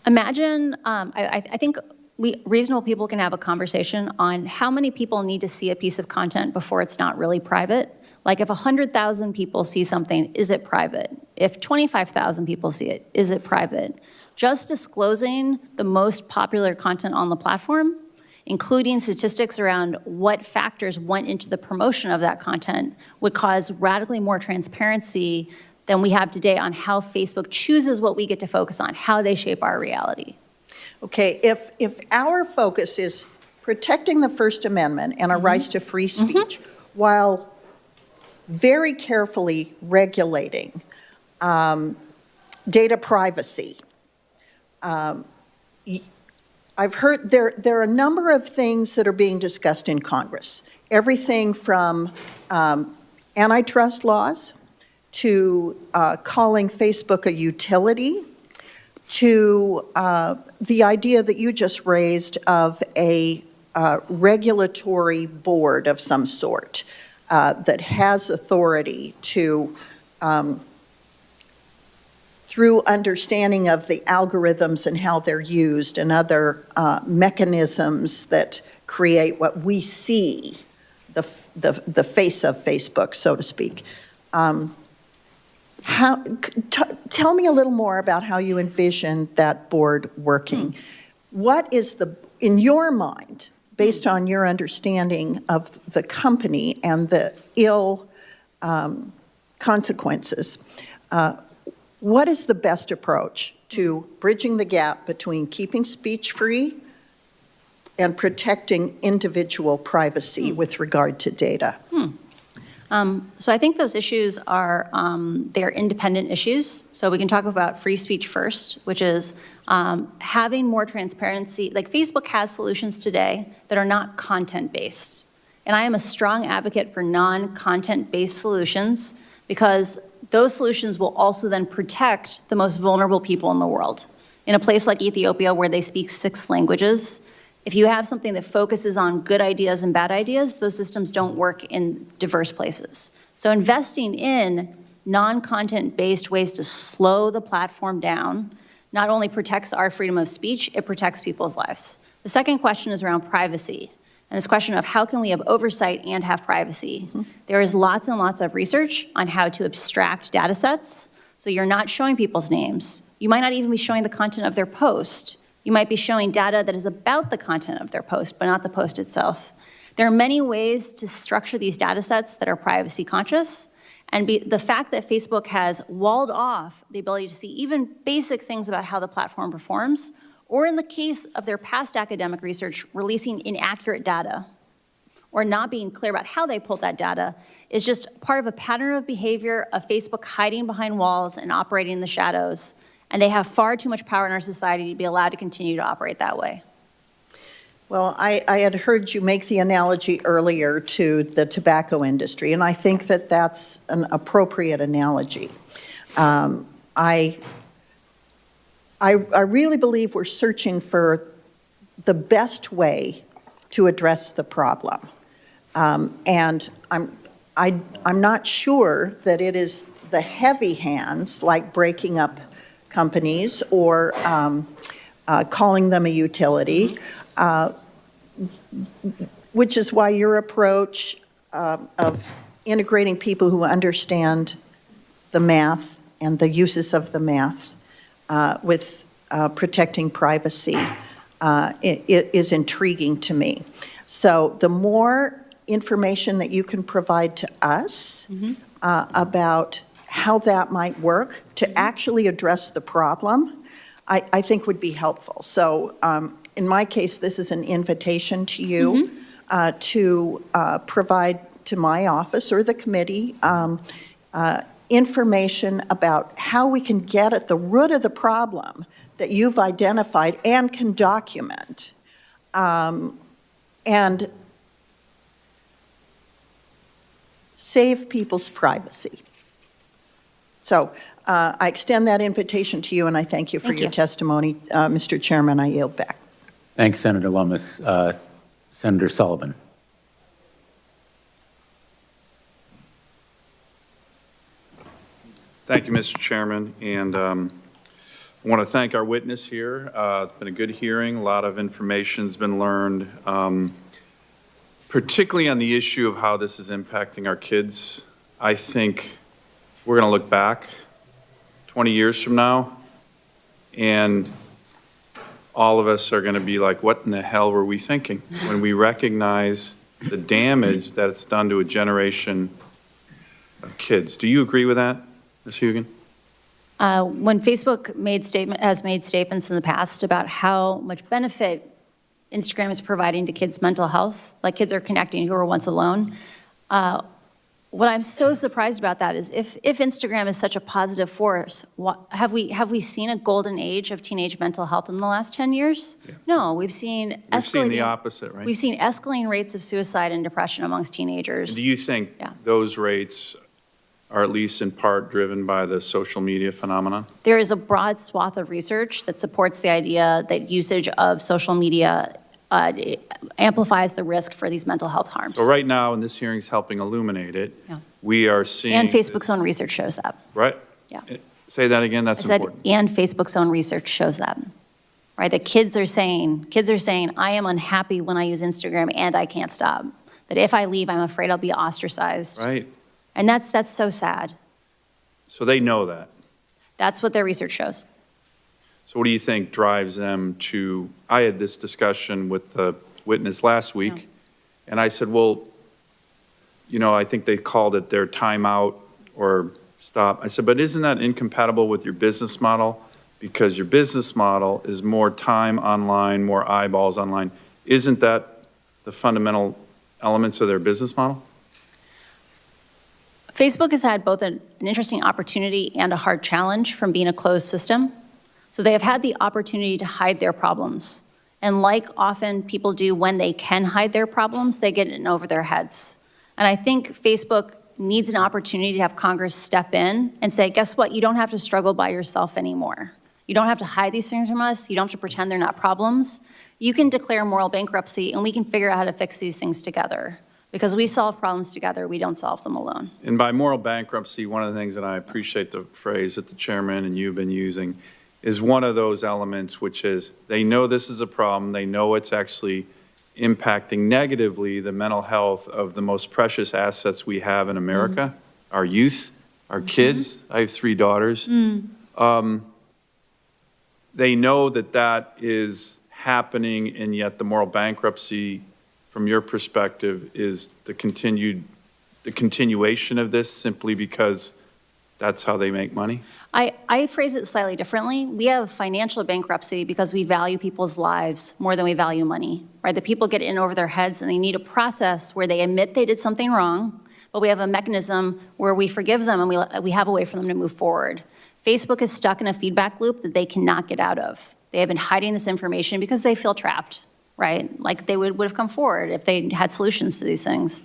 Imagine, I think reasonable people can have a conversation on how many people need to see a piece of content before it's not really private. Like if 100,000 people see something, is it private? If 25,000 people see it, is it private? Just disclosing the most popular content on the platform, including statistics around what factors went into the promotion of that content, would cause radically more transparency than we have today on how Facebook chooses what we get to focus on, how they shape our reality. Okay, if our focus is protecting the First Amendment and our rights to free speech while very carefully regulating data privacy, I've heard there are a number of things that are being discussed in Congress. Everything from antitrust laws to calling Facebook a utility, to the idea that you just raised of a regulatory board of some sort that has authority to, through understanding of the algorithms and how they're used and other mechanisms that create what we see, the face of Facebook, so to speak. Tell me a little more about how you envision that board working. What is in your mind, based on your understanding of the company and the ill consequences, what is the best approach to bridging the gap between keeping speech free and protecting individual privacy with regard to data? So I think those issues are, they're independent issues. So we can talk about free speech first, which is having more transparency. Like Facebook has solutions today that are not content-based. And I am a strong advocate for non-content-based solutions because those solutions will also then protect the most vulnerable people in the world. In a place like Ethiopia where they speak 6 languages, if you have something that focuses on good ideas and bad ideas, those systems don't work in diverse places. So investing in non-content-based ways to slow the platform down not only protects our freedom of speech, it protects people's lives. The second question is around privacy, and this question of how can we have oversight and have privacy. There is lots and lots of research on how to abstract data sets, so you're not showing people's names. You might not even be showing the content of their post. You might be showing data that is about the content of their post, but not the post itself. There are many ways to structure these data sets that are privacy conscious, and the fact that Facebook has walled off the ability to see even basic things about how the platform performs, or in the case of their past academic research, releasing inaccurate data, or not being clear about how they pulled that data, is just part of a pattern of behavior of Facebook hiding behind walls and operating in the shadows. And they have far too much power in our society to be allowed to continue to operate that way. Well, I had heard you make the analogy earlier to the tobacco industry, and I think that that's an appropriate analogy. I really believe we're searching for the best way to address the problem. And I'm not sure that it is the heavy hands, like breaking up companies or calling them a utility, which is why your approach of integrating people who understand the math and the uses of the math with protecting privacy is intriguing to me. So the more information that you can provide to us about how that might work to actually address the problem, I think would be helpful. So in my case, this is an invitation to you to provide to my office or the committee information about how we can get at the root of the problem that you've identified and can document, and save people's privacy. So I extend that invitation to you, and I thank you for your testimony. Mr. Chairman, I yield back. Thanks, Senator Lummis. Senator Sullivan. Thank you, Mr. Chairman, and I want to thank our witness here. It's been a good hearing. A lot of information's been learned, particularly on the issue of how this is impacting our kids. I think we're going to look back 20 years from now, and all of us are going to be like, what in the hell were we thinking? When we recognize the damage that it's done to a generation of kids. Do you agree with that, Ms. Haugen? When Facebook has made statements in the past about how much benefit Instagram is providing to kids' mental health, like kids are connecting who were once alone, what I'm so surprised about that is if Instagram is such a positive force, have we seen a golden age of teenage mental health in the last 10 years? Yeah. No, we've seen the opposite, right? We've seen escalating rates of suicide and depression amongst teenagers. And do you think those rates are at least in part driven by the social media phenomenon? There is a broad swath of research that supports the idea that usage of social media amplifies the risk for these mental health harms. So right now, and this hearing's helping illuminate it, we are seeing... And Facebook's own research shows that. Right? Yeah. Say that again, that's important. And Facebook's own research shows that. Right, the kids are saying, I am unhappy when I use Instagram and I can't stop. That if I leave, I'm afraid I'll be ostracized. Right. And that's so sad. So they know that. That's what their research shows. So what do you think drives them to, I had this discussion with the witness last week, and I said, well, you know, I think they called it their timeout or stop. I said, but isn't that incompatible with your business model? Because your business model is more time online, more eyeballs online. Isn't that the fundamental elements of their business model? Facebook has had both an interesting opportunity and a hard challenge from being a closed system. So they have had the opportunity to hide their problems. And like often people do when they can hide their problems, they get in over their heads. And I think Facebook needs an opportunity to have Congress step in and say, guess what? You don't have to struggle by yourself anymore. You don't have to hide these things from us. You don't have to pretend they're not problems. You can declare moral bankruptcy and we can figure out how to fix these things together. Because we solve problems together, we don't solve them alone. And by moral bankruptcy, one of the things that I appreciate the phrase that the chairman and you've been using is one of those elements, which is they know this is a problem. They know it's actually impacting negatively the mental health of the most precious assets we have in America, our youth, our kids. I have 3 daughters. They know that that is happening, and yet the moral bankruptcy, from your perspective, is the continuation of this simply because that's how they make money? I phrase it slightly differently. We have financial bankruptcy because we value people's lives more than we value money, right? The people get in over their heads and they need a process where they admit they did something wrong, but we have a mechanism where we forgive them and we have a way for them to move forward. Facebook is stuck in a feedback loop that they cannot get out of. They have been hiding this information because they feel trapped, right? Like they would have come forward if they had solutions to these things.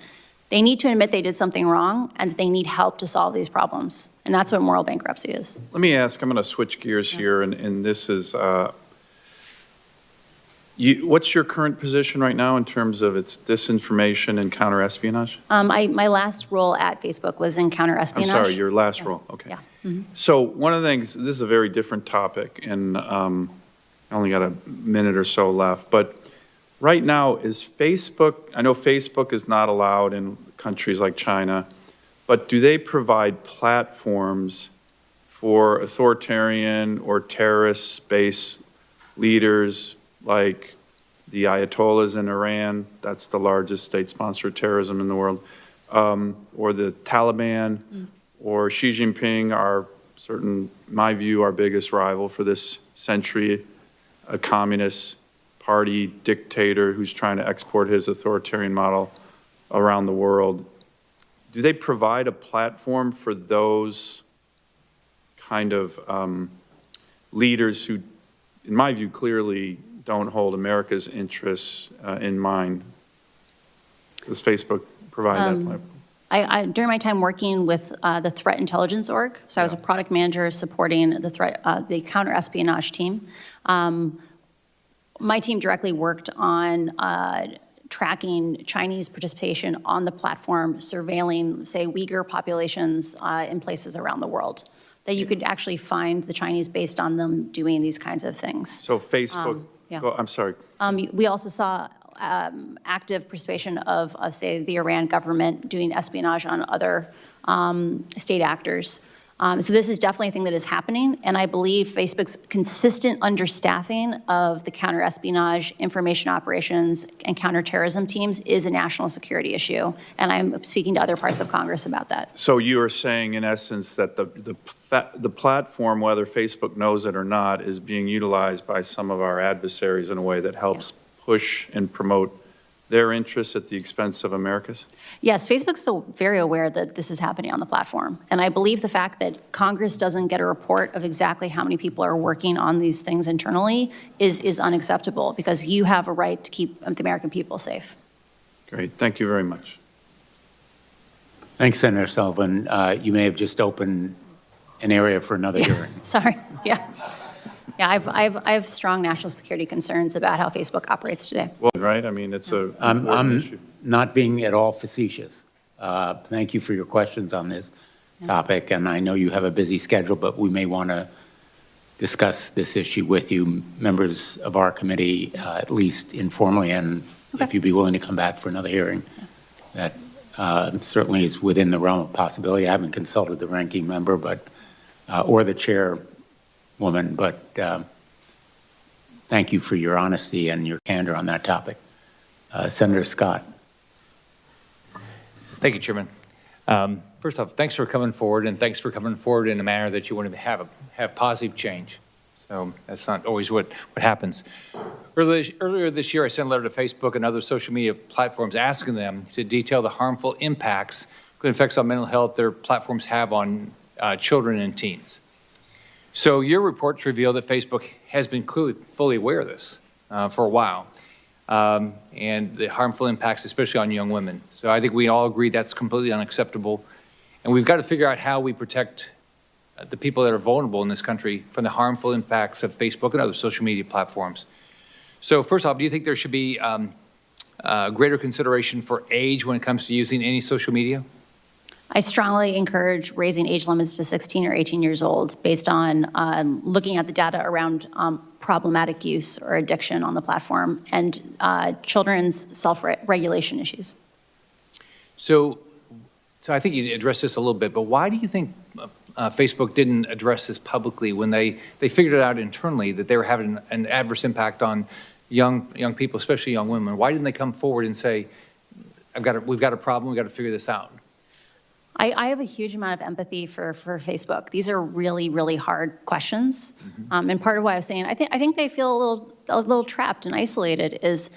They need to admit they did something wrong and that they need help to solve these problems. And that's what moral bankruptcy is. Let me ask, I'm going to switch gears here, and this is, what's your current position right now in terms of its disinformation and counterespionage? My last role at Facebook was in counterespionage. I'm sorry, your last role, okay. Yeah. Mm-hmm. So one of the things, this is a very different topic, and I only got a minute or so left, but right now, is Facebook, I know Facebook is not allowed in countries like China, but do they provide platforms for authoritarian or terrorist-based leaders like the Ayatollahs in Iran, that's the largest state-sponsored terrorism in the world, or the Taliban, or Xi Jinping, in my view, our biggest rival for this century, a communist party dictator who's trying to export his authoritarian model around the world. Do they provide a platform for those kind of leaders who, in my view, clearly don't hold America's interests in mind? Does Facebook provide that platform? During my time working with the Threat Intelligence Org, so I was a product manager supporting the counter-espionage team. My team directly worked on tracking Chinese participation on the platform, surveilling, say, Uyghur populations in places around the world, that you could actually find the Chinese based on them doing these kinds of things. So Facebook, I'm sorry. We also saw active participation of, say, the Iran government doing espionage on other state actors. So this is definitely a thing that is happening, and I believe Facebook's consistent understaffing of the counter-espionage, information operations, and counterterrorism teams is a national security issue, and I'm speaking to other parts of Congress about that. So you are saying, in essence, that the platform, whether Facebook knows it or not, is being utilized by some of our adversaries in a way that helps push and promote their interests at the expense of America's? Yes, Facebook's still very aware that this is happening on the platform. And I believe the fact that Congress doesn't get a report of exactly how many people are working on these things internally is unacceptable, because you have a right to keep the American people safe. Great, thank you very much. Thanks, Senator Sullivan. You may have just opened an area for another hearing. Sorry, yeah. Yeah, I have strong national security concerns about how Facebook operates today. Well, right, I mean, it's a I'm issue. not being at all facetious. Thank you for your questions on this topic, and I know you have a busy schedule, but we may want to discuss this issue with you, members of our committee, at least informally, and if you'd be willing to come back for another hearing. That certainly is within the realm of possibility. I haven't consulted the ranking member, but or the chairwoman, but thank you for your honesty and your candor on that topic. Senator Scott. Thank you, Chairman. First off, thanks for coming forward, and thanks for coming forward in a manner that you want to have positive change. So that's not always what happens. Earlier this year, I sent a letter to Facebook and other social media platforms asking them to detail the harmful impacts, including effects on mental health, their platforms have on children and teens. So your reports reveal that Facebook has been fully aware of this for a while, and the harmful impacts, especially on young women. So I think we all agree that's completely unacceptable, and we've got to figure out how we protect the people that are vulnerable in this country from the harmful impacts of Facebook and other social media platforms. So first off, do you think there should be greater consideration for age when it comes to using any social media? I strongly encourage raising age limits to 16 or 18 years old based on looking at the data around problematic use or addiction on the platform and children's self-regulation issues. So I think you addressed this a little bit, but why do you think Facebook didn't address this publicly when they figured it out internally that they were having an adverse impact on young people, especially young women? Why didn't they come forward and say, we've got a problem, we've got to figure this out? I have a huge amount of empathy for Facebook. These are really, really hard questions. And part of why I was saying, I think they feel a little trapped and isolated is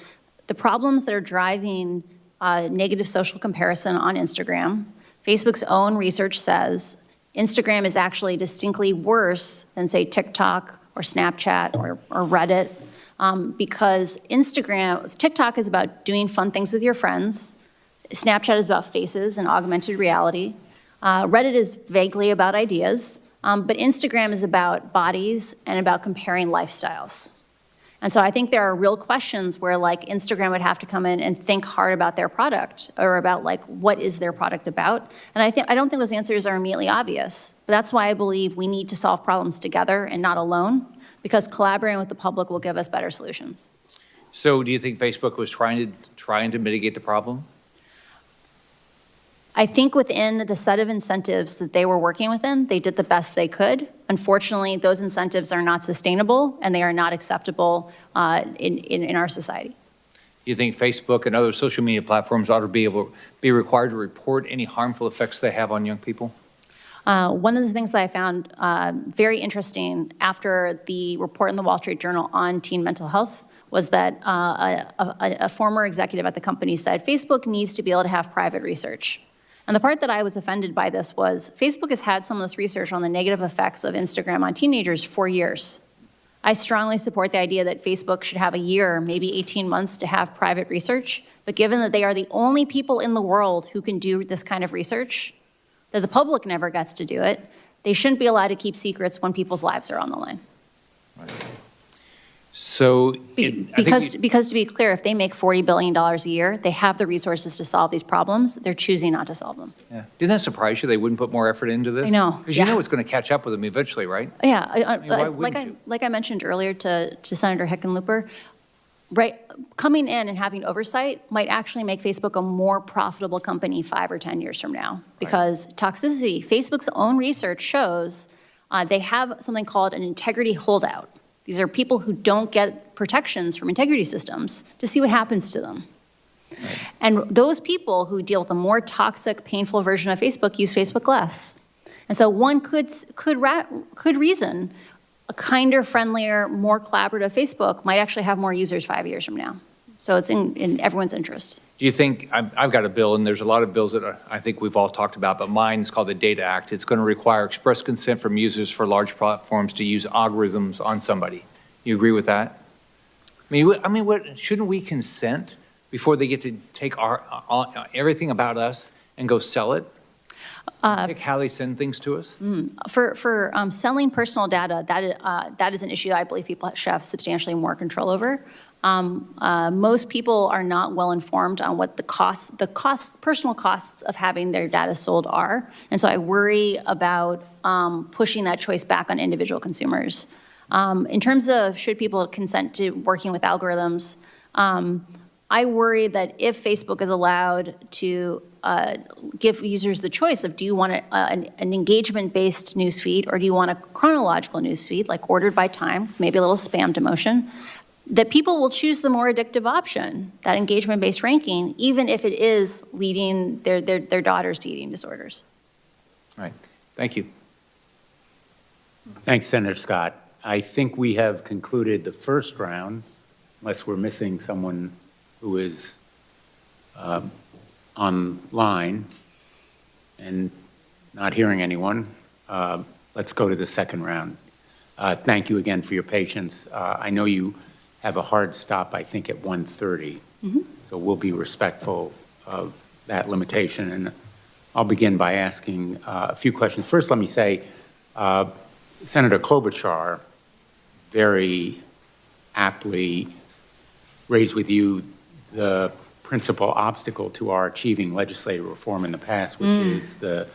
the problems that are driving negative social comparison on Instagram. Facebook's own research says Instagram is actually distinctly worse than, say, TikTok or Snapchat or Reddit, because TikTok is about doing fun things with your friends. Snapchat is about faces and augmented reality. Reddit is vaguely about ideas, but Instagram is about bodies and about comparing lifestyles. And so I think there are real questions where like Instagram would have to come in and think hard about their product or about like what is their product about. And I don't think those answers are immediately obvious. But that's why I believe we need to solve problems together and not alone, because collaborating with the public will give us better solutions. So do you think Facebook was trying to mitigate the problem? I think within the set of incentives that they were working within, they did the best they could. Unfortunately, those incentives are not sustainable and they are not acceptable in our society. Do you think Facebook and other social media platforms ought to be required to report any harmful effects they have on young people? One of the things that I found very interesting after the report in the Wall Street Journal on teen mental health was that a former executive at the company said Facebook needs to be able to have private research. And the part that I was offended by this was Facebook has had some of this research on the negative effects of Instagram on teenagers for years. I strongly support the idea that Facebook should have a year, maybe 18 months to have private research, but given that they are the only people in the world who can do this kind of research, that the public never gets to do it, they shouldn't be allowed to keep secrets when people's lives are on the line. So, Because to be clear, if they make $40 billion a year, they have the resources to solve these problems. They're choosing not to solve them. yeah. Didn't that surprise you? They wouldn't put more effort into this? I know, Because yeah. you know it's going to catch up with them eventually, right? Yeah, why wouldn't you? like I mentioned earlier to Senator Hickenlooper, right, coming in and having oversight might actually make Facebook a more profitable company 5 or 10 years from now. Because toxicity, Facebook's own research shows they have something called an integrity holdout. These are people who don't get protections from integrity systems to see what happens to them. Right. And those people who deal with a more toxic, painful version of Facebook use Facebook less. And so one could reason a kinder, friendlier, more collaborative Facebook might actually have more users 5 years from now. So it's in everyone's interest. Do you think, I've got a bill, and there's a lot of bills that I think we've all talked about, but mine is called the Data Act. It's going to require express consent from users for large platforms to use algorithms on somebody. You agree with that? Shouldn't we consent before they get to take everything about us and go sell it? Pick how they send things to us? For selling personal data, that is an issue that I believe people should have substantially more control over. Most people are not well informed on what the personal costs of having their data sold are. And so I worry about pushing that choice back on individual consumers. In terms of should people consent to working with algorithms, I worry that if Facebook is allowed to give users the choice of do you want an engagement-based newsfeed or do you want a chronological newsfeed, like ordered by time, maybe a little spam demotion, that people will choose the more addictive option, that engagement-based ranking, even if it is leading their daughters to eating disorders. All right. Thank you. Thanks, Senator Scott. I think we have concluded the first round, unless we're missing someone who is online and not hearing anyone. Let's go to the second round. Thank you again for your patience. I know you have a hard stop, I think, at 1:30. So we'll be respectful of that limitation. And I'll begin by asking a few questions. First, let me say, Senator Klobuchar very aptly raised with you the principal obstacle to our achieving legislative reform in the past, which is the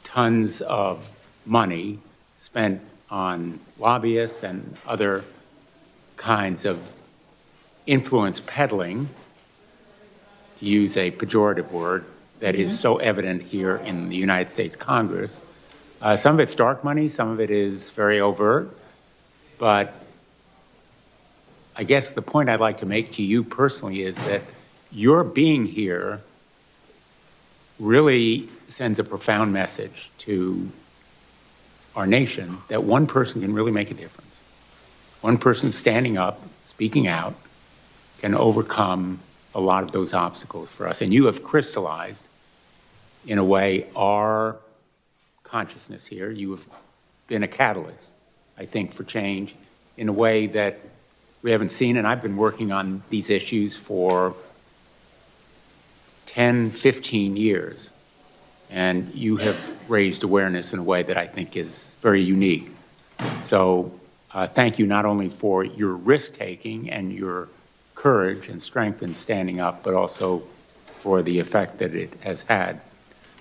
tons of money spent on lobbyists and other kinds of influence peddling, to use a pejorative word, that is so evident here in the United States Congress. Some of it's dark money, some of it is very overt, but I guess the point I'd like to make to you personally is that your being here really sends a profound message to our nation that one person can really make a difference. One person standing up, speaking out, can overcome a lot of those obstacles for us. And you have crystallized, in a way, our consciousness here. You have been a catalyst, I think, for change in a way that we haven't seen. And I've been working on these issues for 10, 15 years. And you have raised awareness in a way that I think is very unique. So thank you not only for your risk-taking and your courage and strength in standing up, but also for the effect that it has had.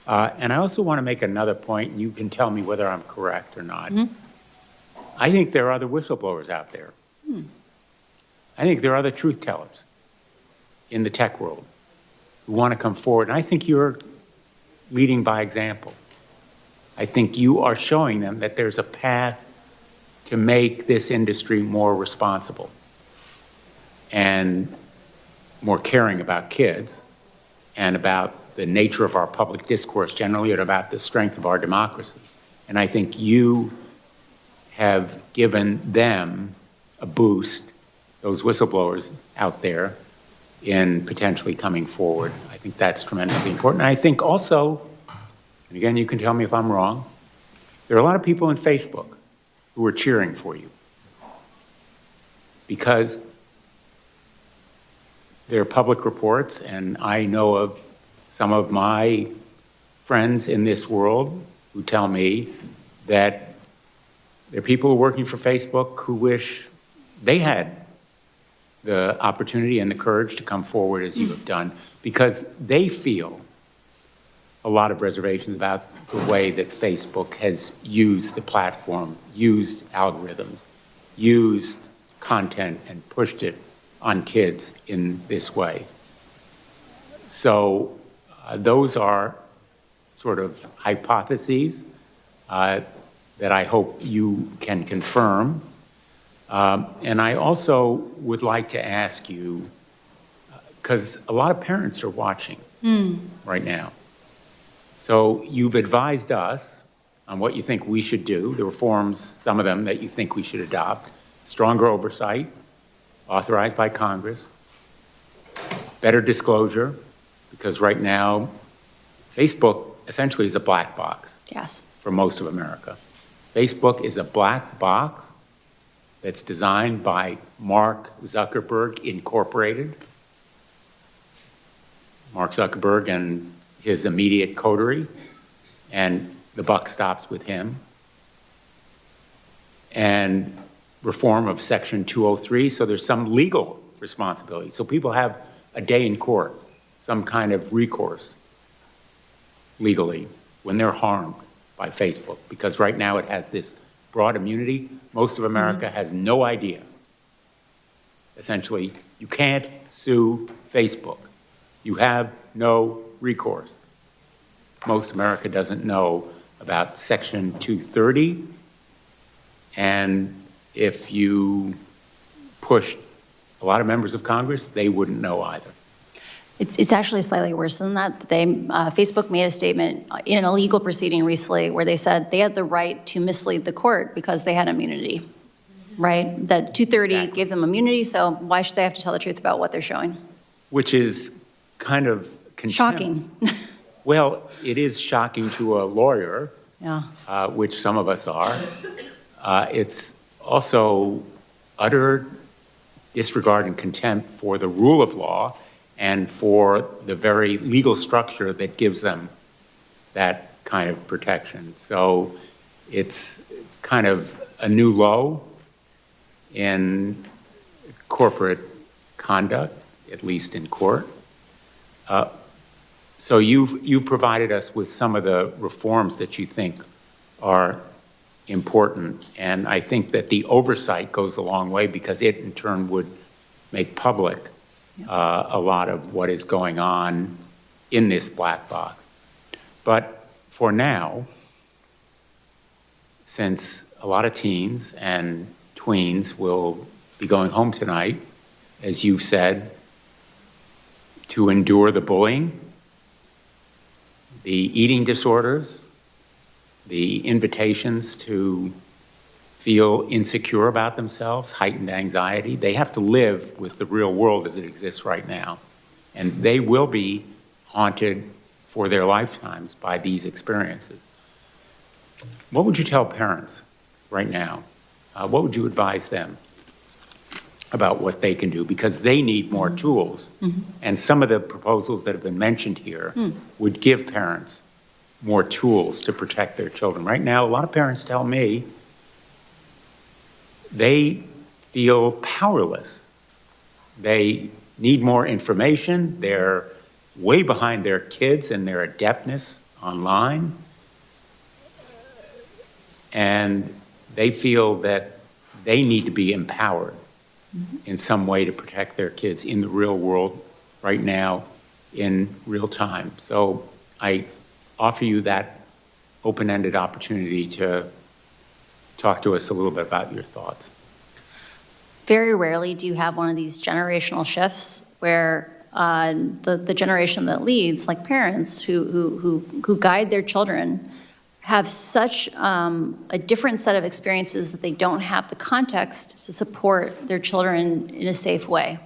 And I also want to make another point, and you can tell me whether I'm correct or not. I think there are other whistleblowers out there. I think there are other truth tellers in the tech world who want to come forward. And I think you're leading by example. I think you are showing them that there's a path to make this industry more responsible and more caring about kids and about the nature of our public discourse generally and about the strength of our democracy. And I think you have given them a boost, those whistleblowers out there, in potentially coming forward. I think that's tremendously important. And I think also, and again, you can tell me if I'm wrong, there are a lot of people in Facebook who are cheering for you because there are public reports, and I know of some of my friends in this world who tell me that there are people working for Facebook who wish they had the opportunity and the courage to come forward as you have done, because they feel a lot of reservations about the way that Facebook has used the platform, used algorithms, used content, and pushed it on kids in this way. So those are sort of hypotheses that I hope you can confirm. And I also would like to ask you, because a lot of parents are watching right now. So you've advised us on what you think we should do, the reforms, some of them that you think we should adopt, stronger oversight, authorized by Congress, better disclosure, because right now, Facebook essentially is a black box. Yes. For most of America. Facebook is a black box that's designed by Mark Zuckerberg Incorporated. Mark Zuckerberg and his immediate coterie, and the buck stops with him. And reform of Section 203, so there's some legal responsibility. So people have a day in court, some kind of recourse legally when they're harmed by Facebook, because right now it has this broad immunity. Most of America has no idea. Essentially, you can't sue Facebook. You have no recourse. Most America doesn't know about Section 230, and if you pushed a lot of members of Congress, they wouldn't know either. It's actually slightly worse than that. Facebook made a statement in a legal proceeding recently where they said they had the right to mislead the court because they had immunity, right? That 230 gave them immunity, so why should they have to tell the truth about what they're showing? Which is kind of contempt. Shocking. Well, it is shocking to a lawyer, Yeah. which some of us are. It's also utter disregard and contempt for the rule of law and for the very legal structure that gives them that kind of protection. So it's kind of a new low in corporate conduct, at least in court. So you've provided us with some of the reforms that you think are important, and I think that the oversight goes a long way because it in turn would make public a lot of what is going on in this black box. But for now, since a lot of teens and tweens will be going home tonight, as you've said, to endure the bullying, the eating disorders, the invitations to feel insecure about themselves, heightened anxiety. They have to live with the real world as it exists right now. And they will be haunted for their lifetimes by these experiences. What would you tell parents right now? What would you advise them? about what they can do, because they need more tools. And some of the proposals that have been mentioned here would give parents more tools to protect their children. Right now, a lot of parents tell me they feel powerless. They need more information. They're way behind their kids in their adeptness online. And they feel that they need to be empowered in some way to protect their kids in the real world right now in real time. So I offer you that open-ended opportunity to talk to us a little bit about your thoughts. Very rarely do you have one of these generational shifts where the generation that leads, like parents who guide their children, have such a different set of experiences that they don't have the context to support their children in a safe way.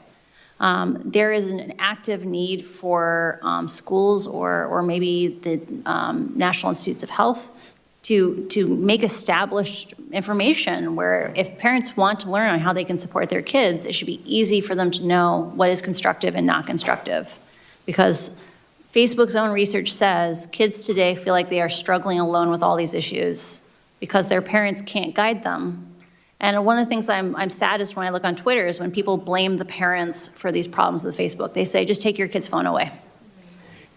There is an active need for schools or maybe the National Institutes of Health to make established information where if parents want to learn on how they can support their kids, it should be easy for them to know what is constructive and not constructive. Because Facebook's own research says kids today feel like they are struggling alone with all these issues because their parents can't guide them. And one of the things I'm saddest when I look on Twitter is when people blame the parents for these problems with Facebook. They say, just take your kid's phone away.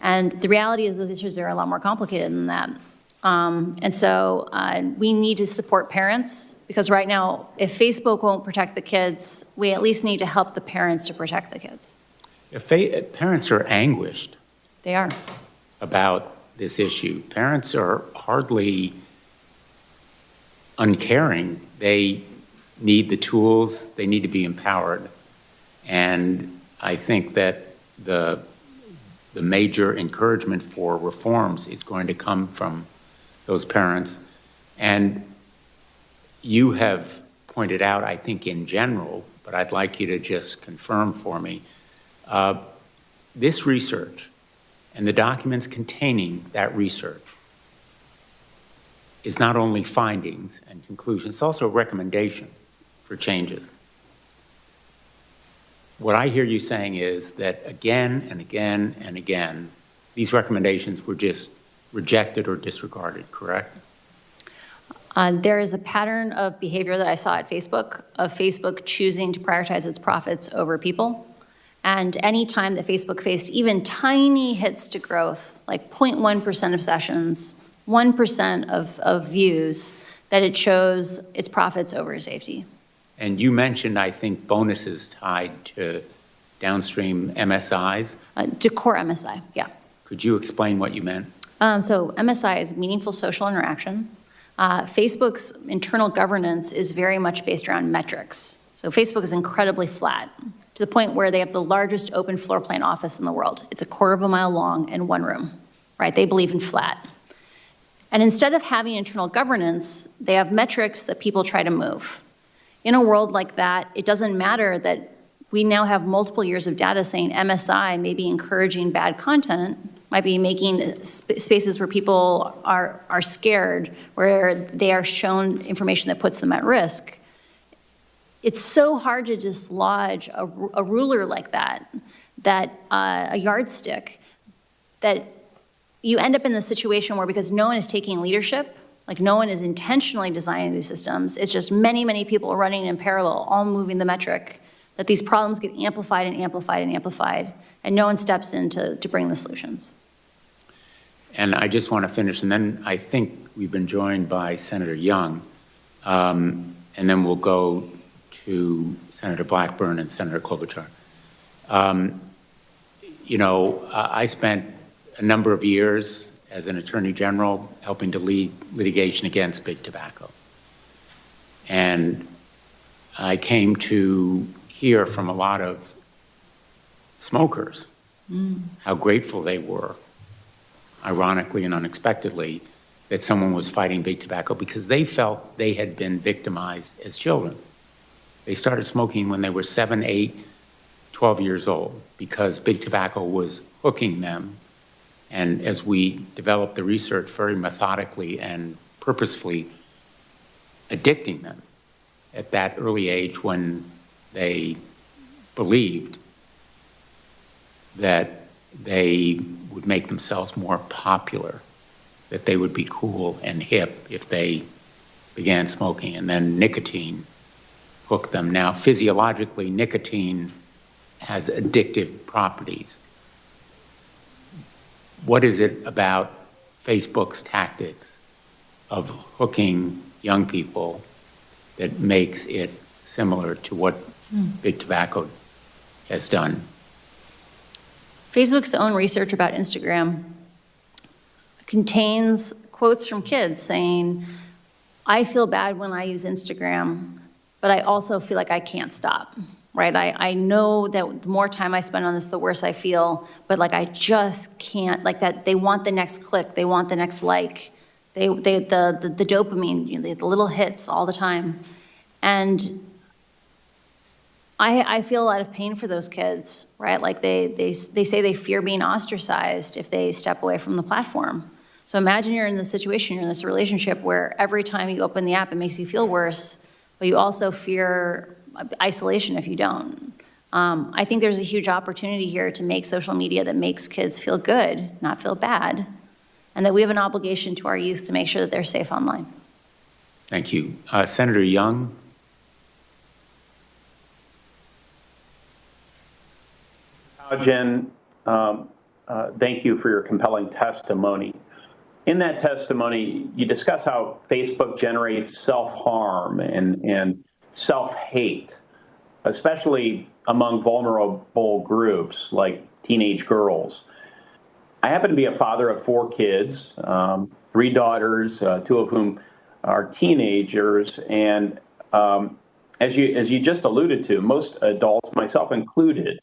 And the reality is those issues are a lot more complicated than that. And so we need to support parents, because right now, if Facebook won't protect the kids, we at least need to help the parents to protect the kids. If parents are anguished They are. about this issue. Parents are hardly uncaring. They need the tools, they need to be empowered. And I think that the major encouragement for reforms is going to come from those parents. And you have pointed out, I think in general, but I'd like you to just confirm for me, this research and the documents containing that research is not only findings and conclusions, it's also recommendations for changes. What I hear you saying is that again and again and again, these recommendations were just rejected or disregarded, correct? There is a pattern of behavior that I saw at Facebook, of Facebook choosing to prioritize its profits over people. And any time that Facebook faced even tiny hits to growth, like 0.1% of sessions, 1% of views, that it chose its profits over safety. And you mentioned, I think, bonuses tied to downstream MSIs. To core MSI, yeah. Could you explain what you meant? So MSI is meaningful social interaction. Facebook's internal governance is very much based around metrics. So Facebook is incredibly flat, to the point where they have the largest open floor plan office in the world. It's 1/4 mile long and one room, right? They believe in flat. And instead of having internal governance, they have metrics that people try to move. In a world like that, it doesn't matter that we now have multiple years of data saying MSI may be encouraging bad content, might be making spaces where people are scared, where they are shown information that puts them at risk. It's so hard to dislodge a ruler like that, a yardstick, that you end up in the situation where, because no one is taking leadership, like no one is intentionally designing these systems, it's just many, many people running in parallel, all moving the metric, that these problems get amplified and amplified and amplified, and no one steps in to bring the solutions. And I just want to finish, and then I think we've been joined by Senator Young, and then we'll go to Senator Blackburn and Senator Klobuchar. I spent a number of years as an Attorney General helping to lead litigation against big tobacco. And I came to hear from a lot of smokers how grateful they were, ironically and unexpectedly, that someone was fighting big tobacco, because they felt they had been victimized as children. They started smoking when they were 7, 8, 12 years old, because big tobacco was hooking them. And as we developed the research, very methodically and purposefully addicting them at that early age when they believed that they would make themselves more popular, that they would be cool and hip if they began smoking, and then nicotine hooked them. Now, physiologically, nicotine has addictive properties. What is it about Facebook's tactics of hooking young people that makes it similar to what big tobacco has done? Facebook's own research about Instagram contains quotes from kids saying, I feel bad when I use Instagram, but I also feel like I can't stop, right? I know that the more time I spend on this, the worse I feel, but like I just can't, like that they want the next click, they want the next like, the dopamine, you know, the little hits all the time. And I feel a lot of pain for those kids, right? Like they say they fear being ostracized if they step away from the platform. So imagine you're in this situation, you're in this relationship where every time you open the app, it makes you feel worse, but you also fear isolation if you don't. I think there's a huge opportunity here to make social media that makes kids feel good, not feel bad, and that we have an obligation to our youth to make sure that they're safe online. Thank you. Senator Young? Jen, thank you for your compelling testimony. In that testimony, you discuss how Facebook generates self-harm and self-hate, especially among vulnerable groups like teenage girls. I happen to be a father of 4 kids, 3 daughters, 2 of whom are teenagers, and as you just alluded to, most adults, myself included,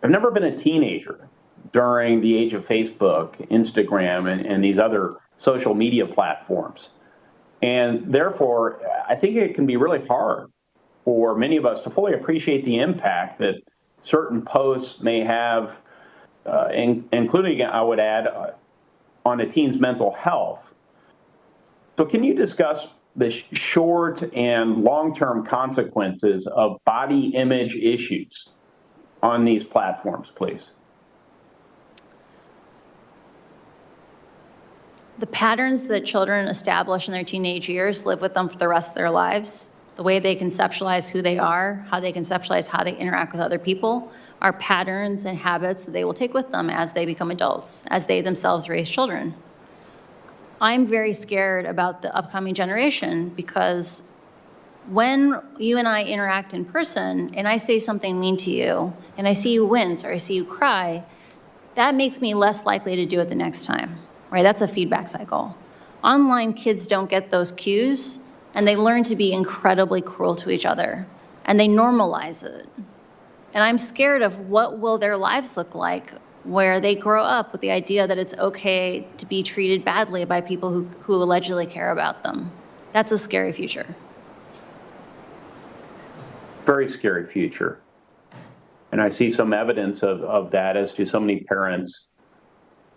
have never been a teenager during the age of Facebook, Instagram, and these other social media platforms. And therefore, I think it can be really hard for many of us to fully appreciate the impact that certain posts may have, including, I would add, on a teen's mental health. So can you discuss the short and long-term consequences of body image issues on these platforms, please? The patterns that children establish in their teenage years live with them for the rest of their lives. The way they conceptualize who they are, how they conceptualize how they interact with other people, are patterns and habits that they will take with them as they become adults, as they themselves raise children. I'm very scared about the upcoming generation because when you and I interact in person and I say something mean to you and I see you wince or I see you cry, that makes me less likely to do it the next time, right? That's a feedback cycle. Online kids don't get those cues and they learn to be incredibly cruel to each other and they normalize it. And I'm scared of what will their lives look like where they grow up with the idea that it's okay to be treated badly by people who allegedly care about them. That's a scary future. Very scary future. And I see some evidence of that as to so many parents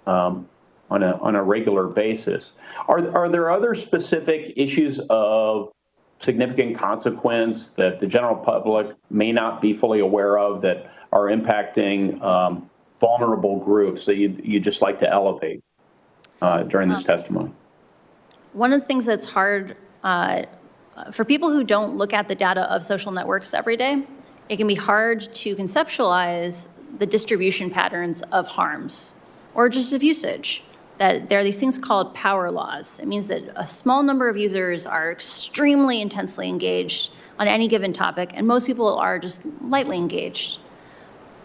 on a regular basis. Are there other specific issues of significant consequence that the general public may not be fully aware of that are impacting vulnerable groups that you'd just like to elevate during this testimony? One of the things that's hard for people who don't look at the data of social networks every day, it can be hard to conceptualize the distribution patterns of harms or just of usage. That there are these things called power laws. It means that a small number of users are extremely intensely engaged on any given topic, and most people are just lightly engaged.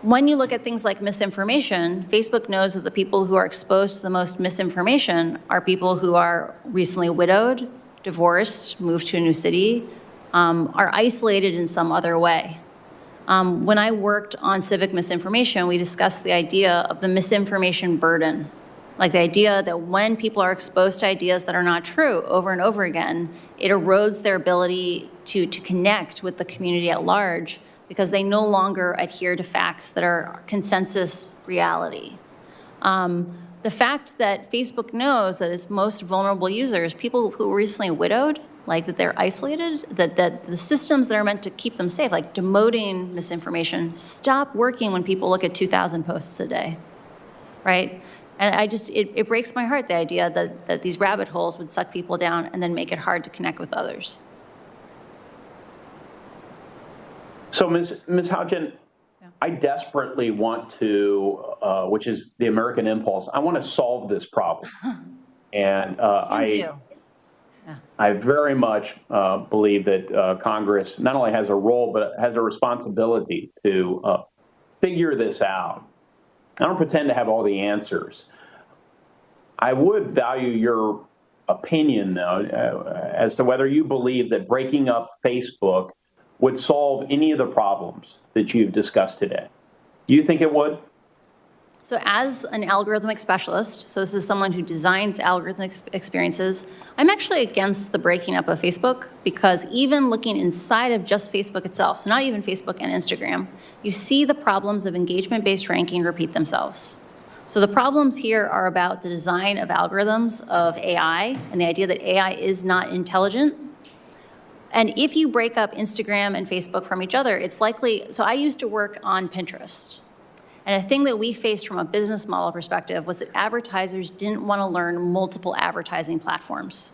When you look at things like misinformation, Facebook knows that the people who are exposed to the most misinformation are people who are recently widowed, divorced, moved to a new city, are isolated in some other way. When I worked on civic misinformation, we discussed the idea of the misinformation burden. Like the idea that when people are exposed to ideas that are not true over and over again, it erodes their ability to connect with the community at large because they no longer adhere to facts that are consensus reality. The fact that Facebook knows that its most vulnerable users, people who were recently widowed, like that they're isolated, that the systems that are meant to keep them safe, like demoting misinformation, stop working when people look at 2,000 posts a day, right? And it breaks my heart, the idea that these rabbit holes would suck people down and then make it hard to connect with others. So, Ms. Haugen, I desperately want to, which is the American impulse, I want to solve this problem. And I very much believe that Congress not only has a role, but has a responsibility to figure this out. I don't pretend to have all the answers. I would value your opinion, though, as to whether you believe that breaking up Facebook would solve any of the problems that you've discussed today. Do you think it would? So as an algorithmic specialist, so this is someone who designs algorithmic experiences, I'm actually against the breaking up of Facebook, because even looking inside of just Facebook itself, so not even Facebook and Instagram, you see the problems of engagement-based ranking repeat themselves. So the problems here are about the design of algorithms of AI and the idea that AI is not intelligent. And if you break up Instagram and Facebook from each other, it's likely, so I used to work on Pinterest. And a thing that we faced from a business model perspective was that advertisers didn't want to learn multiple advertising platforms.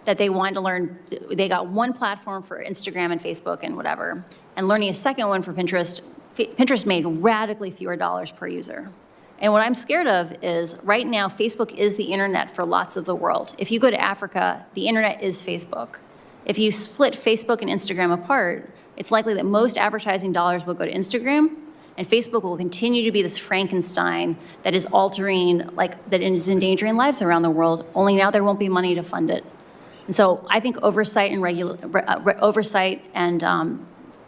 That they wanted to learn, they got one platform for Instagram and Facebook and whatever, and learning a second one for Pinterest, Pinterest made radically fewer dollars per user. And what I'm scared of is right now, Facebook is the internet for lots of the world. If you go to Africa, the internet is Facebook. If you split Facebook and Instagram apart, it's likely that most advertising dollars will go to Instagram, and Facebook will continue to be this Frankenstein that is altering, that is endangering lives around the world, only now there won't be money to fund it. And so I think oversight and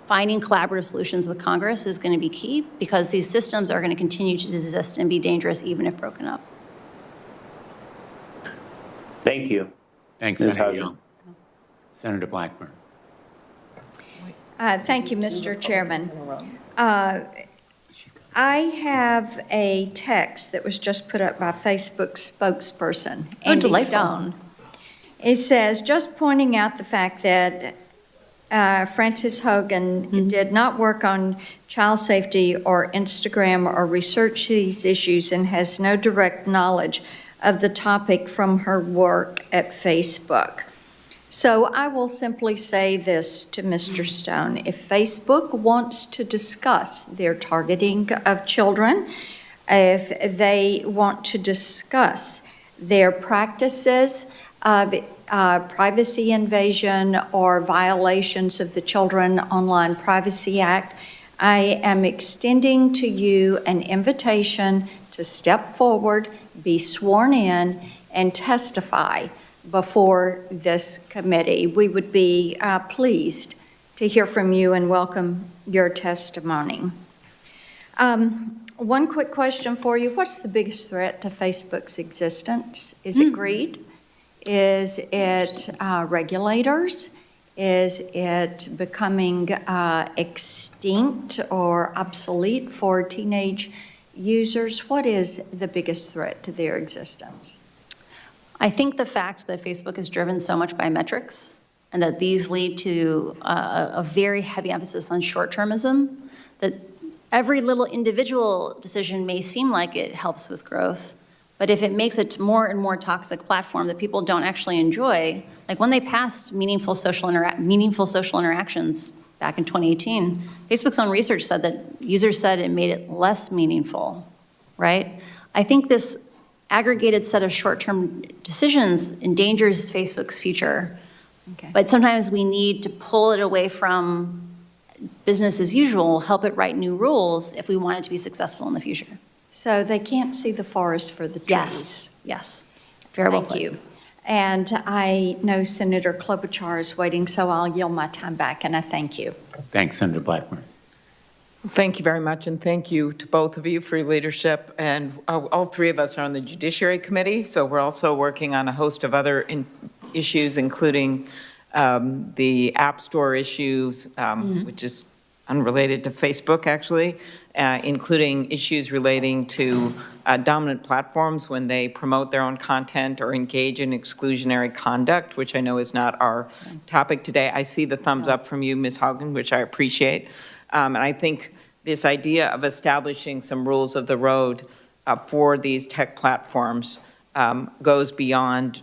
finding collaborative solutions with Congress is going to be key, because these systems are going to continue to exist and be dangerous even if broken up. Thank you. Thanks, Ms. Senator Haugen. Young. Senator Blackburn. Thank you, Mr. Chairman. I have a text that was just put up by Facebook's spokesperson, Andy Stone. It says, just pointing out the fact that Frances Haugen did not work on child safety or Instagram or research these issues and has no direct knowledge of the topic from her work at Facebook. So I will simply say this to Mr. Stone. If Facebook wants to discuss their targeting of children, if they want to discuss their practices of privacy invasion or violations of the Children Online Privacy Act, I am extending to you an invitation to step forward, be sworn in, and testify before this committee. We would be pleased to hear from you and welcome your testimony. One quick question for you. What's the biggest threat to Facebook's existence? Is it greed? Is it regulators? Is it becoming extinct or obsolete for teenage users? What is the biggest threat to their existence? I think the fact that Facebook is driven so much by metrics and that these lead to a very heavy emphasis on short-termism, that every little individual decision may seem like it helps with growth, but if it makes it more and more toxic platform that people don't actually enjoy, like when they passed meaningful social interactions back in 2018, Facebook's own research said that users said it made it less meaningful, right? I think this aggregated set of short-term decisions endangers Facebook's future. Okay. But sometimes we need to pull it away from business as usual, help it write new rules if we want it to be successful in the future. So they can't see the forest for the trees. Yes, yes. Very well put. Thank you. And I know Senator Klobuchar is waiting, so I'll yield my time back, and I thank you. Thanks, Senator Blackburn. Thank you very much, and thank you to both of you for your leadership. And all three of us are on the Judiciary Committee, so we're also working on a host of other issues, including the App Store issues, which is unrelated to Facebook, actually, including issues relating to dominant platforms when they promote their own content or engage in exclusionary conduct, which I know is not our topic today. I see the thumbs up from you, Ms. Haugen, which I appreciate. And I think this idea of establishing some rules of the road for these tech platforms goes beyond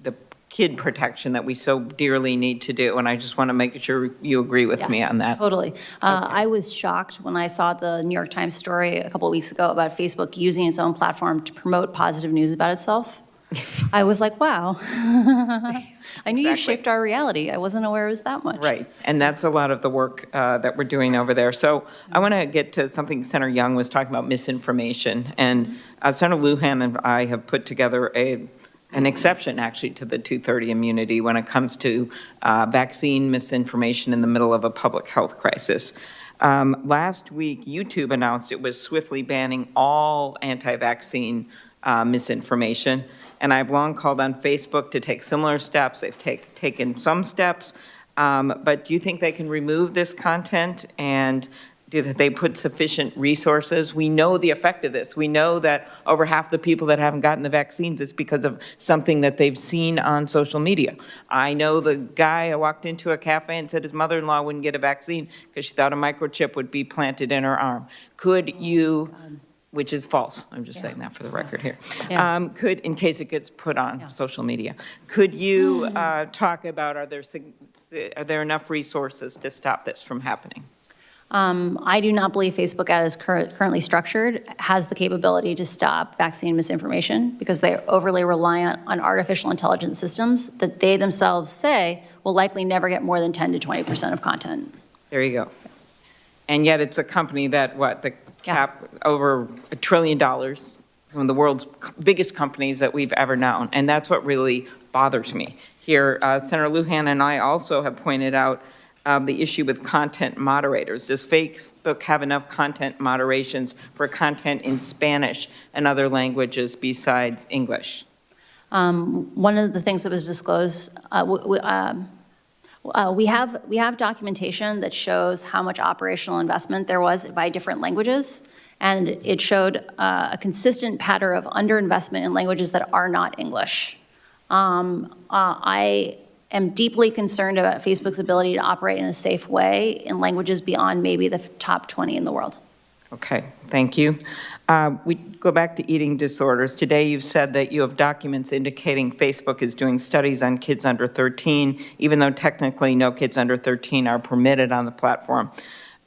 the kid protection that we so dearly need to do. And I just want to make sure you agree with me on that. Totally. I was shocked when I saw the New York Times story a couple of weeks ago about Facebook using its own platform to promote positive news about itself. I was like, wow. I knew you shaped our reality. I wasn't aware it was that much. Right, and that's a lot of the work that we're doing over there. So I want to get to something Senator Young was talking about, misinformation. And Senator Lujan and I have put together an exception, actually, to the 230 immunity when it comes to vaccine misinformation in the middle of a public health crisis. Last week, YouTube announced it was swiftly banning all anti-vaccine misinformation. And I've long called on Facebook to take similar steps. They've taken some steps, but do you think they can remove this content, and do they put sufficient resources? We know the effect of this. We know that over half the people that haven't gotten the vaccines, it's because of something that they've seen on social media. I know the guy who walked into a cafe and said his mother-in-law wouldn't get a vaccine because she thought a microchip would be planted in her arm. Could you, which is false, I'm just saying that for the record here, could, in case it gets put on social media, could you talk about, are there enough resources to stop this from happening? I do not believe Facebook, as currently structured, has the capability to stop vaccine misinformation because they're overly reliant on artificial intelligence systems that they themselves say will likely never get more than 10 to 20% of content. There you go. And yet it's a company that, the cap over $1 trillion, one of the world's biggest companies that we've ever known. And that's what really bothers me. Here, Senator Lujan and I also have pointed out the issue with content moderators. Does Facebook have enough content moderations for content in Spanish and other languages besides English? One of the things that was disclosed, we have documentation that shows how much operational investment there was by different languages, and it showed a consistent pattern of underinvestment in languages that are not English. I am deeply concerned about Facebook's ability to operate in a safe way in languages beyond maybe the top 20 in the world. Okay, thank you. We go back to eating disorders. Today you've said that you have documents indicating Facebook is doing studies on kids under 13, even though technically no kids under 13 are permitted on the platform.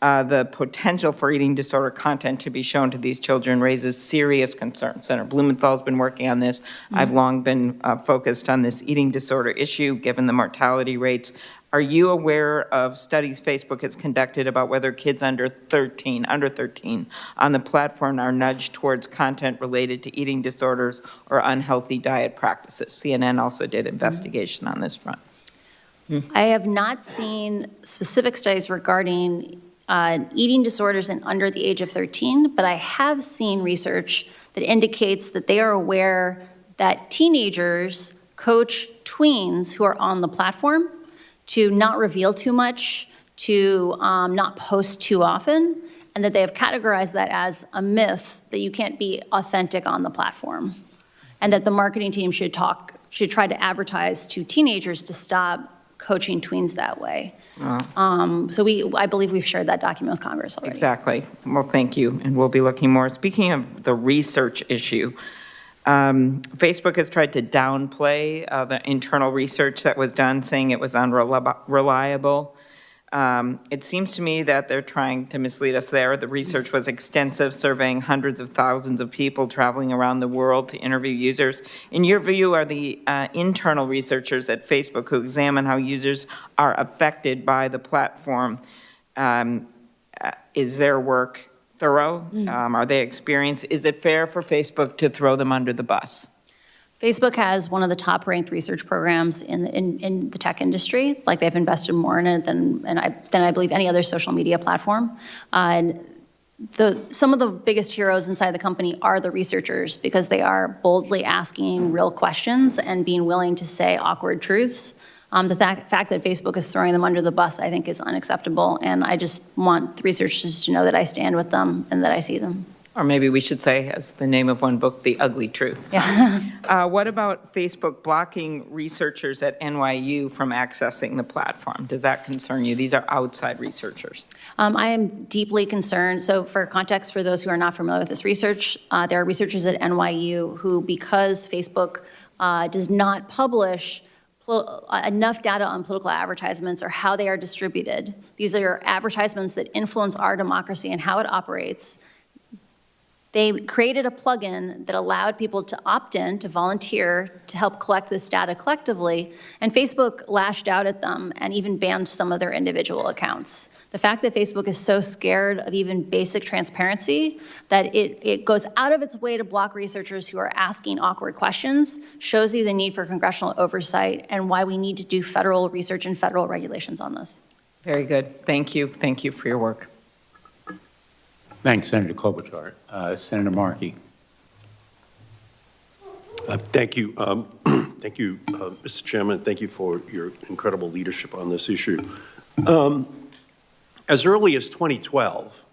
The potential for eating disorder content to be shown to these children raises serious concerns. Senator Blumenthal's been working on this. I've long been focused on this eating disorder issue, given the mortality rates. Are you aware of studies Facebook has conducted about whether kids under 13 on the platform are nudged towards content related to eating disorders or unhealthy diet practices? CNN also did investigation on this front. I have not seen specific studies regarding eating disorders in under the age of 13, but I have seen research that indicates that they are aware that teenagers coach tweens who are on the platform to not reveal too much, to not post too often, and that they have categorized that as a myth that you can't be authentic on the platform, and that the marketing team should try to advertise to teenagers to stop coaching tweens that way. I believe we've shared that document with Congress already. Exactly. Well, thank you, and we'll be looking more. Speaking of the research issue, Facebook has tried to downplay the internal research that was done, saying it was unreliable. It seems to me that they're trying to mislead us there. The research was extensive, surveying hundreds of thousands of people traveling around the world to interview users. In your view, are the internal researchers at Facebook who examine how users are affected by the platform, is their work thorough? Are they experienced? Is it fair for Facebook to throw them under the bus? Facebook has one of the top-ranked research programs in the tech industry. Like, they've invested more in it than I believe any other social media platform. And some of the biggest heroes inside the company are the researchers, because they are boldly asking real questions and being willing to say awkward truths. The fact that Facebook is throwing them under the bus, I think, is unacceptable, and I just want the researchers to know that I stand with them and that I see them. Or maybe we should say, as the name of one book, The Ugly Truth. Yeah. What about Facebook blocking researchers at NYU from accessing the platform? Does that concern you? These are outside researchers. I am deeply concerned. So for context, for those who are not familiar with this research, there are researchers at NYU who, because Facebook does not publish enough data on political advertisements or how they are distributed, these are advertisements that influence our democracy and how it operates. They created a plugin that allowed people to opt in, to volunteer, to help collect this data collectively, and Facebook lashed out at them and even banned some of their individual accounts. The fact that Facebook is so scared of even basic transparency that it goes out of its way to block researchers who are asking awkward questions shows you the need for congressional oversight and why we need to do federal research and federal regulations on this. Very good. Thank you. Thank you for your work. Thanks, Senator Klobuchar. Senator Markey. Thank you. Thank you, Mr. Chairman. Thank you for your incredible leadership on this issue. As early as 2012,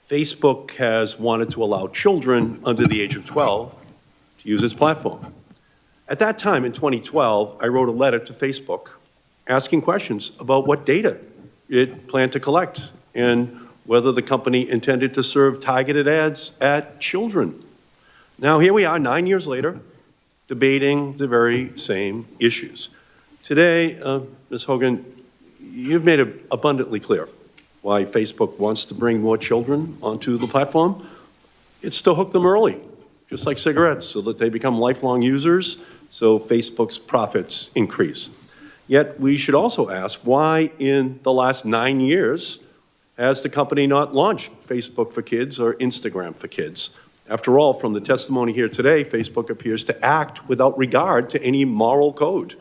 Facebook has wanted to allow children under the age of 12 to use its platform. At that time, in 2012, I wrote a letter to Facebook asking questions about what data it planned to collect and whether the company intended to serve targeted ads at children. Now, here we are 9 years later, debating the very same issues. Today, Ms. Haugen, you've made it abundantly clear why Facebook wants to bring more children onto the platform. It's to hook them early, just like cigarettes, so that they become lifelong users, so Facebook's profits increase. Yet, we should also ask why in the last 9 years has the company not launched Facebook for Kids or Instagram for Kids? After all, from the testimony here today, Facebook appears to act without regard to any moral code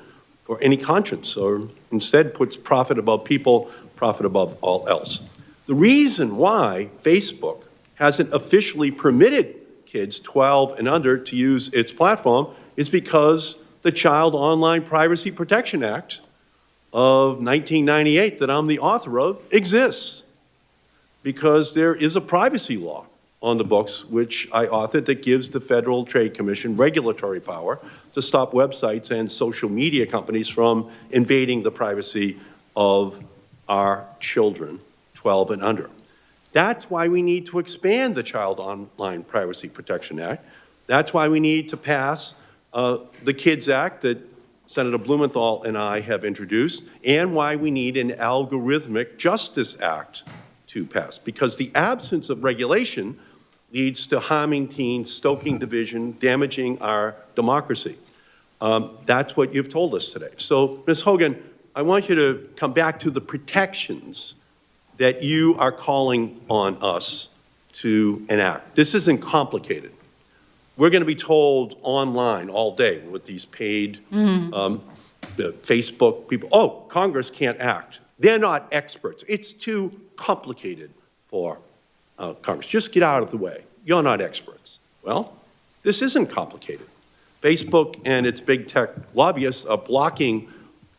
or any conscience, or instead puts profit above people, profit above all else. The reason why Facebook hasn't officially permitted kids 12 and under to use its platform is because the Child Online Privacy Protection Act of 1998 that I'm the author of exists. Because there is a privacy law on the books, which I authored, that gives the Federal Trade Commission regulatory power to stop websites and social media companies from invading the privacy of our children, 12 and under. That's why we need to expand the Child Online Privacy Protection Act. That's why we need to pass the KIDS Act that Senator Blumenthal and I have introduced, and why we need an Algorithmic Justice Act to pass, because the absence of regulation leads to harming teens, stoking division, damaging our democracy. That's what you've told us today. So, Ms. Haugen, I want you to come back to the protections that you are calling on us to enact. This isn't complicated. We're going to be told online all day with these paid Facebook people, oh, Congress can't act. They're not experts. It's too complicated for Congress. Just get out of the way. You're not experts. Well, this isn't complicated. Facebook and its big tech lobbyists are blocking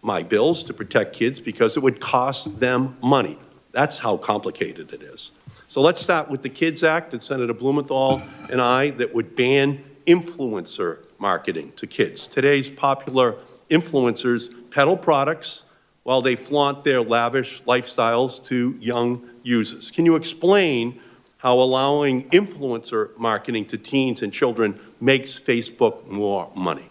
my bills to protect kids because it would cost them money. That's how complicated it is. So let's start with the KIDS Act that Senator Blumenthal and I that would ban influencer marketing to kids. Today's popular influencers peddle products while they flaunt their lavish lifestyles to young users. Can you explain how allowing influencer marketing to teens and children makes Facebook more money?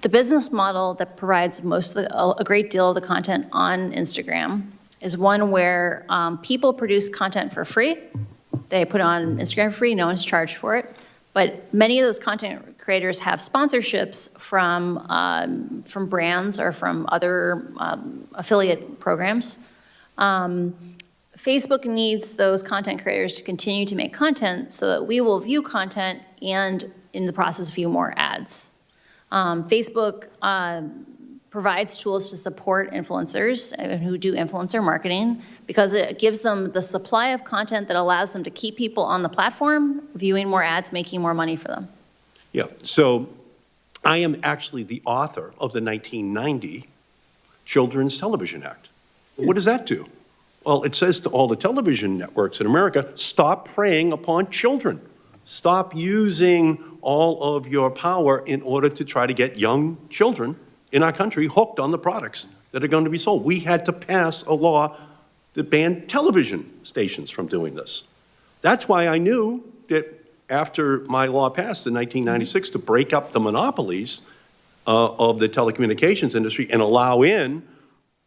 The business model that provides a great deal of the content on Instagram is one where people produce content for free. They put it on Instagram for free, no one's charged for it. But many of those content creators have sponsorships from brands or from other affiliate programs. Facebook needs those content creators to continue to make content so that we will view content and in the process view more ads. Facebook provides tools to support influencers who do influencer marketing because it gives them the supply of content that allows them to keep people on the platform, viewing more ads, making more money for them. Yeah, so I am actually the author of the 1990 Children's Television Act. What does that do? Well, it says to all the television networks in America, stop preying upon children. Stop using all of your power in order to try to get young children in our country hooked on the products that are going to be sold. We had to pass a law that banned television stations from doing this. That's why I knew that after my law passed in 1996 to break up the monopolies of the telecommunications industry and allow in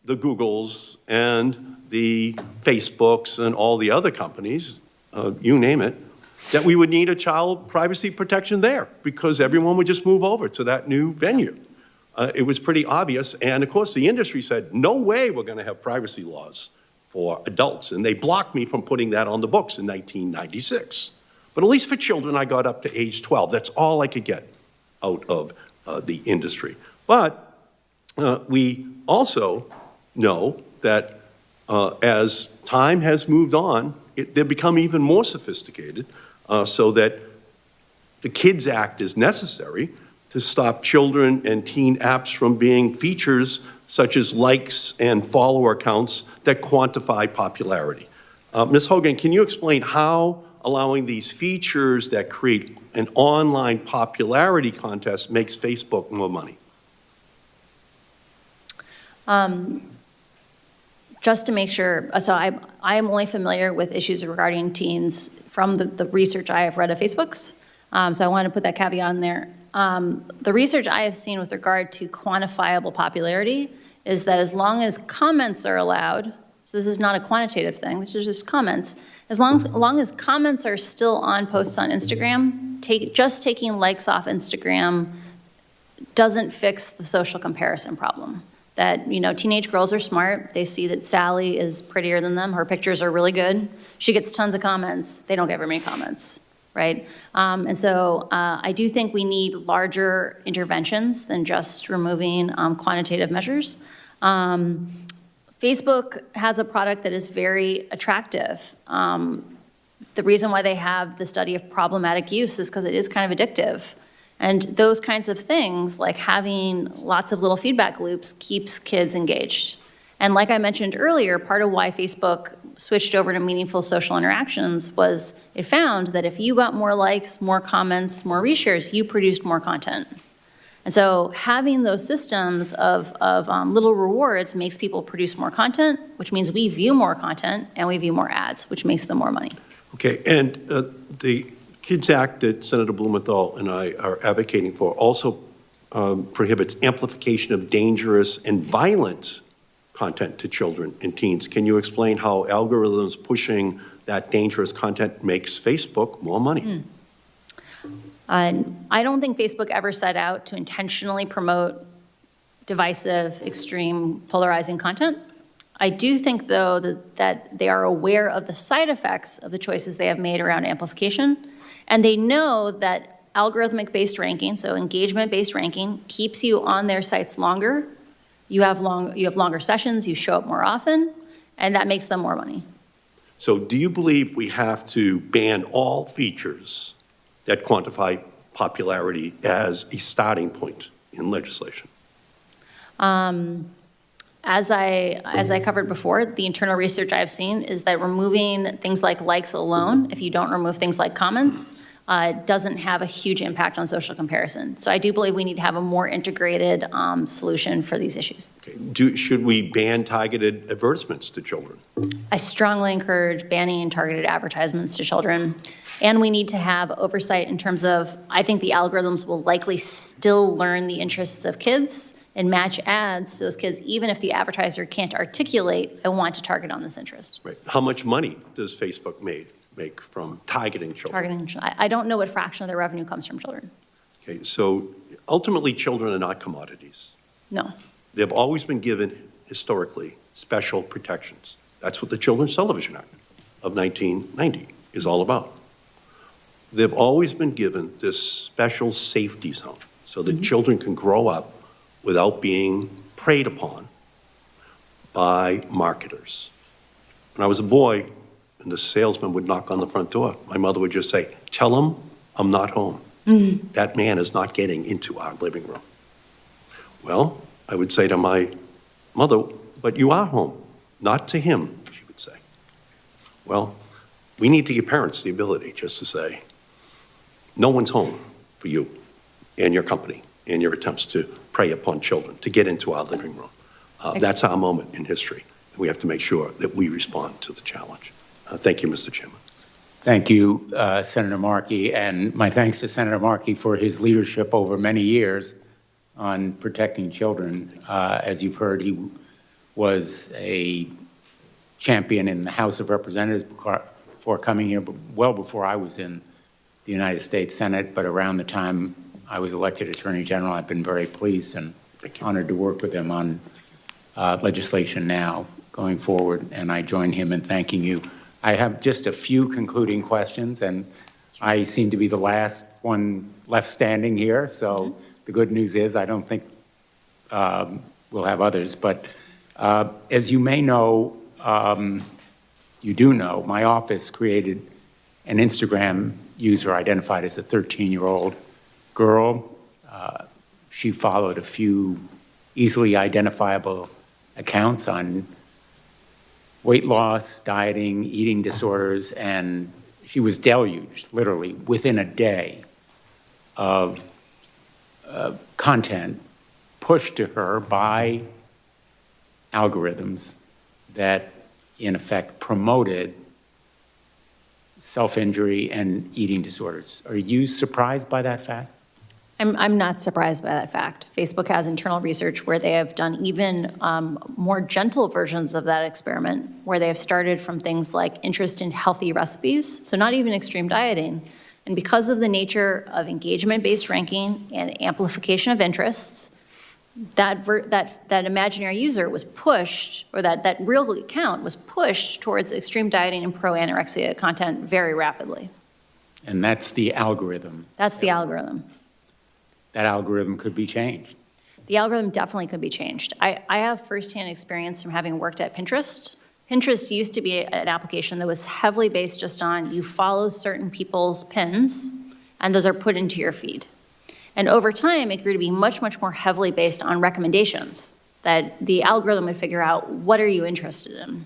the Googles and the Facebooks and all the other companies, you name it, that we would need a child privacy protection there because everyone would just move over to that new venue. It was pretty obvious, and of course the industry said, no way we're going to have privacy laws for adults, and they blocked me from putting that on the books in 1996. But at least for children, I got up to age 12. That's all I could get out of the industry. But we also know that as time has moved on, they've become even more sophisticated, so that the KIDS Act is necessary to stop children and teen apps from being features such as likes and follower counts that quantify popularity. Ms. Haugen, can you explain how allowing these features that create an online popularity contest makes Facebook more money? Just to make sure, so I am only familiar with issues regarding teens from the research I have read of Facebook's. So I want to put that caveat in there. The research I have seen with regard to quantifiable popularity is that as long as comments are allowed, so this is not a quantitative thing, this is just comments, as long as comments are still on posts on Instagram, just taking likes off Instagram doesn't fix the social comparison problem. That, you know, teenage girls are smart. They see that Sally is prettier than them. Her pictures are really good. She gets tons of comments. They don't get very many comments, right? And so I do think we need larger interventions than just removing quantitative measures. Facebook has a product that is very attractive. The reason why they have the study of problematic use is because it is kind of addictive. And those kinds of things, like having lots of little feedback loops, keeps kids engaged. And like I mentioned earlier, part of why Facebook switched over to meaningful social interactions was it found that if you got more likes, more comments, more reshares, you produced more content. And so having those systems of little rewards makes people produce more content, which means we view more content and we view more ads, which makes them more money. Okay, and the KIDS Act that Senator Blumenthal and I are advocating for also prohibits amplification of dangerous and violent content to children and teens. Can you explain how algorithms pushing that dangerous content makes Facebook more money? I don't think Facebook ever set out to intentionally promote divisive, extreme, polarizing content. I do think, though, that they are aware of the side effects of the choices they have made around amplification. And they know that algorithmic-based ranking, so engagement-based ranking, keeps you on their sites longer. You have longer sessions, you show up more often, and that makes them more money. So do you believe we have to ban all features that quantify popularity as a starting point in legislation? As I covered before, the internal research I've seen is that removing things like likes alone, if you don't remove things like comments, doesn't have a huge impact on social comparison. So I do believe we need to have a more integrated solution for these issues. Okay. Should we ban targeted advertisements to children? I strongly encourage banning targeted advertisements to children. And we need to have oversight in terms of, I think the algorithms will likely still learn the interests of kids and match ads to those kids, even if the advertiser can't articulate, I want to target on this interest. Right. How much money does Facebook make from targeting children? I don't know what fraction of their revenue comes from children. Okay, so ultimately children are not commodities. No. They've always been given, historically, special protections. That's what the Children's Television Act of 1990 is all about. They've always been given this special safety zone so that children can grow up without being preyed upon by marketers. When I was a boy and the salesman would knock on the front door, my mother would just say, "Tell him I'm not home." That man is not getting into our living room. Well, I would say to my mother, but you are home. Not to him, she would say. Well, we need to give parents the ability just to say, no one's home for you and your company and your attempts to prey upon children, to get into our living room. That's our moment in history. We have to make sure that we respond to the challenge. Thank you, Mr. Chairman. Thank you, Senator Markey, and my thanks to Senator Markey for his leadership over many years on protecting children. As you've heard, he was a champion in the House of Representatives before coming here, well before I was in the United States Senate, but around the time I was elected Attorney General. I've been very pleased and honored to work with him on legislation now going forward, and I join him in thanking you. I have just a few concluding questions, and I seem to be the last one left standing here, so the good news is I don't think we'll have others. But as you may know, you do know, my office created an Instagram user identified as a 13-year-old girl. She followed a few easily identifiable accounts on weight loss, dieting, eating disorders, and she was deluged, literally, within a day of content pushed to her by algorithms that, in effect, promoted self-injury and eating disorders. Are you surprised by that fact? I'm not surprised by that fact. Facebook has internal research where they have done even more gentle versions of that experiment, where they have started from things like interest in healthy recipes, so not even extreme dieting. And because of the nature of engagement-based ranking and amplification of interests, that imaginary user was pushed, or that real account was pushed towards extreme dieting and pro-anorexia content very rapidly. And that's the algorithm. That's the algorithm. That algorithm could be changed. The algorithm definitely could be changed. I have firsthand experience from having worked at Pinterest. Pinterest used to be an application that was heavily based just on you follow certain people's pins, and those are put into your feed. And over time, it grew to be much, much more heavily based on recommendations, that the algorithm would figure out what are you interested in.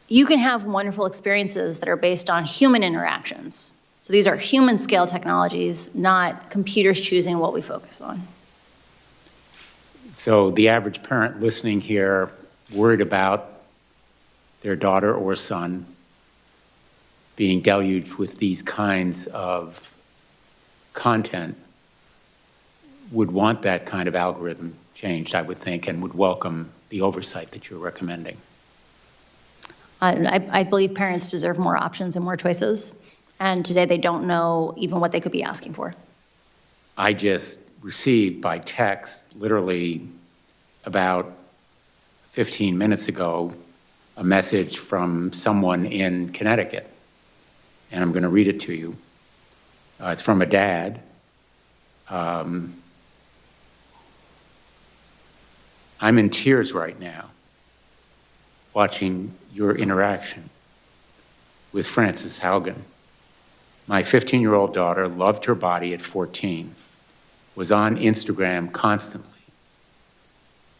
You can have wonderful experiences that are based on human interactions. So these are human scale technologies, not computers choosing what we focus on. So the average parent listening here, worried about their daughter or son being deluged with these kinds of content, would want that kind of algorithm changed, I would think, and would welcome the oversight that you're recommending. I believe parents deserve more options and more choices. And today they don't know even what they could be asking for. I just received by text, literally about 15 minutes ago, a message from someone in Connecticut. And I'm going to read it to you. It's from a dad. I'm in tears right now watching your interaction with Frances Haugen. My 15-year-old daughter loved her body at 14, was on Instagram constantly,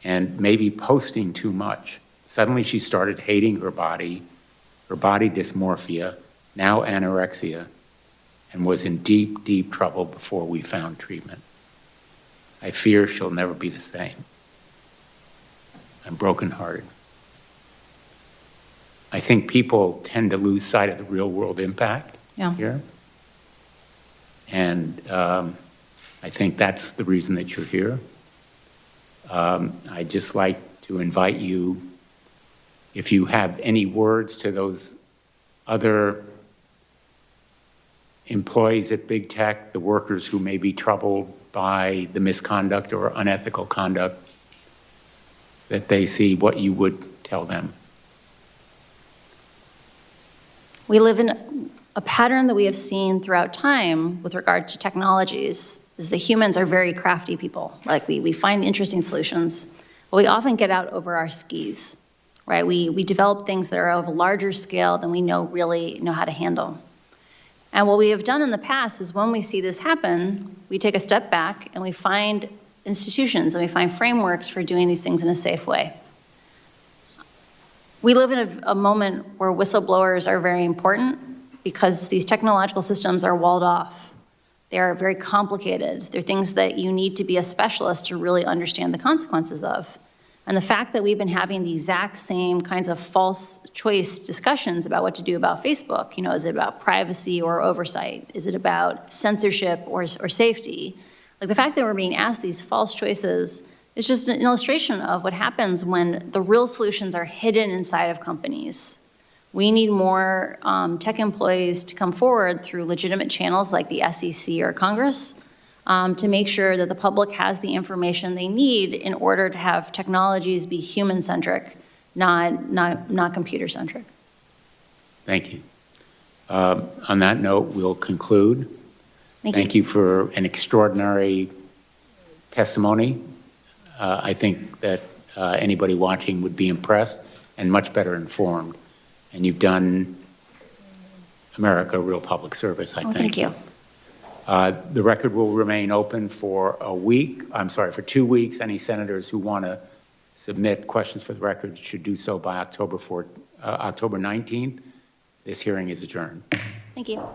and maybe posting too much. Suddenly she started hating her body dysmorphia, now anorexia, and was in deep, deep trouble before we found treatment. I fear she'll never be the same. I'm brokenhearted. I think people tend to lose sight of the real-world impact here. And I think that's the reason that you're here. I'd just like to invite you, if you have any words to those other employees at big tech, the workers who may be troubled by the misconduct or unethical conduct that they see, what you would tell them. We live in a pattern that we have seen throughout time with regard to technologies is that humans are very crafty people. Like we find interesting solutions, but we often get out over our skis, right? We develop things that are of a larger scale than we really know how to handle. And what we have done in the past is when we see this happen, we take a step back and we find institutions and we find frameworks for doing these things in a safe way. We live in a moment where whistleblowers are very important because these technological systems are walled off. They are very complicated. They're things that you need to be a specialist to really understand the consequences of. And the fact that we've been having the exact same kinds of false choice discussions about what to do about Facebook, is it about privacy or oversight? Is it about censorship or safety? Like the fact that we're being asked these false choices is just an illustration of what happens when the real solutions are hidden inside of companies. We need more tech employees to come forward through legitimate channels like the SEC or Congress to make sure that the public has the information they need in order to have technologies be human-centric, not computer-centric. Thank you. On that note, we'll conclude. Thank you for an extraordinary testimony. I think that anybody watching would be impressed and much better informed. And you've done America a real public service, I think. Thank you. The record will remain open for for 2 weeks. Any senators who want to submit questions for the record should do so by October 19th. This hearing is adjourned. Thank you.